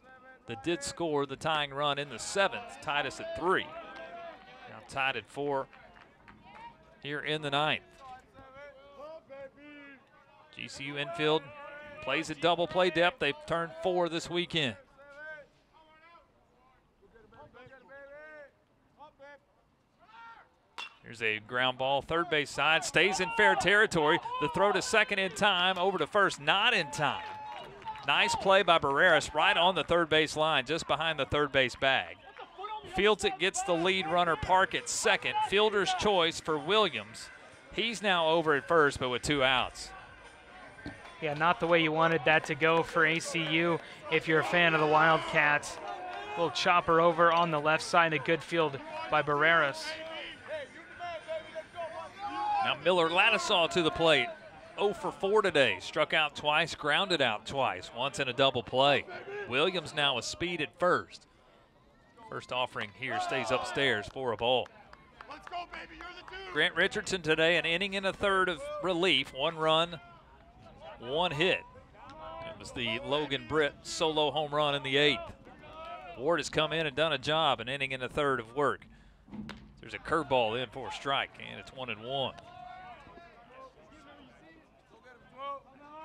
that did score the tying run in the 7th, tied us at 3. Now tied at 4 here in the 9th. GCU infield plays at double play depth. They've turned 4 this weekend. Here's a ground ball, third base side, stays in fair territory. The throw to second in time, over to first, not in time. Nice play by Barreras right on the third base line, just behind the third base bag. Fields it, gets the lead runner Park at second. Fielder's choice for Williams. He's now over at first, but with 2 outs. Yeah, not the way you wanted that to go for ACU if you're a fan of the Wildcats. Little chopper over on the left side, a good field by Barreras. Now Miller Ladisaw to the plate. 0 for 4 today. Struck out twice, grounded out twice, once in a double play. Williams now with speed at first. First offering here stays upstairs for a ball. Let's go, baby. You're the dude. Grant Richardson today, an inning and a third of relief. 1 run, 1 hit. It was the Logan Britt solo home run in the 8th. Ward has come in and done a job, an inning and a third of work. There's a curveball in for a strike, and it's 1-1.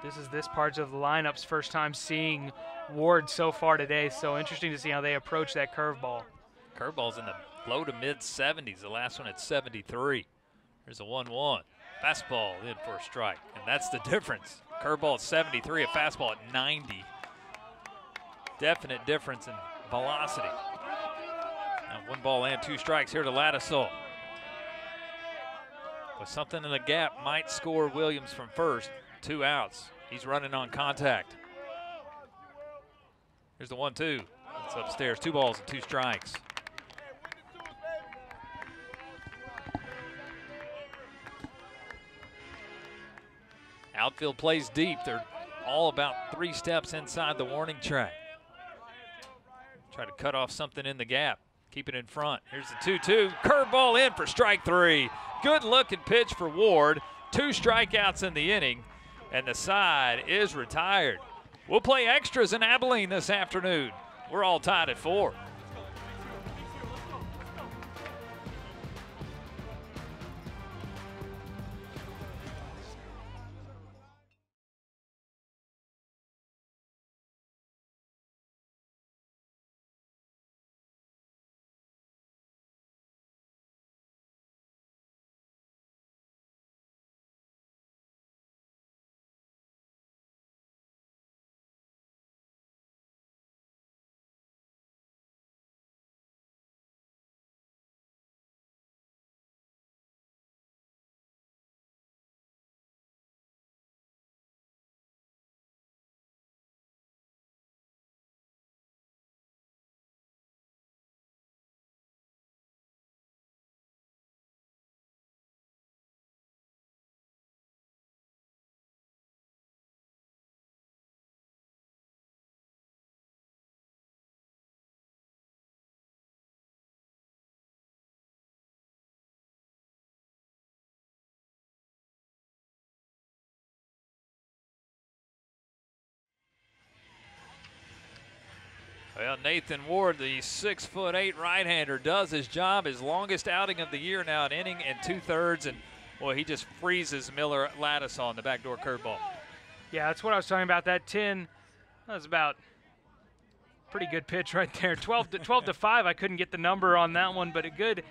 This is this part of the lineup's first time seeing Ward so far today, so interesting to see how they approach that curveball. Curveball's in the low to mid 70s, the last one at 73. There's a 1-1. Fastball in for a strike, and that's the difference. Curveball at 73, a fastball at 90. Definite difference in velocity. Now 1 ball and 2 strikes here to Ladisaw. With something in the gap, might score Williams from first. 2 outs. He's running on contact. Here's the 1-2. It's upstairs. 2 balls and 2 strikes. Outfield plays deep. They're all about 3 steps inside the warning track. Try to cut off something in the gap. Keep it in front. Here's the 2-2. Curveball in for strike 3. Good looking pitch for Ward. 2 strikeouts in the inning, and the side is retired. We'll play extras in Abilene this afternoon. We're all tied at 4. Well, Nathan Ward, the 6'8" right-hander, does his job. His longest outing of the year now, an inning and 2/3, and boy, he just freezes Miller Lattice on the backdoor curveball. Yeah, that's what I was talking about. That 10, that was about pretty good pitch right there. 12 to 5. I couldn't get the number on that one, but a good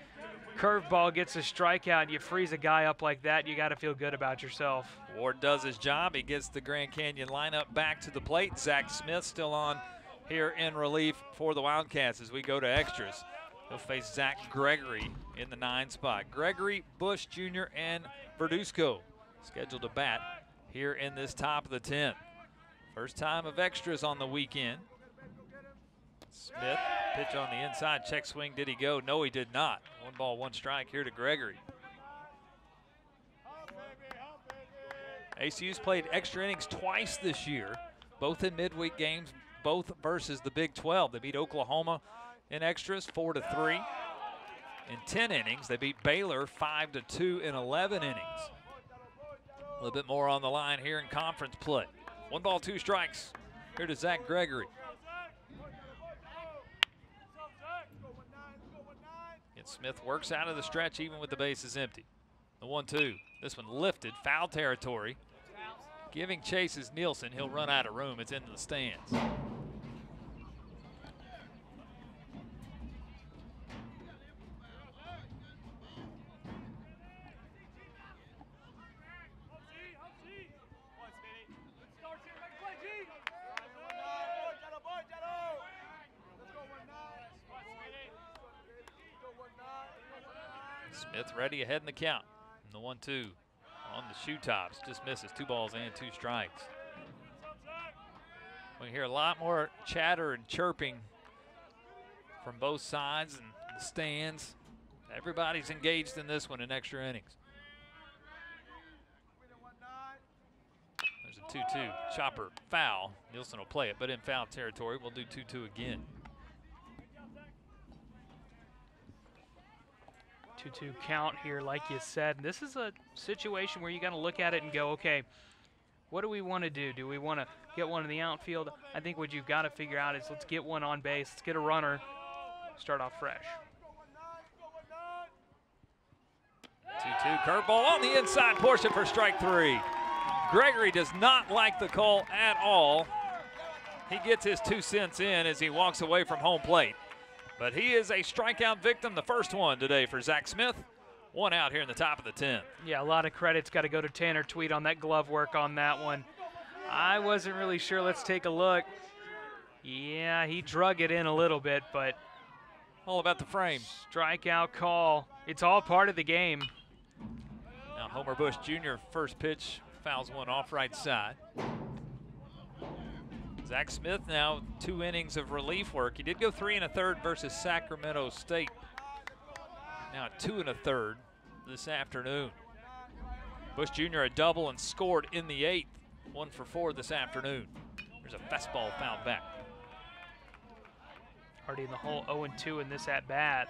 curveball gets a strikeout. You freeze a guy up like that, you got to feel good about yourself. Ward does his job. He gets the Grand Canyon lineup back to the plate. Zach Smith still on here in relief for the Wildcats as we go to extras. He'll face Zach Gregory in the 9 spot. Gregory, Bush Jr., and Verduzco scheduled to bat here in this top of the 10th. First time of extras on the weekend. Smith, pitch on the inside, check swing. Did he go? No, he did not. 1 ball, 1 strike here to Gregory. ACU's played extra innings twice this year, both in midweek games, both versus the Big 12. They beat Oklahoma in extras 4-3. In 10 innings, they beat Baylor 5-2 in 11 innings. A little bit more on the line here in conference play. 1 ball, 2 strikes here to Zach Gregory. And Smith works out of the stretch even with the bases empty. The 1-2. This one lifted, foul territory. Giving chase is Nielsen. He'll run out of room. It's into the stands. Smith ready ahead in the count. And the 1-2 on the shoe tops. Just misses. 2 balls and 2 strikes. We hear a lot more chatter and chirping from both sides and the stands. Everybody's engaged in this one in extra innings. There's a 2-2 chopper foul. Nielsen will play it, but in foul territory. We'll do 2-2 again. 2-2 count here, like you said. This is a situation where you got to look at it and go, okay, what do we want to do? Do we want to get one in the outfield? I think what you've got to figure out is let's get one on base, let's get a runner, start off fresh. 2-2 curveball on the inside portion for strike 3. Gregory does not like the call at all. He gets his 2 cents in as he walks away from home plate. But he is a strikeout victim, the first one today for Zach Smith. 1 out here in the top of the 10th. Yeah, a lot of credit's got to go to Tanner Tweed on that glove work on that one. I wasn't really sure. Let's take a look. Yeah, he drug it in a little bit, but all about the frame. Strikeout call. It's all part of the game. Now Homer Bush Jr. first pitch fouls one off right side. Zach Smith now 2 innings of relief work. He did go 3 1/3 versus Sacramento State. Now 2 1/3 this afternoon. Bush Jr. a double and scored in the 8th. 1 for 4 this afternoon. There's a fastball fouled back. Already in the hole, 0-2 in this at-bat.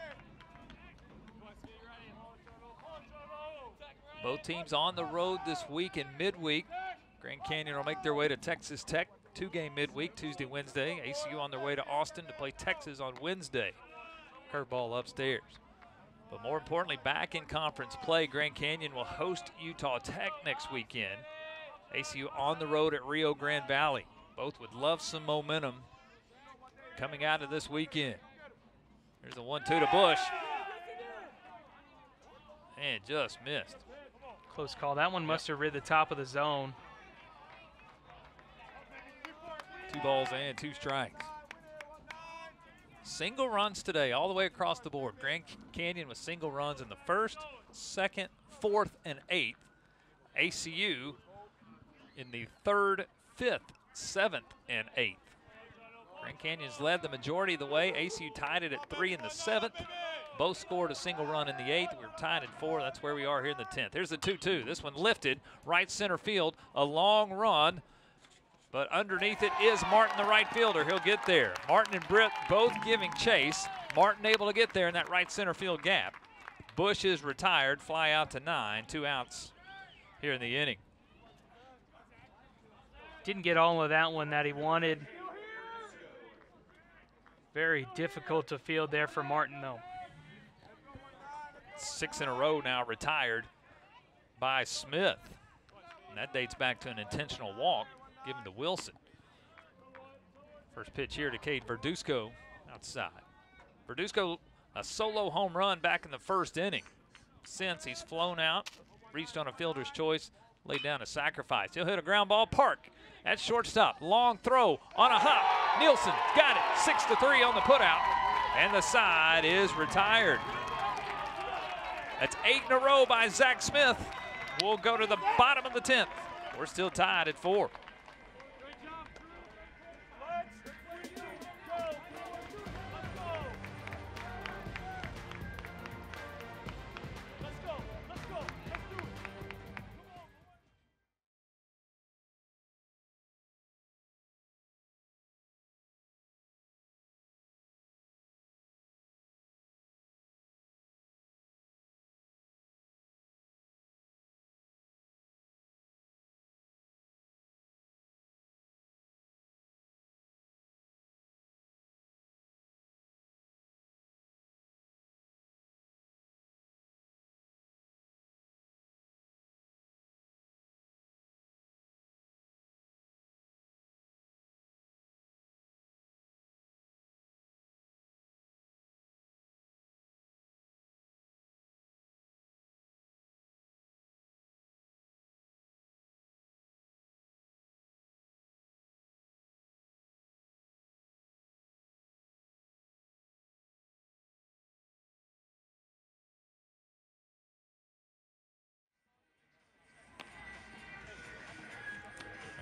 Both teams on the road this week in midweek. Grand Canyon will make their way to Texas Tech. 2-game midweek, Tuesday, Wednesday. ACU on their way to Austin to play Texas on Wednesday. Curveball upstairs. But more importantly, back in conference play, Grand Canyon will host Utah Tech next weekend. ACU on the road at Rio Grande Valley. Both would love some momentum coming out of this weekend. There's a 1-2 to Bush. And just missed. Close call. That one must have rid the top of the zone. 2 balls and 2 strikes. Single runs today all the way across the board. Grand Canyon with single runs in the 1st, 2nd, 4th, and 8th. ACU in the 3rd, 5th, 7th, and 8th. Grand Canyon's led the majority of the way. ACU tied it at 3 in the 7th. Both scored a single run in the 8th. We're tied at 4. That's where we are here in the 10th. Here's the 2-2. This one lifted, right center field, a long run. But underneath it is Martin, the right fielder. He'll get there. Martin and Britt both giving chase. Martin able to get there in that right center field gap. Bush is retired, fly out to 9, 2 outs here in the inning. Didn't get all of that one that he wanted. Very difficult to field there for Martin, though. 6 in a row now retired by Smith. And that dates back to an intentional walk given to Wilson. First pitch here to Cade Verduzco outside. Verduzco, a solo home run back in the first inning. Since he's flown out, reached on a fielder's choice, laid down a sacrifice. He'll hit a ground ball, park at shortstop. Long throw on a hop. Nielsen got it, 6-3 on the putout, and the side is retired. That's 8 in a row by Zach Smith. We'll go to the bottom of the 10th. We're still tied at 4.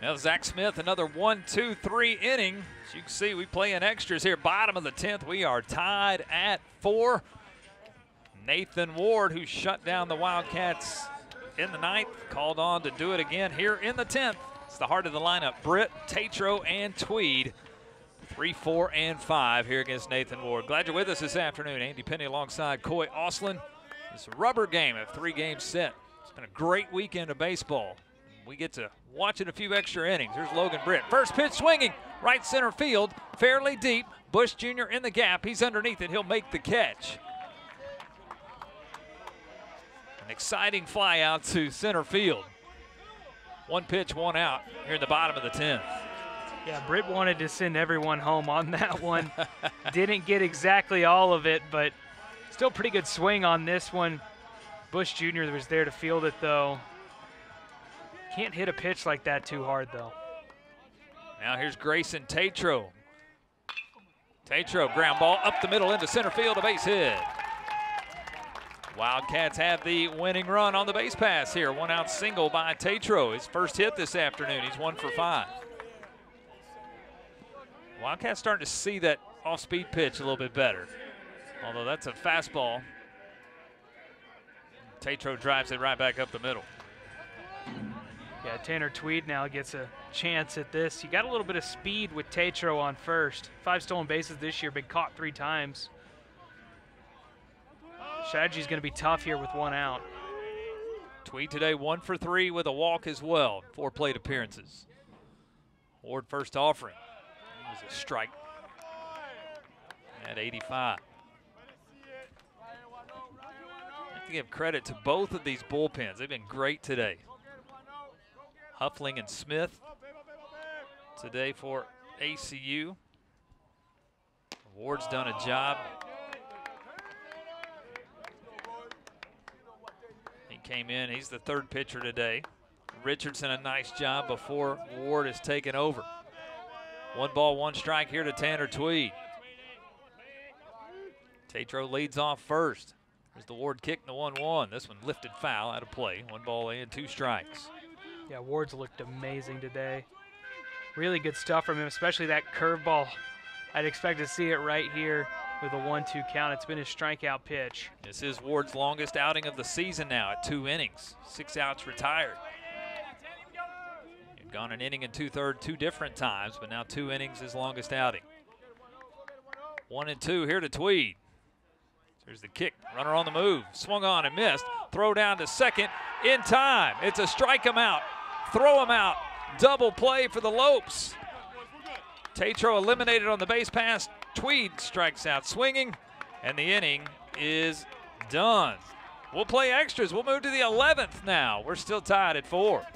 Well, Zach Smith, another 1, 2, 3 inning. As you can see, we play in extras here. Bottom of the 10th, we are tied at 4. Nathan Ward, who shut down the Wildcats in the 9th, called on to do it again here in the 10th. It's the heart of the lineup, Britt, Tatro, and Tweed. 3, 4, and 5 here against Nathan Ward. Glad you're with us this afternoon. Andy Penny alongside Coy Oslin. This rubber game of 3 games set. It's been a great weekend of baseball. We get to watch it a few extra innings. Here's Logan Britt. First pitch swinging, right center field, fairly deep. Bush Jr. in the gap. He's underneath it. He'll make the catch. An exciting fly out to center field. 1 pitch, 1 out here in the bottom of the 10th. Yeah, Britt wanted to send everyone home on that one. Didn't get exactly all of it, but still pretty good swing on this one. Bush Jr. was there to field it, though. Can't hit a pitch like that too hard, though. Now here's Grayson Tatro. Tatro, ground ball up the middle into center field, a base hit. Wildcats have the winning run on the base pass here. 1 out single by Tatro. His first hit this afternoon. He's 1 for 5. Wildcats starting to see that off-speed pitch a little bit better. Although that's a fastball. Tatro drives it right back up the middle. Yeah, Tanner Tweed now gets a chance at this. You got a little bit of speed with Tatro on first. 5 stolen bases this year, been caught 3 times. Strategy's going to be tough here with 1 out. Tweed today 1 for 3 with a walk as well. 4 plate appearances. Ward first offering. It was a strike at 85. I have to give credit to both of these bullpens. They've been great today. Huffling and Smith today for ACU. Ward's done a job. He came in, he's the 3rd pitcher today. Richardson a nice job before Ward has taken over. 1 ball, 1 strike here to Tanner Tweed. Tatro leads off first. There's the Ward kick in the 1-1. This one lifted foul out of play. 1 ball and 2 strikes. Yeah, Ward's looked amazing today. Really good stuff from him, especially that curveball. I'd expect to see it right here with a 1-2 count. It's been his strikeout pitch. This is Ward's longest outing of the season now at 2 innings. 6 outs retired. He'd gone an inning and 2/3 2 different times, but now 2 innings his longest outing. 1-2 here to Tweed. There's the kick, runner on the move, swung on and missed. Throw down to second in time. It's a strike him out, throw him out. Double play for the Lopes. Tatro eliminated on the base pass. Tweed strikes out swinging, and the inning is done. We'll play extras. We'll move to the 11th now. We're still tied at 4.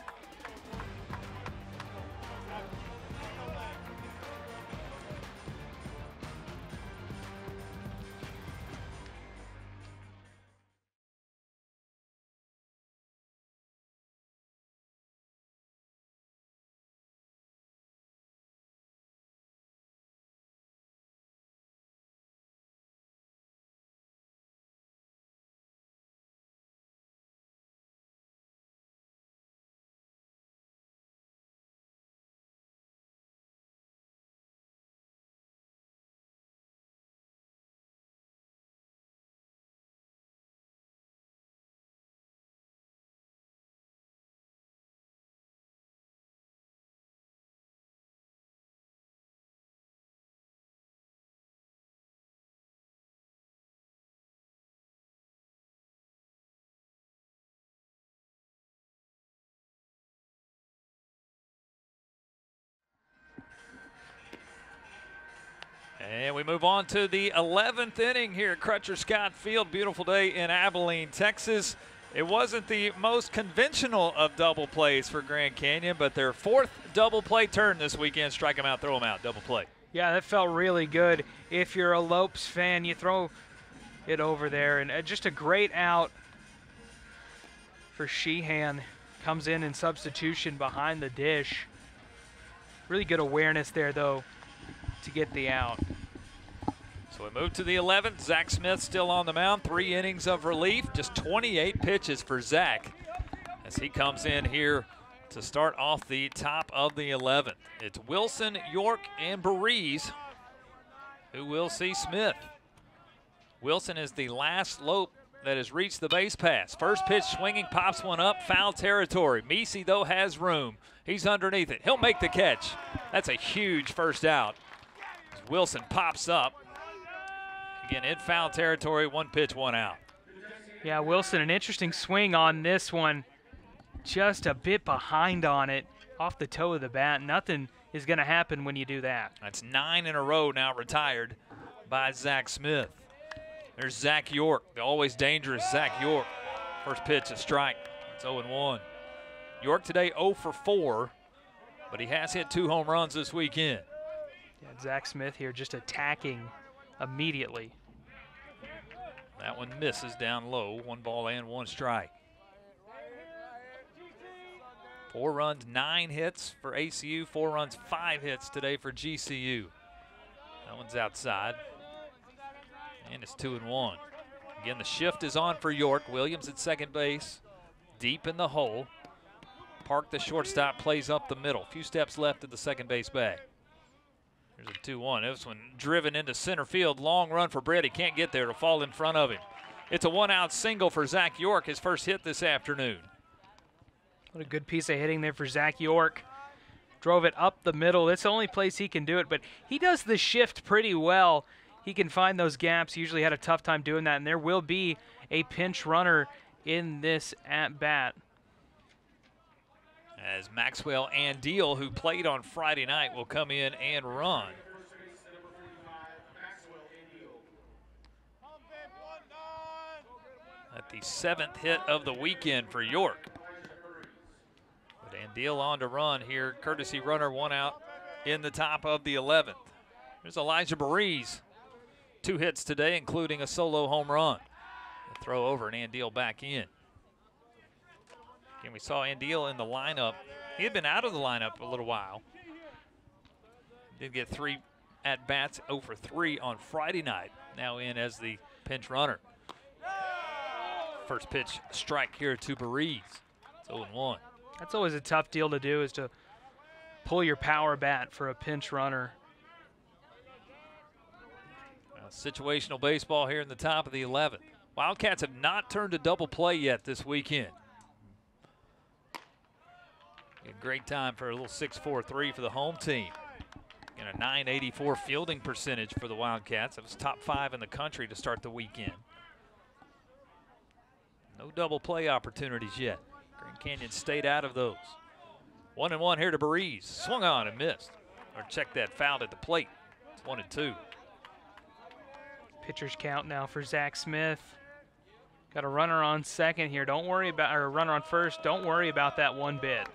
And we move on to the 11th inning here at Crutcher Scott Field. Beautiful day in Abilene, Texas. It wasn't the most conventional of double plays for Grand Canyon, but their 4th double play turn this weekend. Strike them out, throw them out, double play. Yeah, that felt really good. If you're a Lopes fan, you throw it over there. And just a great out for Sheehan. Comes in substitution behind the dish. Really good awareness there, though, to get the out. So we move to the 11th. Zach Smith still on the mound. 3 innings of relief. Just 28 pitches for Zach as he comes in here to start off the top of the 11th. It's Wilson, York, and Barise who will see Smith. Wilson is the last Lope that has reached the base pass. First pitch swinging, pops one up, foul territory. Meese, though, has room. He's underneath it. He'll make the catch. That's a huge first out. Wilson pops up. Again, in foul territory, 1 pitch, 1 out. Yeah, Wilson, an interesting swing on this one. Just a bit behind on it, off the toe of the bat. Nothing is going to happen when you do that. That's 9 in a row now retired by Zach Smith. There's Zach York, the always dangerous Zach York. First pitch, a strike. It's 0-1. York today 0 for 4, but he has hit 2 home runs this weekend. Yeah, Zach Smith here just attacking immediately. That one misses down low. 1 ball and 1 strike. 4 runs, 9 hits for ACU. 4 runs, 5 hits today for GCU. That one's outside. And it's 2-1. Again, the shift is on for York. Williams at second base, deep in the hole. Park, the shortstop, plays up the middle. Few steps left at the second base bag. Here's a 2-1. This one driven into center field. Long run for Brett. He can't get there. It'll fall in front of him. It's a 1-out single for Zach York, his first hit this afternoon. What a good piece of hitting there for Zach York. Drove it up the middle. It's the only place he can do it, but he does the shift pretty well. He can find those gaps. He usually had a tough time doing that, and there will be a pinch runner in this at-bat. As Maxwell Andeal, who played on Friday night, will come in and run. At the 7th hit of the weekend for York. With Andeal on to run here, courtesy runner, 1 out in the top of the 11th. There's Elijah Barise. 2 hits today, including a solo home run. A throw over and Andeal back in. Again, we saw Andeal in the lineup. He had been out of the lineup a little while. Did get 3 at-bats, 0 for 3 on Friday night. Now in as the pinch runner. First pitch strike here to Barise. It's 0-1. That's always a tough deal to do, is to pull your power bat for a pinch runner. Situational baseball here in the top of the 11th. Wildcats have not turned a double play yet this weekend. A great time for a little 6-4-3 for the home team. And a .984 fielding percentage for the Wildcats. That was top 5 in the country to start the weekend. No double play opportunities yet. Grand Canyon stayed out of those. 1-1 here to Barise. Swung on and missed. Or check that, fouled at the plate. It's 1-2. Pitcher's count now for Zach Smith. Got a runner on second here. Don't worry about, or a runner on first. Don't worry about that one bit.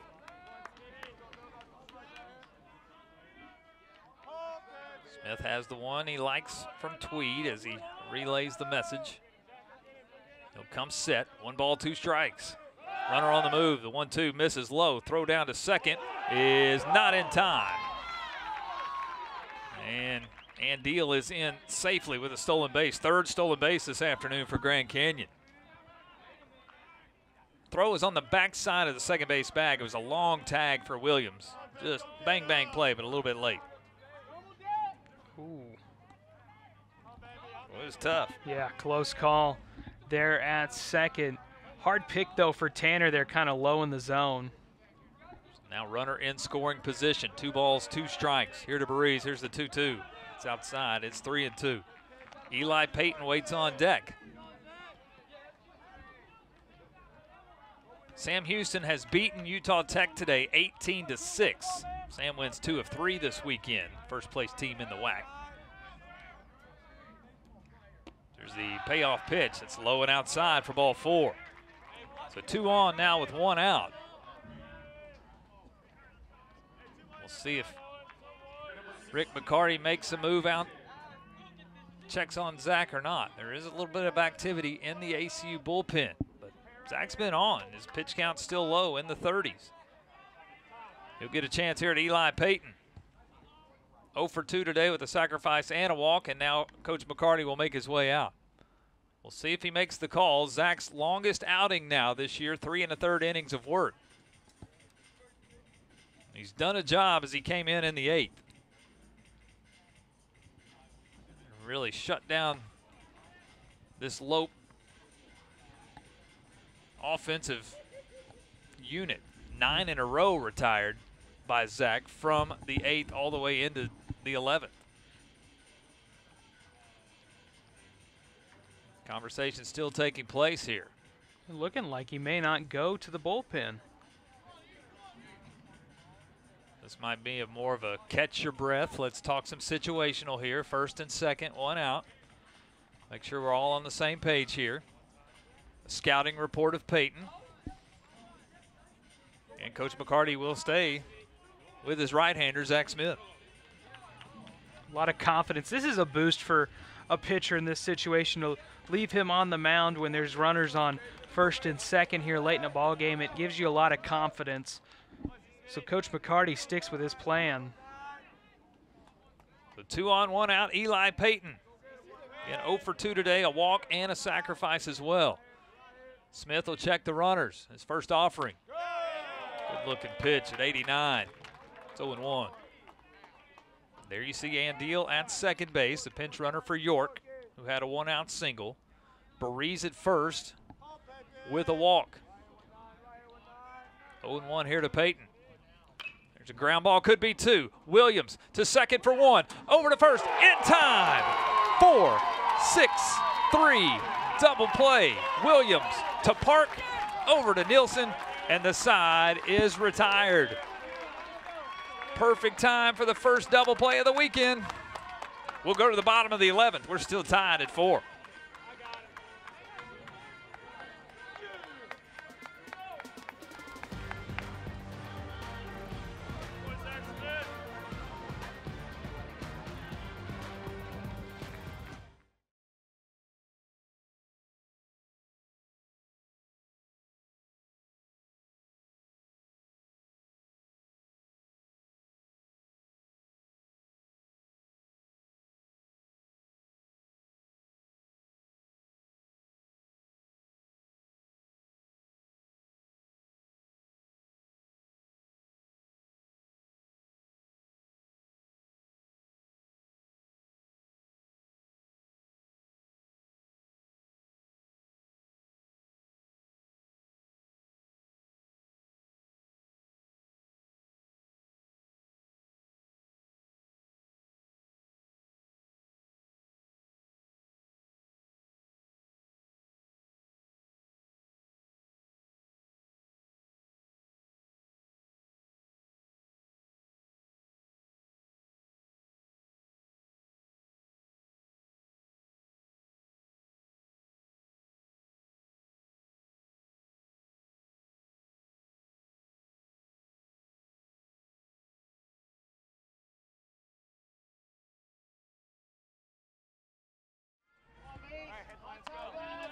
Smith has the one he likes from Tweed as he relays the message. He'll come set. 1 ball, 2 strikes. Runner on the move. The 1-2 misses low. Throw down to second is not in time. And Deal is in safely with a stolen base. 3rd stolen base this afternoon for Grand Canyon. Throw is on the backside of the second base bag. It was a long tag for Williams. Just bang, bang play, but a little bit late. Ooh. It was tough. Yeah, close call there at second. Hard pick, though, for Tanner. They're kind of low in the zone. Now runner in scoring position. 2 balls, 2 strikes. Here to Bariz. Here's the 2-2. It's outside. It's 3-2. Eli Payton waits on deck. Sam Houston has beaten Utah Tech today 18-6. Sam wins 2 of 3 this weekend. First place team in the WAC. There's the payoff pitch. It's low and outside for ball 4. So 2 on now with 1 out. We'll see if Rick McCarty makes a move out, checks on Zach or not. There is a little bit of activity in the ACU bullpen, but Zach's been on. His pitch count's still low in the 30s. He'll get a chance here at Eli Payton. 0 for 2 today with a sacrifice and a walk, and now Coach McCarty will make his way out. We'll see if he makes the call. Zach's longest outing now this year, 3 1/3 innings of work. He's done a job as he came in the 8th. Really shut down this Lope offensive unit. 9 in a row retired by Zach from the 8th all the way into the 11th. Conversation still taking place here. Looking like he may not go to the bullpen. This might be more of a catch your breath. Let's talk some situational here. 1st and 2nd, 1 out. Make sure we're all on the same page here. A scouting report of Payton. And Coach McCarty will stay with his right-hander, Zach Smith. A lot of confidence. This is a boost for a pitcher in this situation to leave him on the mound when there's runners on 1st and 2nd here late in a ball game. It gives you a lot of confidence. So Coach McCarty sticks with his plan. So 2 on, 1 out, Eli Payton. Again, 0 for 2 today, a walk and a sacrifice as well. Smith will check the runners, his first offering. Good looking pitch at 89. It's 0-1. There you see Andeal at second base, the pinch runner for York, who had a 1 out single. Bariz at first with a walk. 0-1 here to Payton. There's a ground ball, could be 2. Williams to second for 1. Over to first, in time. 4, 6, 3, double play. Williams to Park, over to Nielsen, and the side is retired. Perfect time for the first double play of the weekend. We'll go to the bottom of the 11th. We're still tied at 4.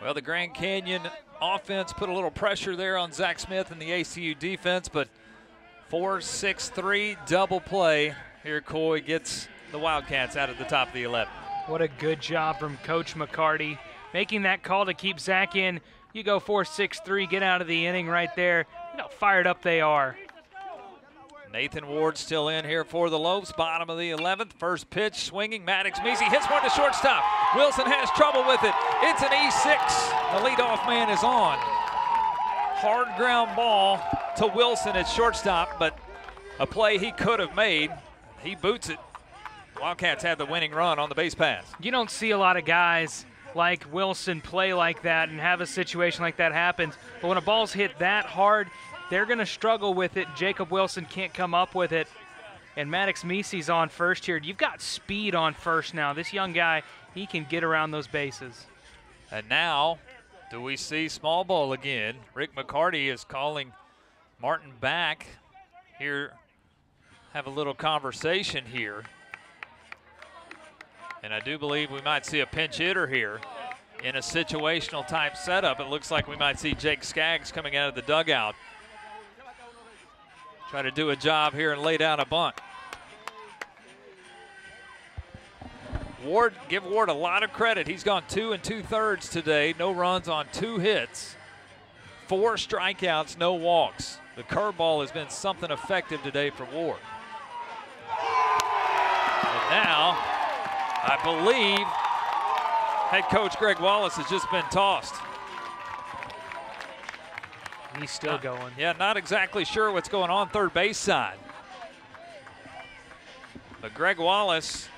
Well, the Grand Canyon offense put a little pressure there on Zach Smith and the ACU defense, but 4-6-3 double play. Here Coy gets the Wildcats out at the top of the 11. What a good job from Coach McCarty, making that call to keep Zach in. You go 4-6-3, get out of the inning right there. You know, fired up they are. Nathan Ward still in here for the Lopes, bottom of the 11th. First pitch, swinging. Maddox Measy hits one to shortstop. Wilson has trouble with it. It's an E6. The leadoff man is on. Hard ground ball to Wilson at shortstop, but a play he could have made. He boots it. Wildcats have the winning run on the base pass. You don't see a lot of guys like Wilson play like that and have a situation like that happen. But when a ball's hit that hard, they're going to struggle with it. Jacob Wilson can't come up with it. And Maddox Meese's on first here. You've got speed on first now. This young guy, he can get around those bases. And now, do we see small ball again? Rick McCarty is calling Martin back. Here, have a little conversation here. And I do believe we might see a pinch hitter here in a situational type setup. It looks like we might see Jake Skaggs coming out of the dugout. Try to do a job here and lay down a bunt. Ward, give Ward a lot of credit. He's gone 2 2/3 today. No runs on 2 hits. 4 strikeouts, no walks. The curveball has been something effective today for Ward. And now, I believe head coach Greg Wallace has just been tossed. He's still going. Yeah, not exactly sure what's going on third base side. But Greg Wallace,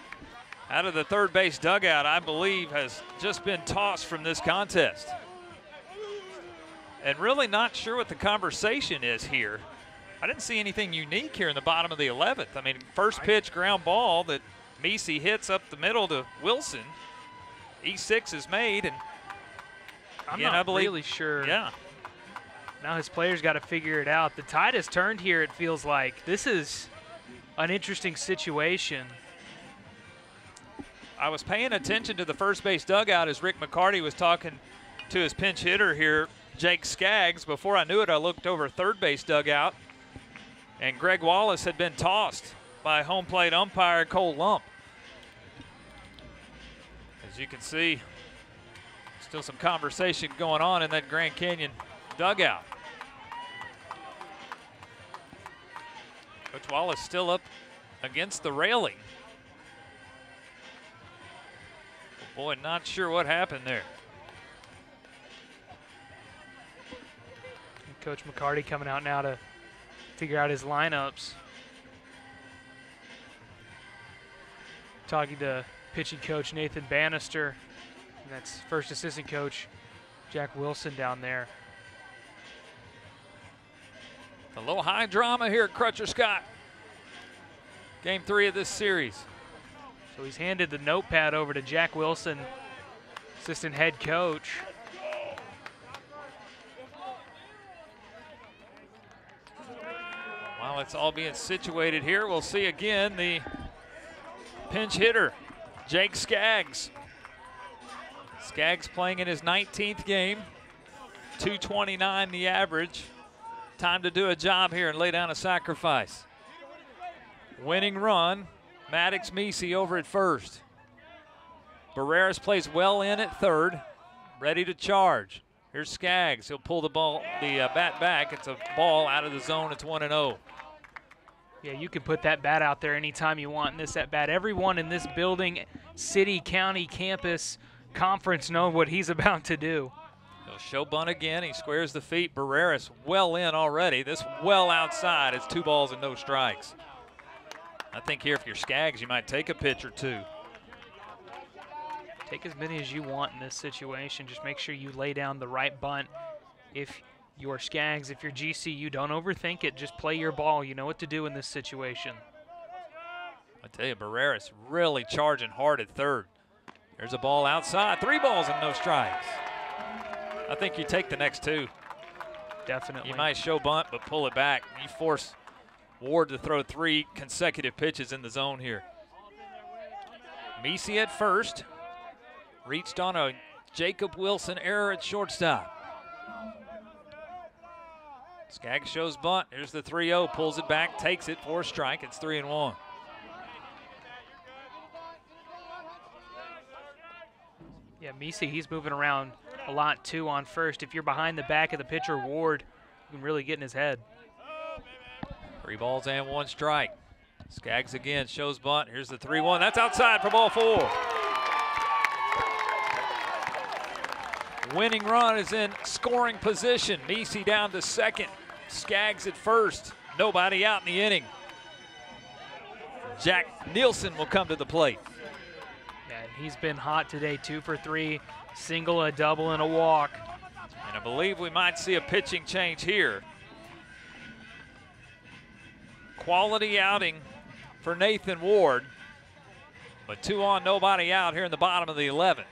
out of the third base dugout, I believe has just been tossed from this contest. And really not sure what the conversation is here. I didn't see anything unique here in the bottom of the 11th. I mean, first pitch ground ball that Meesey hits up the middle to Wilson. E6 is made, and I'm not really sure. Yeah. Now his players got to figure it out. The tide has turned here, it feels like. This is an interesting situation. I was paying attention to the first base dugout as Rick McCarty was talking to his pinch hitter here, Jake Skaggs. Before I knew it, I looked over third base dugout, and Greg Wallace had been tossed by home plate umpire Cole Lump. As you can see, still some conversation going on in that Grand Canyon dugout. Coach Wallace still up against the railing. Boy, not sure what happened there. And Coach McCarty coming out now to figure out his lineups. Talking to pitching coach Nathan Bannister, and that's first assistant coach Jack Wilson down there. A little high drama here at Crutcher Scott. Game 3 of this series. So he's handed the notepad over to Jack Wilson, assistant head coach. While it's all being situated here, we'll see again the pinch hitter, Jake Skaggs. Skaggs playing in his 19th game, 229 the average. Time to do a job here and lay down a sacrifice. Winning run, Maddox Meesey over at first. Barreras plays well in at third, ready to charge. Here's Skaggs. He'll pull the bat back. It's a ball out of the zone. It's 1-0. Yeah, you can put that bat out there anytime you want in this at bat. Everyone in this building, city, county, campus, conference know what he's about to do. He'll show bunt again. He squares the feet. Barreras well in already. This well outside. It's 2 balls and no strikes. I think here if you're Skaggs, you might take a pitch or 2. Take as many as you want in this situation. Just make sure you lay down the right bunt. If you're Skaggs, if you're GCU, don't overthink it. Just play your ball. You know what to do in this situation. I tell you, Barreras really charging hard at third. There's a ball outside. 3 balls and no strikes. I think you take the next 2. Definitely. You might show bunt, but pull it back. You force Ward to throw 3 consecutive pitches in the zone here. Meesey at first. Reached on a Jacob Wilson error at shortstop. Skaggs shows bunt. Here's the 3-0, pulls it back, takes it for a strike. It's 3-1. Yeah, Misi, he's moving around a lot too on first. If you're behind the back of the pitcher, Ward, you can really get in his head. 3 balls and 1 strike. Skaggs again shows bunt. Here's the 3-1. That's outside for ball 4. Winning run is in scoring position. Misi down to second. Skaggs at first. Nobody out in the inning. Jack Nielsen will come to the plate. Yeah, and he's been hot today, 2 for 3, single, a double, and a walk. And I believe we might see a pitching change here. Quality outing for Nathan Ward, but 2 on, nobody out here in the bottom of the 11th.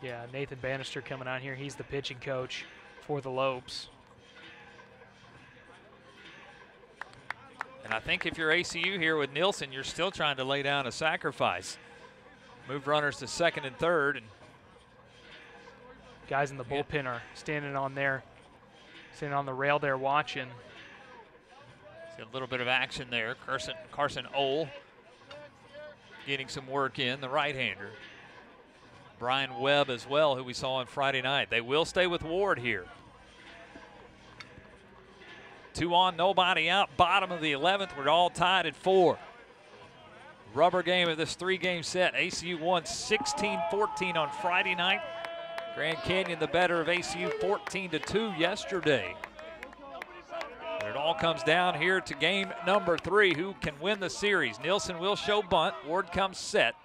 Yeah, Nathan Bannister coming out here. He's the pitching coach for the Lopes. And I think if you're ACU here with Nielsen, you're still trying to lay down a sacrifice. Move runners to second and third. And guys in the bullpen are standing on the rail there watching. See a little bit of action there. Carson Ohl getting some work in, the right-hander. Brian Webb as well, who we saw on Friday night. They will stay with Ward here. 2 on, nobody out. Bottom of the 11th. We're all tied at 4. Rubber game of this 3-game set. ACU won 16-14 on Friday night. Grand Canyon the better of ACU 14-2 yesterday. But it all comes down here to game number 3. Who can win the series? Nielsen will show bunt. Ward comes set.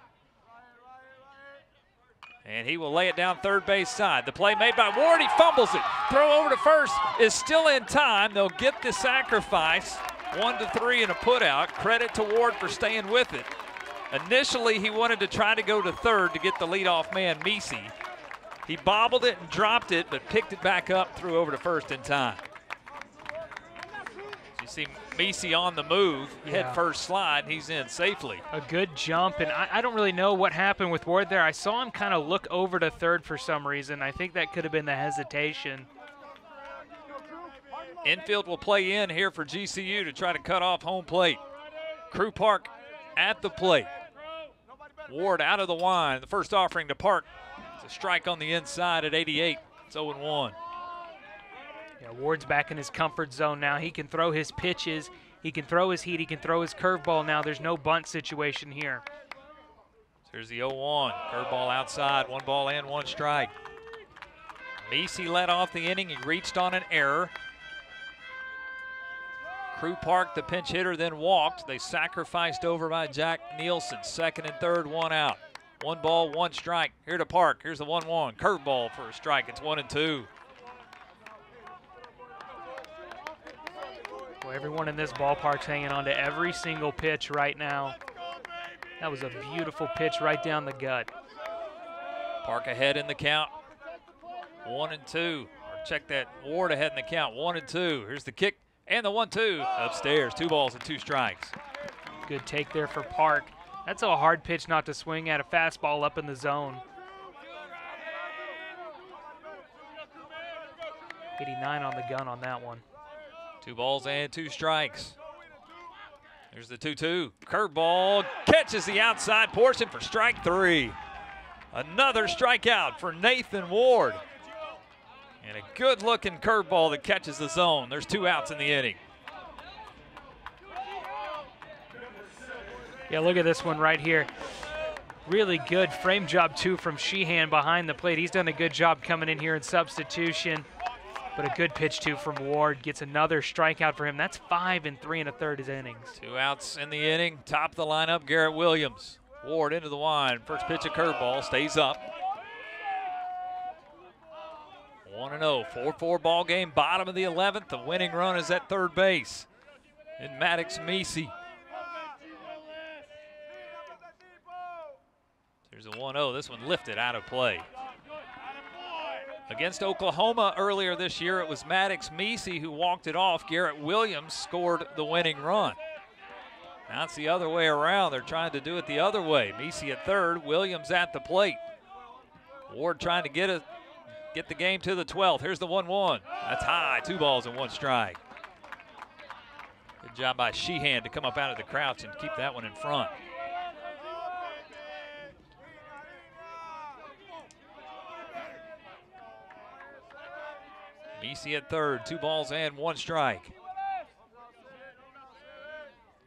And he will lay it down third base side. The play made by Ward. He fumbles it. Throw over to first is still in time. They'll get the sacrifice. 1-3 and a putout. Credit to Ward for staying with it. Initially, he wanted to try to go to third to get the leadoff man, Misi. He bobbled it and dropped it, but picked it back up, threw over to first in time. You see Misi on the move, head first slide, he's in safely. A good jump, and I don't really know what happened with Ward there. I saw him kind of look over to third for some reason. I think that could have been the hesitation. Infield will play in here for GCU to try to cut off home plate. Crew Park at the plate. Ward out of the line. The first offering to Park. It's a strike on the inside at 88. It's 0-1. Yeah, Ward's back in his comfort zone now. He can throw his pitches. He can throw his heat. He can throw his curveball now. There's no bunt situation here. So here's the 0-1. Curveball outside. 1 ball and 1 strike. Misi led off the inning. He reached on an error. Crew Park, the pinch hitter, then walked. They sacrificed over by Jack Nielsen. Second and third, 1 out. 1 ball, 1 strike. Here to Park. Here's the 1-1. Curveball for a strike. It's 1-2. Well, everyone in this ballpark's hanging on to every single pitch right now. That was a beautiful pitch right down the gut. Park ahead in the count. 1-2. Or check that. Ward ahead in the count. 1-2. Here's the kick. And the 1-2 upstairs. 2 balls and 2 strikes. Good take there for Park. That's a hard pitch not to swing at, a fastball up in the zone. 89 on the gun on that one. 2 balls and 2 strikes. There's the 2-2. Curveball catches the outside portion for strike 3. Another strikeout for Nathan Ward. And a good-looking curveball that catches the zone. There's 2 outs in the inning. Yeah, look at this one right here. Really good frame job, too, from Sheehan behind the plate. He's done a good job coming in here in substitution. But a good pitch, too, from Ward. Gets another strikeout for him. That's 5 3 1/3 innings. 2 outs in the inning. Top of the lineup, Garrett Williams. Ward into the line. First pitch, a curveball. Stays up. 1-0, 4-4 ball game, bottom of the 11th. The winning run is at third base in Maddox Misi. There's a 1-0. This one lifted out of play. Against Oklahoma earlier this year, it was Maddox Misi who walked it off. Garrett Williams scored the winning run. Now it's the other way around. They're trying to do it the other way. Misi at third, Williams at the plate. Ward trying to get the game to the 12th. Here's the 1-1. That's high, 2 balls and 1 strike. Good job by Sheehan to come up out of the crouch and keep that one in front. Meese at third, 2 balls and 1 strike.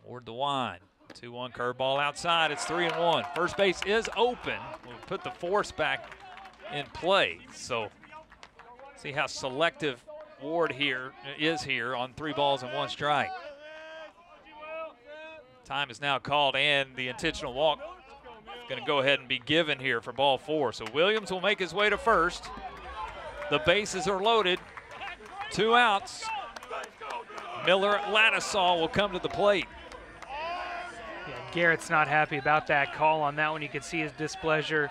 Ward the wind. 2-1 curveball outside. It's 3-1. First base is open. We'll put the force back in play. So see how selective Ward is here on 3 balls and 1 strike. Time is now called, and the intentional walk is going to go ahead and be given here for ball 4. So Williams will make his way to first. The bases are loaded. 2 outs. Miller Ladisaw will come to the plate. Yeah, Garrett's not happy about that call on that one. You can see his displeasure,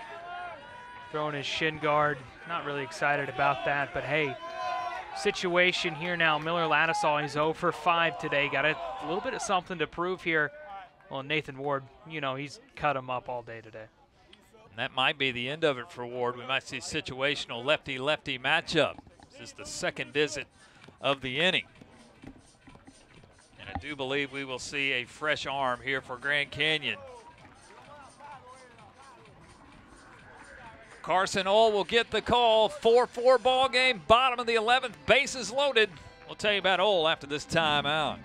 throwing his shin guard. Not really excited about that, but hey, situation here now. Miller Ladisaw, he's 0 for 5 today. Got a little bit of something to prove here. Well, Nathan Ward, you know, he's cut him up all day today. And that might be the end of it for Ward. We might see situational lefty-lefty matchup. This is the second visit of the inning. And I do believe we will see a fresh arm here for Grand Canyon. Carson Ohl will get the call. 4-4 ball game, bottom of the 11th, bases loaded. We'll tell you about Ohl after this timeout.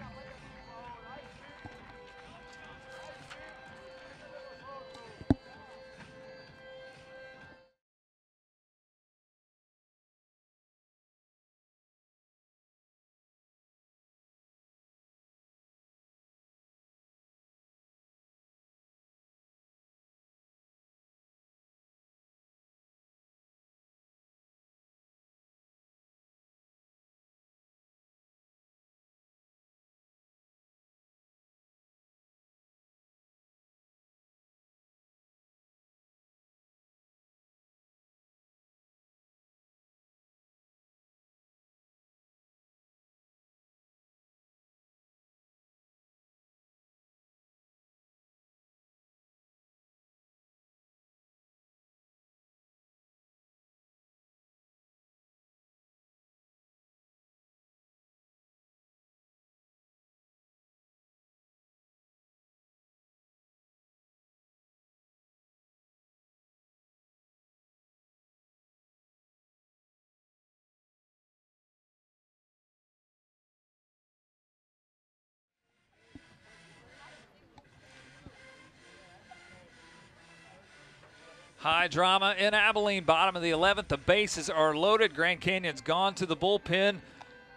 High drama in Abilene, bottom of the 11th. The bases are loaded. Grand Canyon's gone to the bullpen.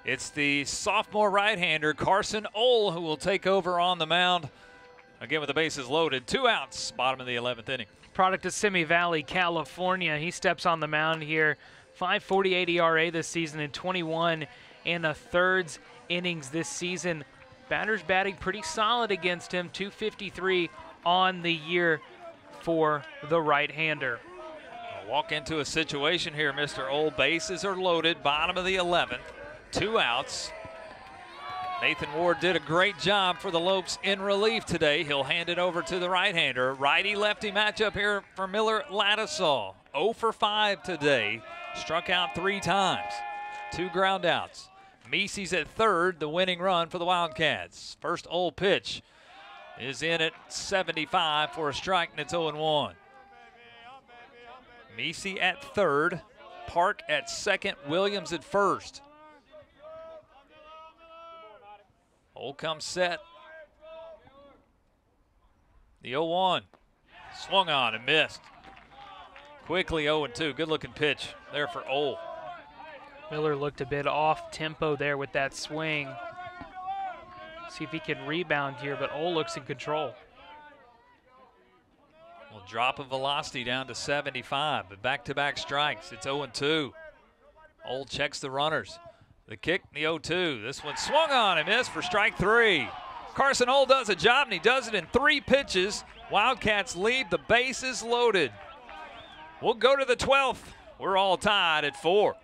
It's the sophomore right-hander, Carson Ohl, who will take over on the mound. Again, with the bases loaded. 2 outs, bottom of the 11th inning. Product of Simi Valley, California. He steps on the mound here. 5.48 ERA this season in 21 1/3 innings this season. Batters batting pretty solid against him. 253 on the year for the right-hander. Walk into a situation here, Mr. Ohl. Bases are loaded, bottom of the 11th. 2 outs. Nathan Ward did a great job for the Lopes in relief today. He'll hand it over to the right-hander. Righty-lefty matchup here for Miller Ladisaw. 0 for 5 today. Struck out 3 times. 2 ground outs. Meese's at third, the winning run for the Wildcats. First Ohl pitch is in at 75 for a strike, and it's 0-1. Meese at third, Park at second, Williams at first. Ohl comes set. The 0-1. Swung on and missed. Quickly 0-2. Good looking pitch there for Ohl. Miller looked a bit off tempo there with that swing. See if he can rebound here, but Ohl looks in control. Well, drop of velocity down to 75, but back-to-back strikes. It's 0-2. Ohl checks the runners. The kick, the 0-2. This one swung on and missed for strike 3. Carson Ohl does a job, and he does it in 3 pitches. Wildcats lead, the bases loaded. We'll go to the 12th. We're all tied at 4.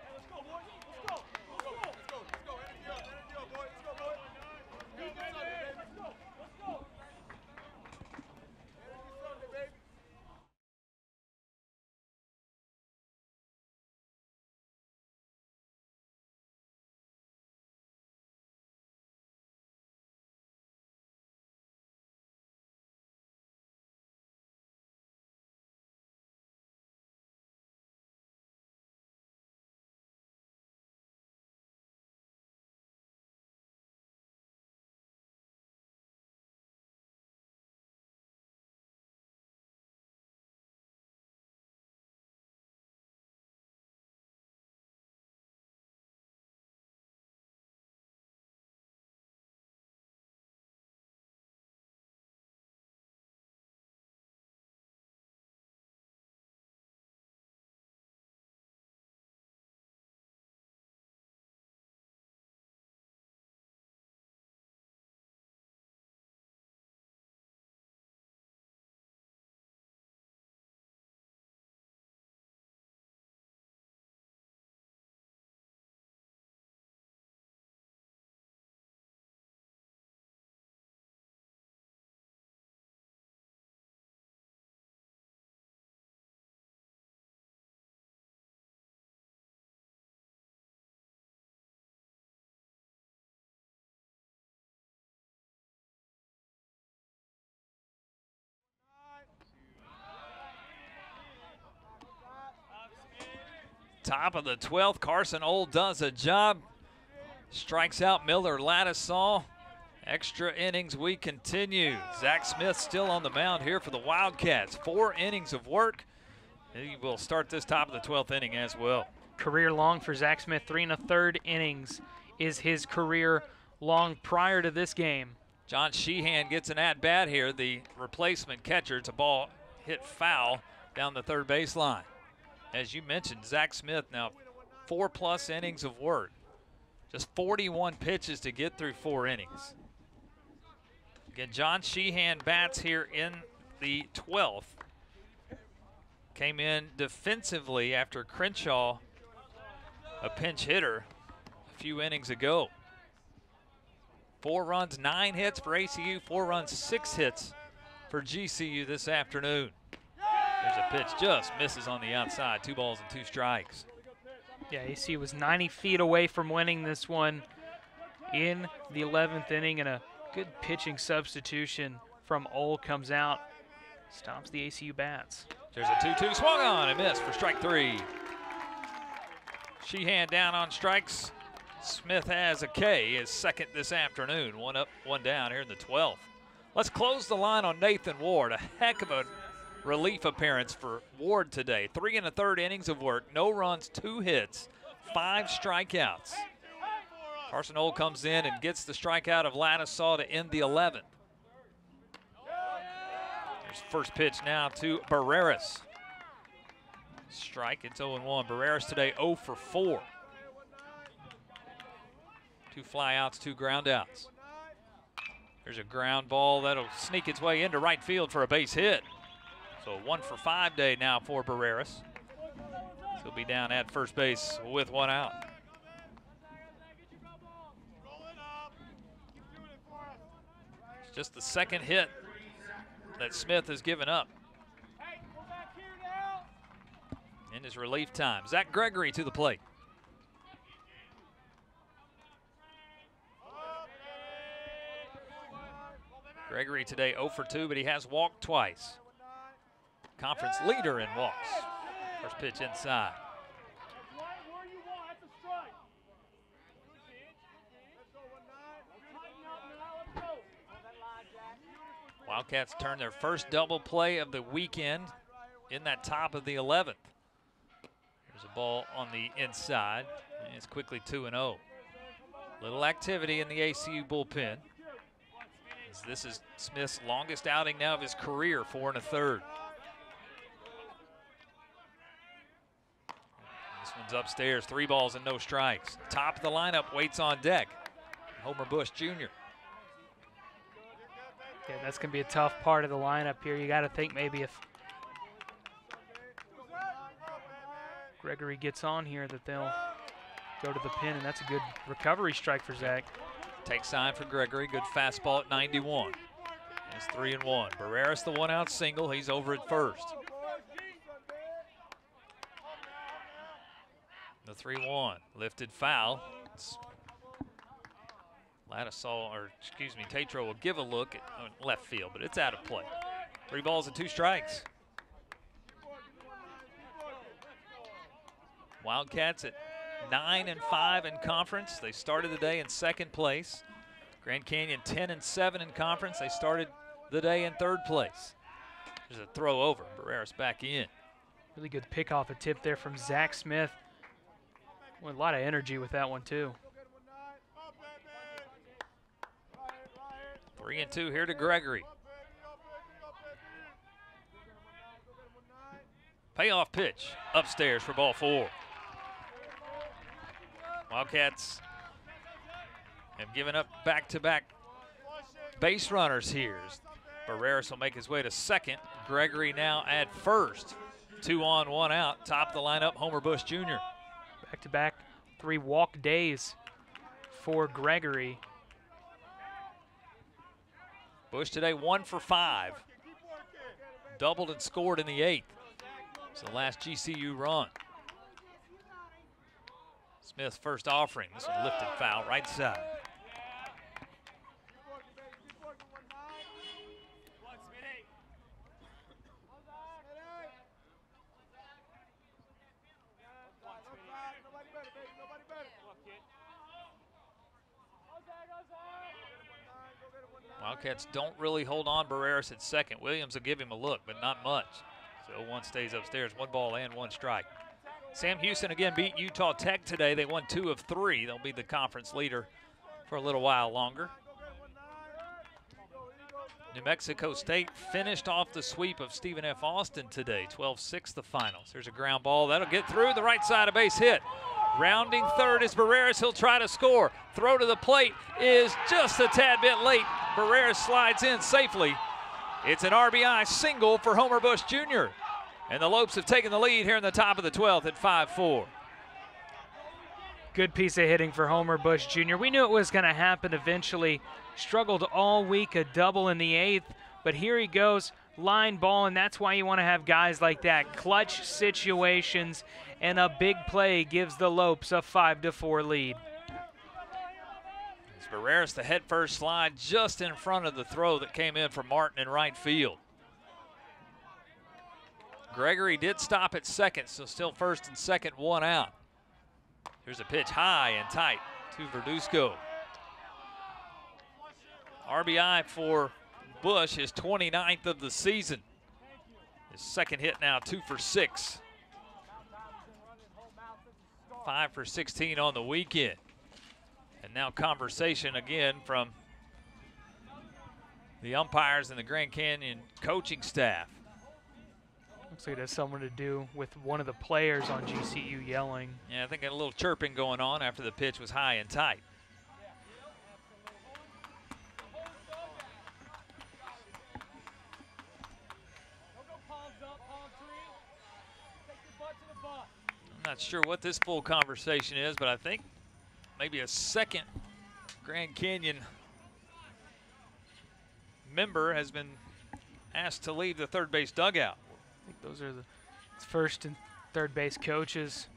Top of the 12th, Carson Old does a job. Strikes out Miller Lattisaw. Extra innings, we continue. Zach Smith still on the mound here for the Wildcats. 4 innings of work. He will start this top of the 12th inning as well. Career long for Zach Smith. 3 1/3 innings is his career long prior to this game. John Sheehan gets an at-bat here, the replacement catcher. It's a ball hit foul down the third baseline. As you mentioned, Zach Smith now 4+ innings of work. Just 41 pitches to get through 4 innings. Again, John Sheehan bats here in the 12th. Came in defensively after Crenshaw, a pinch hitter, a few innings ago. 4 runs, 9 hits for ACU, 4 runs, 6 hits for GCU this afternoon. There's a pitch, just misses on the outside. 2 balls and 2 strikes. Yeah, ACU was 90 feet away from winning this one in the 11th inning, and a good pitching substitution from Old comes out, stops the ACU bats. There's a 2-2 swung on and missed for strike 3. Sheehan down on strikes. Smith has a K, his second this afternoon. 1 up, 1 down here in the 12th. Let's close the line on Nathan Ward. A heck of a relief appearance for Ward today. 3 1/3 innings of work, no runs, 2 hits, 5 strikeouts. Carson Old comes in and gets the strikeout of Lattisaw to end the 11th. There's first pitch now to Barreras. Strike, it's 0-1. Barreras today 0 for 4. 2 flyouts, 2 groundouts. There's a ground ball that'll sneak its way into right field for a base hit. So 1 for 5 day now for Barreras. He'll be down at first base with 1 out. It's just the second hit that Smith has given up in his relief time. Zach Gregory to the plate. Gregory today 0 for 2, but he has walked twice. Conference leader in walks. First pitch inside. Wildcats turn their first double play of the weekend in that top of the 11th. There's a ball on the inside, and it's quickly 2-0. Little activity in the ACU bullpen. This is Smith's longest outing now of his career, 4 1/3. This one's upstairs, 3 balls and no strikes. Top of the lineup waits on deck. Homer Bush Jr. Yeah, that's going to be a tough part of the lineup here. You got to think maybe if Gregory gets on here that they'll go to the pin, and that's a good recovery strike for Zach. Takes time for Gregory. Good fastball at 91. It's 3-1. Barreras the 1-out single. He's over at first. The 3-1 lifted foul. Lattisaw, or excuse me, Tatro will give a look at left field, but it's out of play. 3 balls and 2 strikes. Wildcats at 9-5 in conference. They started the day in 2nd place. Grand Canyon 10-7 in conference. They started the day in 3rd place. There's a throw over. Barreras back in. Really good pick off a tip there from Zach Smith. With a lot of energy with that one too. 3-2 here to Gregory. Payoff pitch upstairs for ball 4. Wildcats have given up back-to-back base runners here. Barreras will make his way to second. Gregory now at first. 2 on, 1 out. Top of the lineup, Homer Bush Jr. Back-to-back 3 walk days for Gregory. Bush today 1 for 5. Doubled and scored in the 8th. It's the last GCU run. Smith's first offering. This one lifted foul right side. Wildcats don't really hold on Barreras at second. Williams will give him a look, but not much. So 1 stays upstairs, 1 ball and 1 strike. Sam Houston again beat Utah Tech today. They won 2 of 3. They'll be the conference leader for a little while longer. New Mexico State finished off the sweep of Stephen F. Austin today, 12-6 the finals. There's a ground ball. That'll get through the right side, a base hit. Rounding third is Barreras. He'll try to score. Throw to the plate is just a tad bit late. Barreras slides in safely. It's an RBI single for Homer Bush Jr. And the Lopes have taken the lead here in the top of the 12th at 5-4. Good piece of hitting for Homer Bush Jr. We knew it was going to happen eventually. Struggled all week, a double in the 8th, but here he goes, line ball, and that's why you want to have guys like that. Clutch situations, and a big play gives the Lopes a 5-4 lead. It's Barreras, the head first slide just in front of the throw that came in from Martin in right field. Gregory did stop at second, so still first and second, 1 out. Here's a pitch high and tight to Verduzco. RBI for Bush, his 29th of the season. His second hit now, 2 for 6. 5 for 16 on the weekend. And now conversation again from the umpires and the Grand Canyon coaching staff. Looks like it has something to do with one of the players on GCU yelling. Yeah, I think a little chirping going on after the pitch was high and tight. I'm not sure what this full conversation is, but I think maybe a second Grand Canyon member has been asked to leave the third base dugout. I think those are the first and third base coaches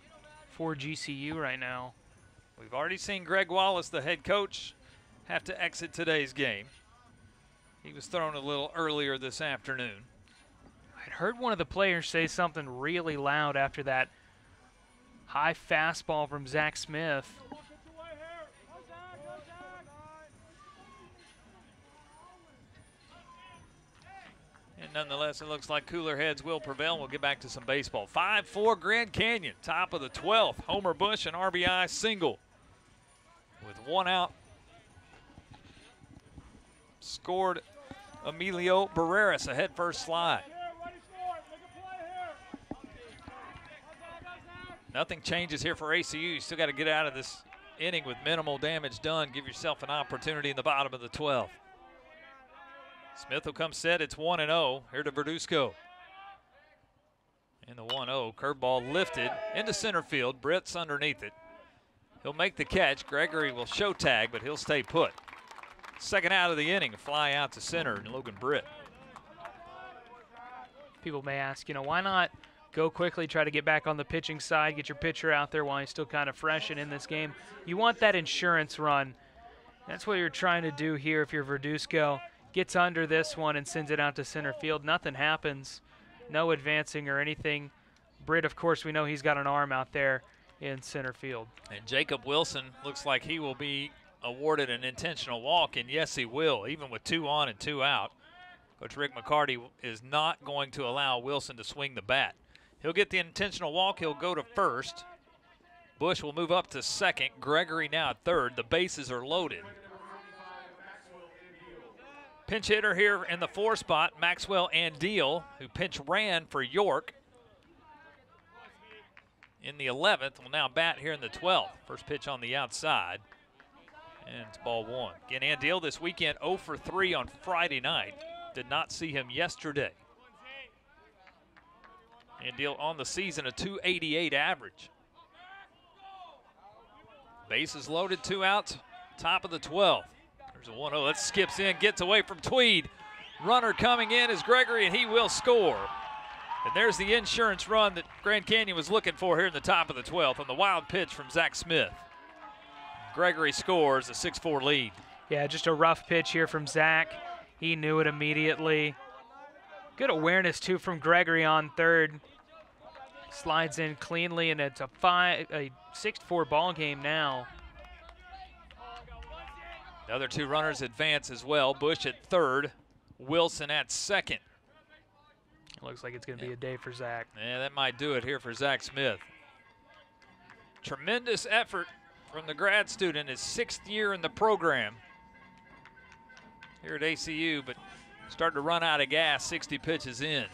for GCU right now. We've already seen Greg Wallace, the head coach, have to exit today's game. He was thrown a little earlier this afternoon. I'd heard one of the players say something really loud after that high fastball from Zach Smith. And nonetheless, it looks like cooler heads will prevail. We'll get back to some baseball. 5-4 Grand Canyon, top of the 12th. Homer Bush, an RBI single. With 1 out, scored Emilio Barreras, a head first slide. Nothing changes here for ACU. You still got to get out of this inning with minimal damage done. Give yourself an opportunity in the bottom of the 12th. Smith will come set. It's 1-0. Here to Verduzco. And the 1-0 curveball lifted into center field. Britt's underneath it. He'll make the catch. Gregory will show tag, but he'll stay put. Second out of the inning, a fly out to center, and Logan Britt. People may ask, why not go quickly, try to get back on the pitching side, get your pitcher out there while he's still kind of fresh and in this game. You want that insurance run. That's what you're trying to do here if you're Verduzco. Gets under this one and sends it out to center field. Nothing happens. No advancing or anything. Britt, of course, we know he's got an arm out there in center field. And Jacob Wilson looks like he will be awarded an intentional walk, and yes, he will, even with 2 on and 2 out. Coach Rick McCarty is not going to allow Wilson to swing the bat. He'll get the intentional walk. He'll go to first. Bush will move up to second. Gregory now at third. The bases are loaded. Pinch hitter here in the 4 spot, Maxwell Andeal, who pinch ran for York in the 11th, will now bat here in the 12th. First pitch on the outside, and it's ball 1. Again, Andeal this weekend 0 for 3 on Friday night. Did not see him yesterday. Andeal on the season a .288 average. Bases loaded, 2 outs, top of the 12th. There's a 1-0, that skips in, gets away from Tweed. Runner coming in is Gregory, and he will score. And there's the insurance run that Grand Canyon was looking for here in the top of the 12th on the wild pitch from Zach Smith. Gregory scores a 6-4 lead. Yeah, just a rough pitch here from Zach. He knew it immediately. Good awareness, too, from Gregory on third. Slides in cleanly, and it's a 6-4 ball game now. The other two runners advance as well. Bush at third, Wilson at second. It looks like it's going to be a day for Zach. Yeah, that might do it here for Zach Smith. Tremendous effort from the grad student, his 6th year in the program here at ACU, but starting to run out of gas 60 pitches in.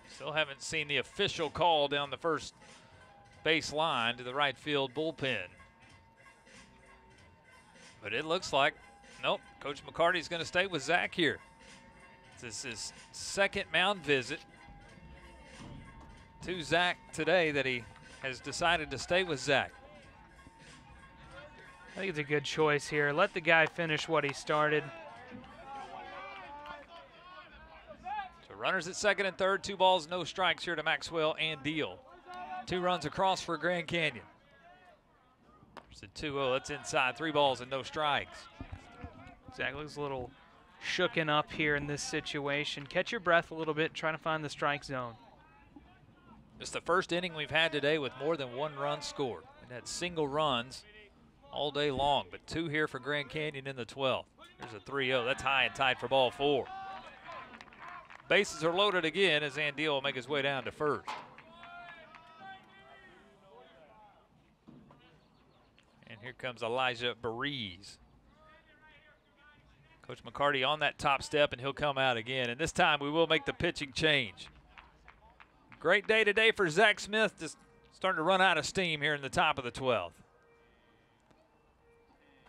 Still haven't seen the official call down the first base line to the right field bullpen. But it looks like, nope, Coach McCarty's going to stay with Zach here. This is his second mound visit to Zach today that he has decided to stay with Zach. I think it's a good choice here. Let the guy finish what he started. So runners at second and third, 2 balls, no strikes here to Maxwell and Deal. 2 runs across for Grand Canyon. It's a 2-0, that's inside, 3 balls and no strikes. Zach looks a little shooken up here in this situation. Catch your breath a little bit, trying to find the strike zone. It's the first inning we've had today with more than 1 run scored. We've had single runs all day long, but 2 here for Grand Canyon in the 12th. There's a 3-0, that's high and tight for ball 4. Bases are loaded again as Andiel will make his way down to first. And here comes Elijah Berees. Coach McCarty on that top step, and he'll come out again. And this time we will make the pitching change. Great day today for Zach Smith, just starting to run out of steam here in the top of the 12th.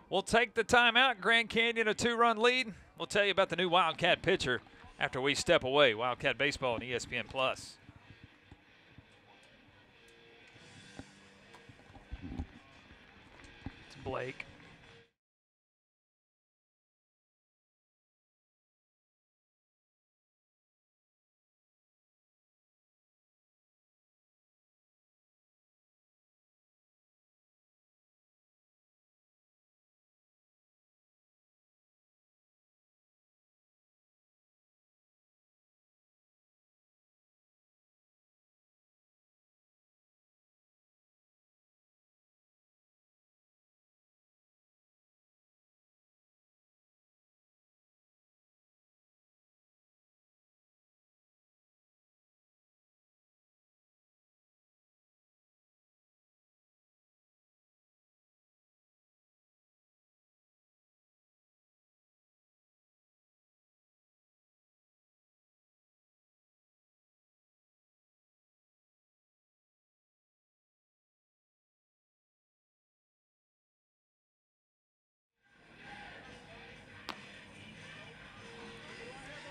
We'll take the timeout. Grand Canyon a 2-run lead. We'll tell you about the new Wildcat pitcher after we step away. Wildcat Baseball and ESPN+. It's Blake.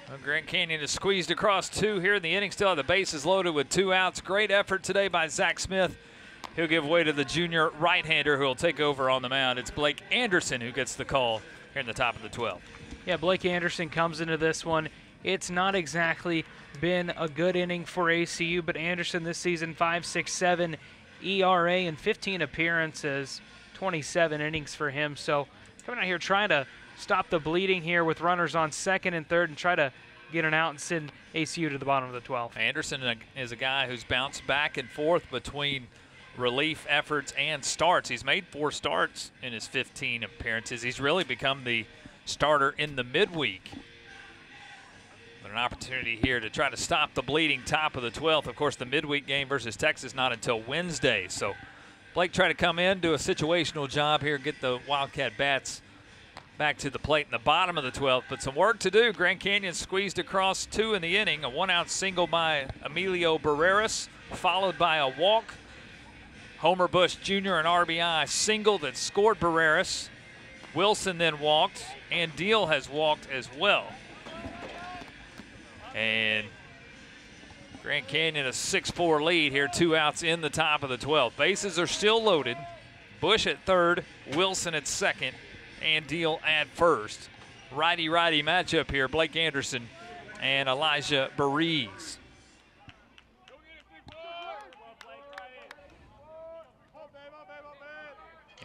Well, Grand Canyon is squeezed across 2 here in the inning. Still have the bases loaded with 2 outs. Great effort today by Zach Smith. He'll give way to the junior right-hander who will take over on the mound. It's Blake Anderson who gets the call here in the top of the 12th. Yeah, Blake Anderson comes into this one. It's not exactly been a good inning for ACU, but Anderson this season, 5.67 ERA and 15 appearances, 27 innings for him. So coming out here trying to stop the bleeding here with runners on second and third and try to get an out and send ACU to the bottom of the 12th. Anderson is a guy who's bounced back and forth between relief efforts and starts. He's made 4 starts in his 15 appearances. He's really become the starter in the midweek. But an opportunity here to try to stop the bleeding top of the 12th. Of course, the midweek game versus Texas not until Wednesday. So Blake tried to come in, do a situational job here, get the Wildcat bats back to the plate in the bottom of the 12th, but some work to do. Grand Canyon squeezed across 2 in the inning. A 1-out single by Emilio Barreras, followed by a walk. Homer Bush Jr. an RBI single that scored Barreras. Wilson then walked, and Deal has walked as well. And Grand Canyon a 6-4 lead here, 2 outs in the top of the 12th. Bases are still loaded. Bush at third, Wilson at second, and Deal at first. Righty-righty matchup here, Blake Anderson and Elijah Berees.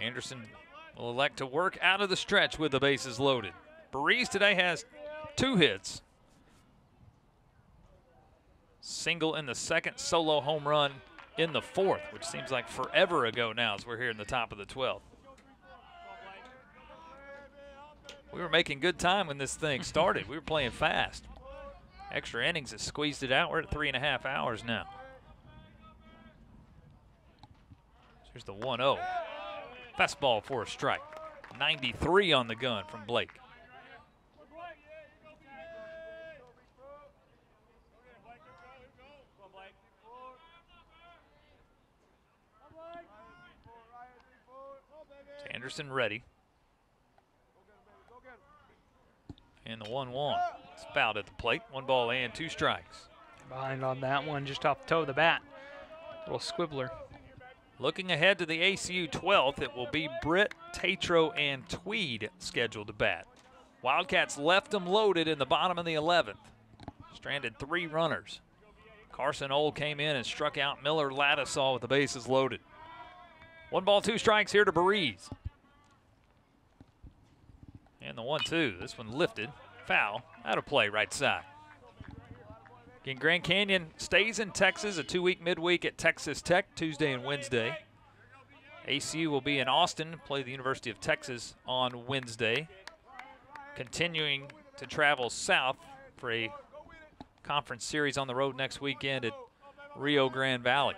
Anderson will elect to work out of the stretch with the bases loaded. Berees today has 2 hits. Single in the second, solo home run in the fourth, which seems like forever ago now as we're here in the top of the 12th. We were making good time when this thing started. We were playing fast. Extra innings has squeezed it out. We're at 3.5 hours now. Here's the 1-0. Fastball for a strike. 93 on the gun from Blake. Anderson ready. And the 1-1. It's fouled at the plate. 1 ball and 2 strikes. Behind on that one, just off the toe of the bat. Little squibbler. Looking ahead to the ACU 12th, it will be Britt, Tatro, and Tweed scheduled to bat. Wildcats left them loaded in the bottom of the 11th. Stranded 3 runners. Carson Old came in and struck out Miller Lattisaw with the bases loaded. 1 ball, 2 strikes here to Berees. And the 1-2, this one lifted, foul, out of play right side. Again, Grand Canyon stays in Texas, a 2-week midweek at Texas Tech, Tuesday and Wednesday. ACU will be in Austin, play the University of Texas on Wednesday. Continuing to travel south for a conference series on the road next weekend at Rio Grande Valley.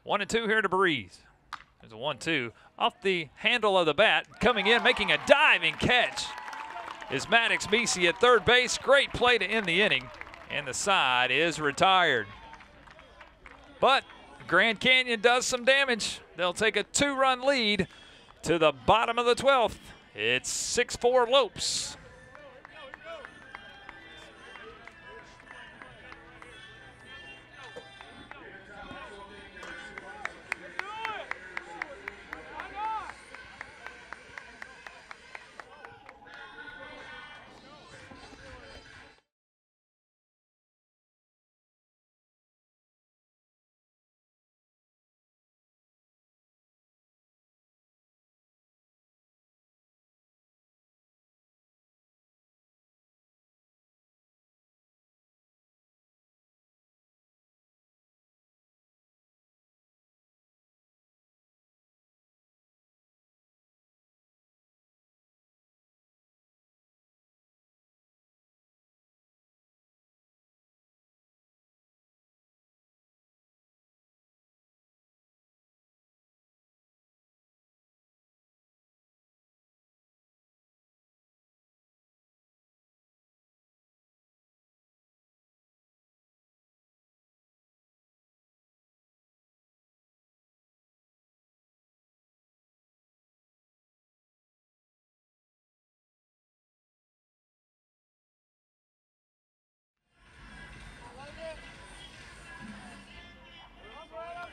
1-2 here to Berees. There's a 1-2 off the handle of the bat. Coming in, making a diving catch is Maddox Meesey at third base. Great play to end the inning, and the side is retired. But Grand Canyon does some damage. They'll take a 2-run lead to the bottom of the 12th. It's 6-4 Lopes.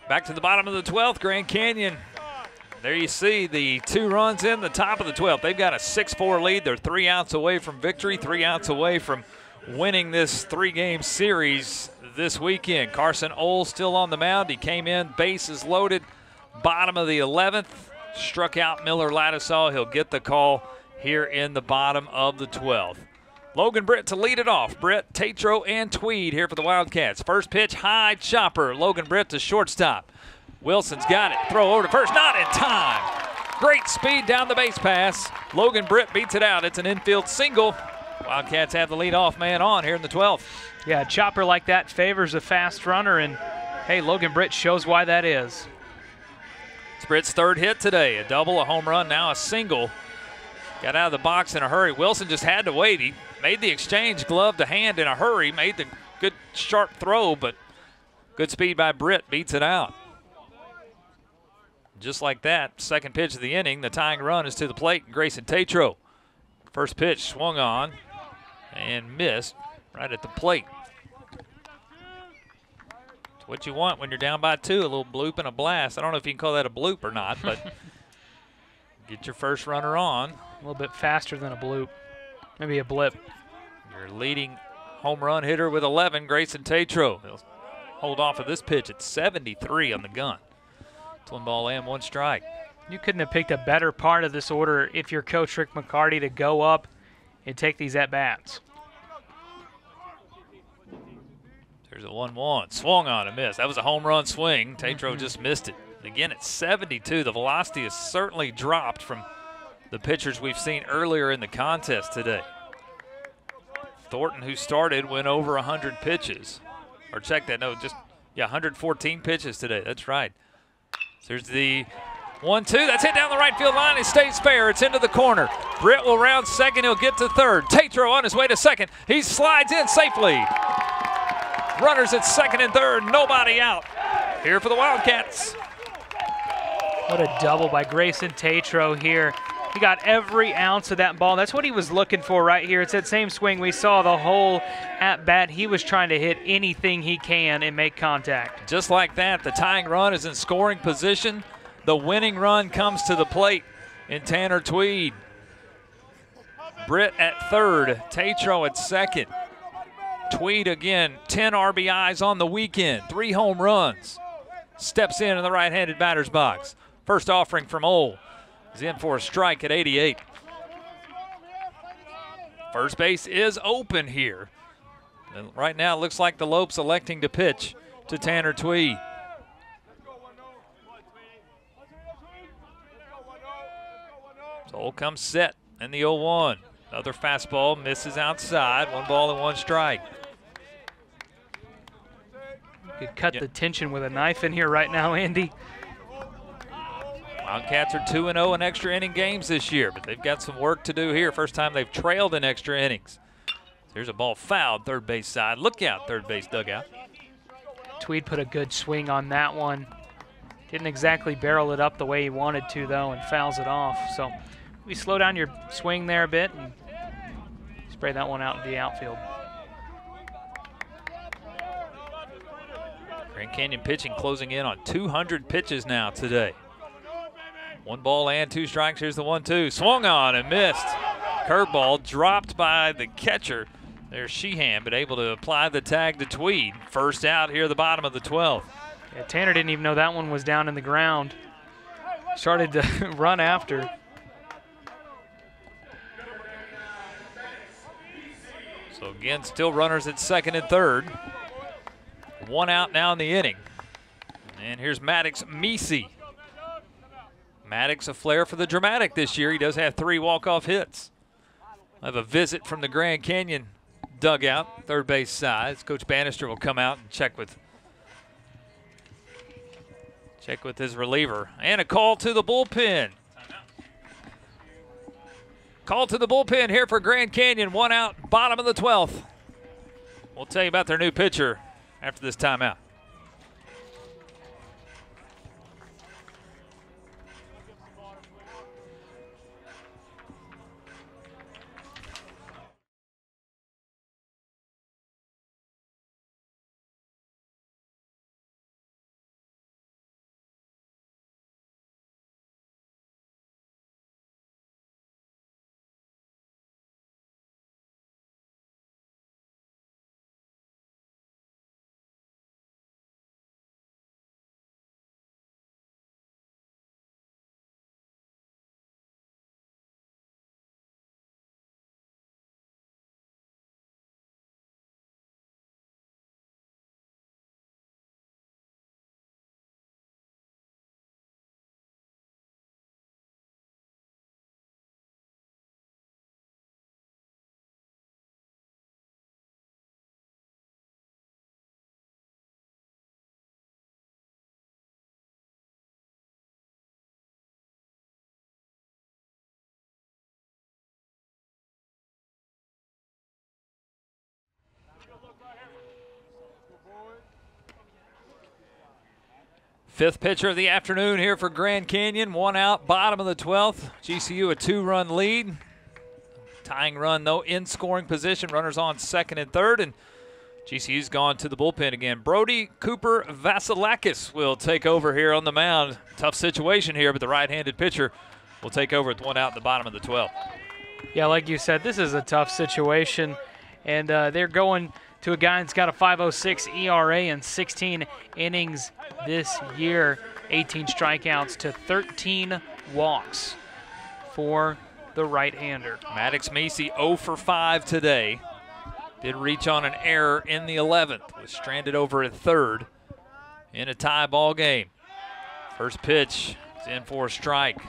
Back to the bottom of the 12th, Grand Canyon. There you see the 2 runs in the top of the 12th. They've got a 6-4 lead. They're 3 outs away from victory, 3 outs away from winning this 3-game series this weekend. Carson Ohl still on the mound. He came in, bases loaded, bottom of the 11th. Struck out Miller Lattisaw. He'll get the call here in the bottom of the 12th. Logan Britt to lead it off. Britt, Tatro, and Tweed here for the Wildcats. First pitch, high chopper. Logan Britt to shortstop. Wilson's got it. Throw over to first, not in time. Great speed down the base pass. Logan Britt beats it out. It's an infield single. Wildcats have the leadoff man on here in the 12th. Yeah, a chopper like that favors a fast runner, and hey, Logan Britt shows why that is. It's Britt's 3rd hit today. A double, a home run, now a single. Got out of the box in a hurry. Wilson just had to wait. He made the exchange glove to hand in a hurry, made the good sharp throw, but good speed by Britt beats it out. Just like that, second pitch of the inning, the tying run is to the plate, Grayson Tatro. First pitch swung on and missed right at the plate. It's what you want when you're down by 2, a little bloop and a blast. I don't know if you can call that a bloop or not, but get your first runner on. A little bit faster than a bloop, maybe a blip. Your leading home run hitter with 11, Grayson Tatro. He'll hold off of this pitch at 73 on the gun. It's 1 ball and 1 strike. You couldn't have picked a better part of this order if you're Coach Rick McCarty to go up and take these at-bats. There's a 1-1. Swung on and missed. That was a home run swing. Tatro just missed it. Again, at 72, the velocity has certainly dropped from the pitchers we've seen earlier in the contest today. Thornton, who started, went over 100 pitches. Or check that, no, 114 pitches today. That's right. So there's the 1-2. That's hit down the right field line. It stays fair. It's into the corner. Britt will round second. He'll get to third. Tatro on his way to second. He slides in safely. Runners at second and third. Nobody out. Here for the Wildcats. What a double by Grayson Tatro here. He got every ounce of that ball. That's what he was looking for right here. It's that same swing we saw the whole at-bat. He was trying to hit anything he can and make contact. Just like that, the tying run is in scoring position. The winning run comes to the plate in Tanner Tweed. Britt at third, Tatro at second. Tweed again, 10 RBIs on the weekend, 3 home runs. Steps in the right-handed batter's box. First offering from Ole. He's in for a strike at 88. First base is open here. And right now it looks like the Lopes electing to pitch to Tanner Tweed. So Ole comes set in the 0-1. Another fastball misses outside. 1 ball and 1 strike. You could cut the tension with a knife in here right now, Andy. Wildcats are 2-0 in extra inning games this year, but they've got some work to do here. First time they've trailed in extra innings. There's a ball fouled third base side. Look out, third base dugout. Tweed put a good swing on that one. Didn't exactly barrel it up the way he wanted to, though, and fouls it off. So maybe slow down your swing there a bit and spray that one out in the outfield. Grand Canyon pitching closing in on 200 pitches now today. 1 ball and 2 strikes. Here's the 1-2. Swung on and missed. Curveball dropped by the catcher. There's Sheehan, but able to apply the tag to Tweed. First out here at the bottom of the 12th. Yeah, Tanner didn't even know that one was down in the ground. Started to run after. So again, still runners at second and third. 1 out now in the inning. And here's Maddox Meesey. Maddox a flair for the dramatic this year. He does have 3 walk-off hits. I have a visit from the Grand Canyon dugout, third base side. Coach Bannister will come out and check with his reliever. And a call to the bullpen. Call to the bullpen here for Grand Canyon. 1 out, bottom of the 12th. We'll tell you about their new pitcher after this timeout. Fifth pitcher of the afternoon here for Grand Canyon. 1 out, bottom of the 12th. GCU a 2-run lead. Tying run, though, in scoring position. Runners on second and third, and GCU's gone to the bullpen again. Brody Cooper Vasilakis will take over here on the mound. Tough situation here, but the right-handed pitcher will take over with 1 out in the bottom of the 12th. Yeah, like you said, this is a tough situation, and they're going to a guy that's got a 5.06 ERA in 16 innings this year, 18 strikeouts to 13 walks for the right-hander. Maddox Meesey 0 for 5 today. Did reach on an error in the 11th. Was stranded over at third in a tie ball game. First pitch is in for a strike.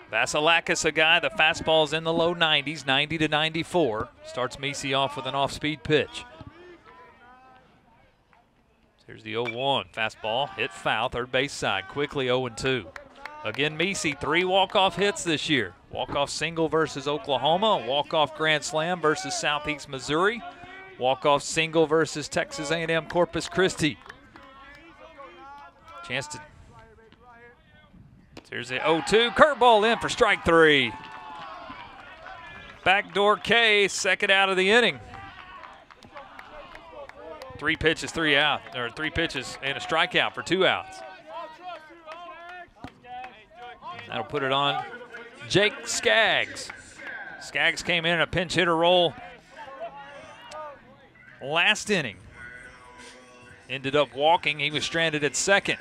Vasilakis, a guy, the fastball's in the low 90s, 90 to 94. Starts Misi off with an off-speed pitch. Here's the 0-1. Fastball hit foul, third base side. Quickly 0-2. Again, Misi, 3 walk-off hits this year. Walk-off single versus Oklahoma, walk-off grand slam versus Southeast Missouri, walk-off single versus Texas A&M Corpus Christi. Chance to. Here's the 0-2. Curveball in for strike 3. Backdoor K, second out of the inning. 3 pitches, 3 out, or 3 pitches and a strikeout for 2 outs. That'll put it on Jake Skaggs. Skaggs came in a pinch hitter role last inning. Ended up walking. He was stranded at second.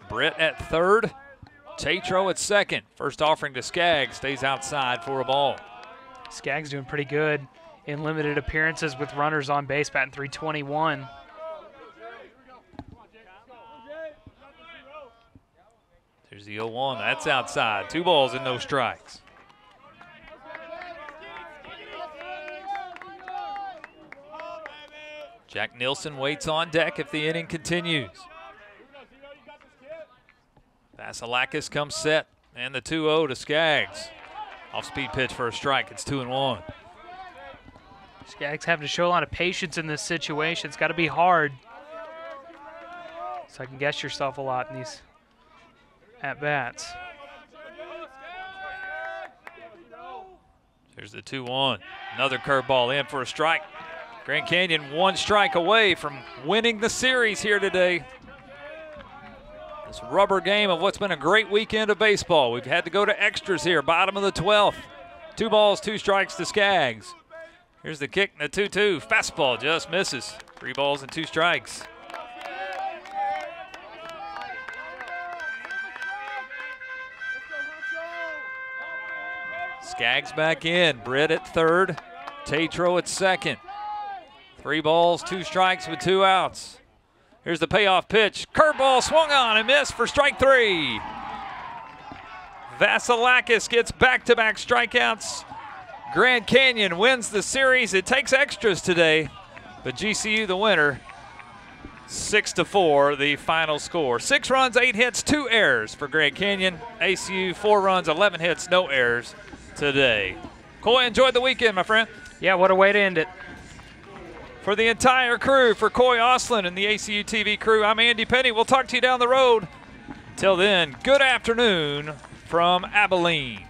Britt at third. Tatro at second. First offering to Skaggs. Stays outside for a ball. Skaggs doing pretty good in limited appearances with runners on base, batting .321. There's the 0-1. That's outside. 2 balls and no strikes. Jack Nilsson waits on deck if the inning continues. Vasilakis comes set, and the 2-0 to Skaggs. Off-speed pitch for a strike. It's 2-1. Skaggs having to show a lot of patience in this situation. It's got to be hard. So I can guess yourself a lot in these at-bats. Here's the 2-1. Another curveball in for a strike. Grand Canyon 1 strike away from winning the series here today. This rubber game of what's been a great weekend of baseball. We've had to go to extras here, bottom of the 12th. 2 balls, 2 strikes to Skaggs. Here's the kick and the 2-2. Fastball just misses. 3 balls and 2 strikes. Skaggs back in. Britt at third. Tatro at second. 3 balls, 2 strikes with 2 outs. Here's the payoff pitch. Curveball swung on and missed for strike 3. Vasilakis gets back-to-back strikeouts. Grand Canyon wins the series. It takes extras today, but GCU the winner. 6-4 the final score. 6 runs, 8 hits, 2 errors for Grand Canyon. ACU 4 runs, 11 hits, no errors today. Coy, enjoyed the weekend, my friend. Yeah, what a way to end it. For the entire crew, for Coy Oslin and the ACU TV crew, I'm Andy Penny. We'll talk to you down the road. Till then, good afternoon from Abilene.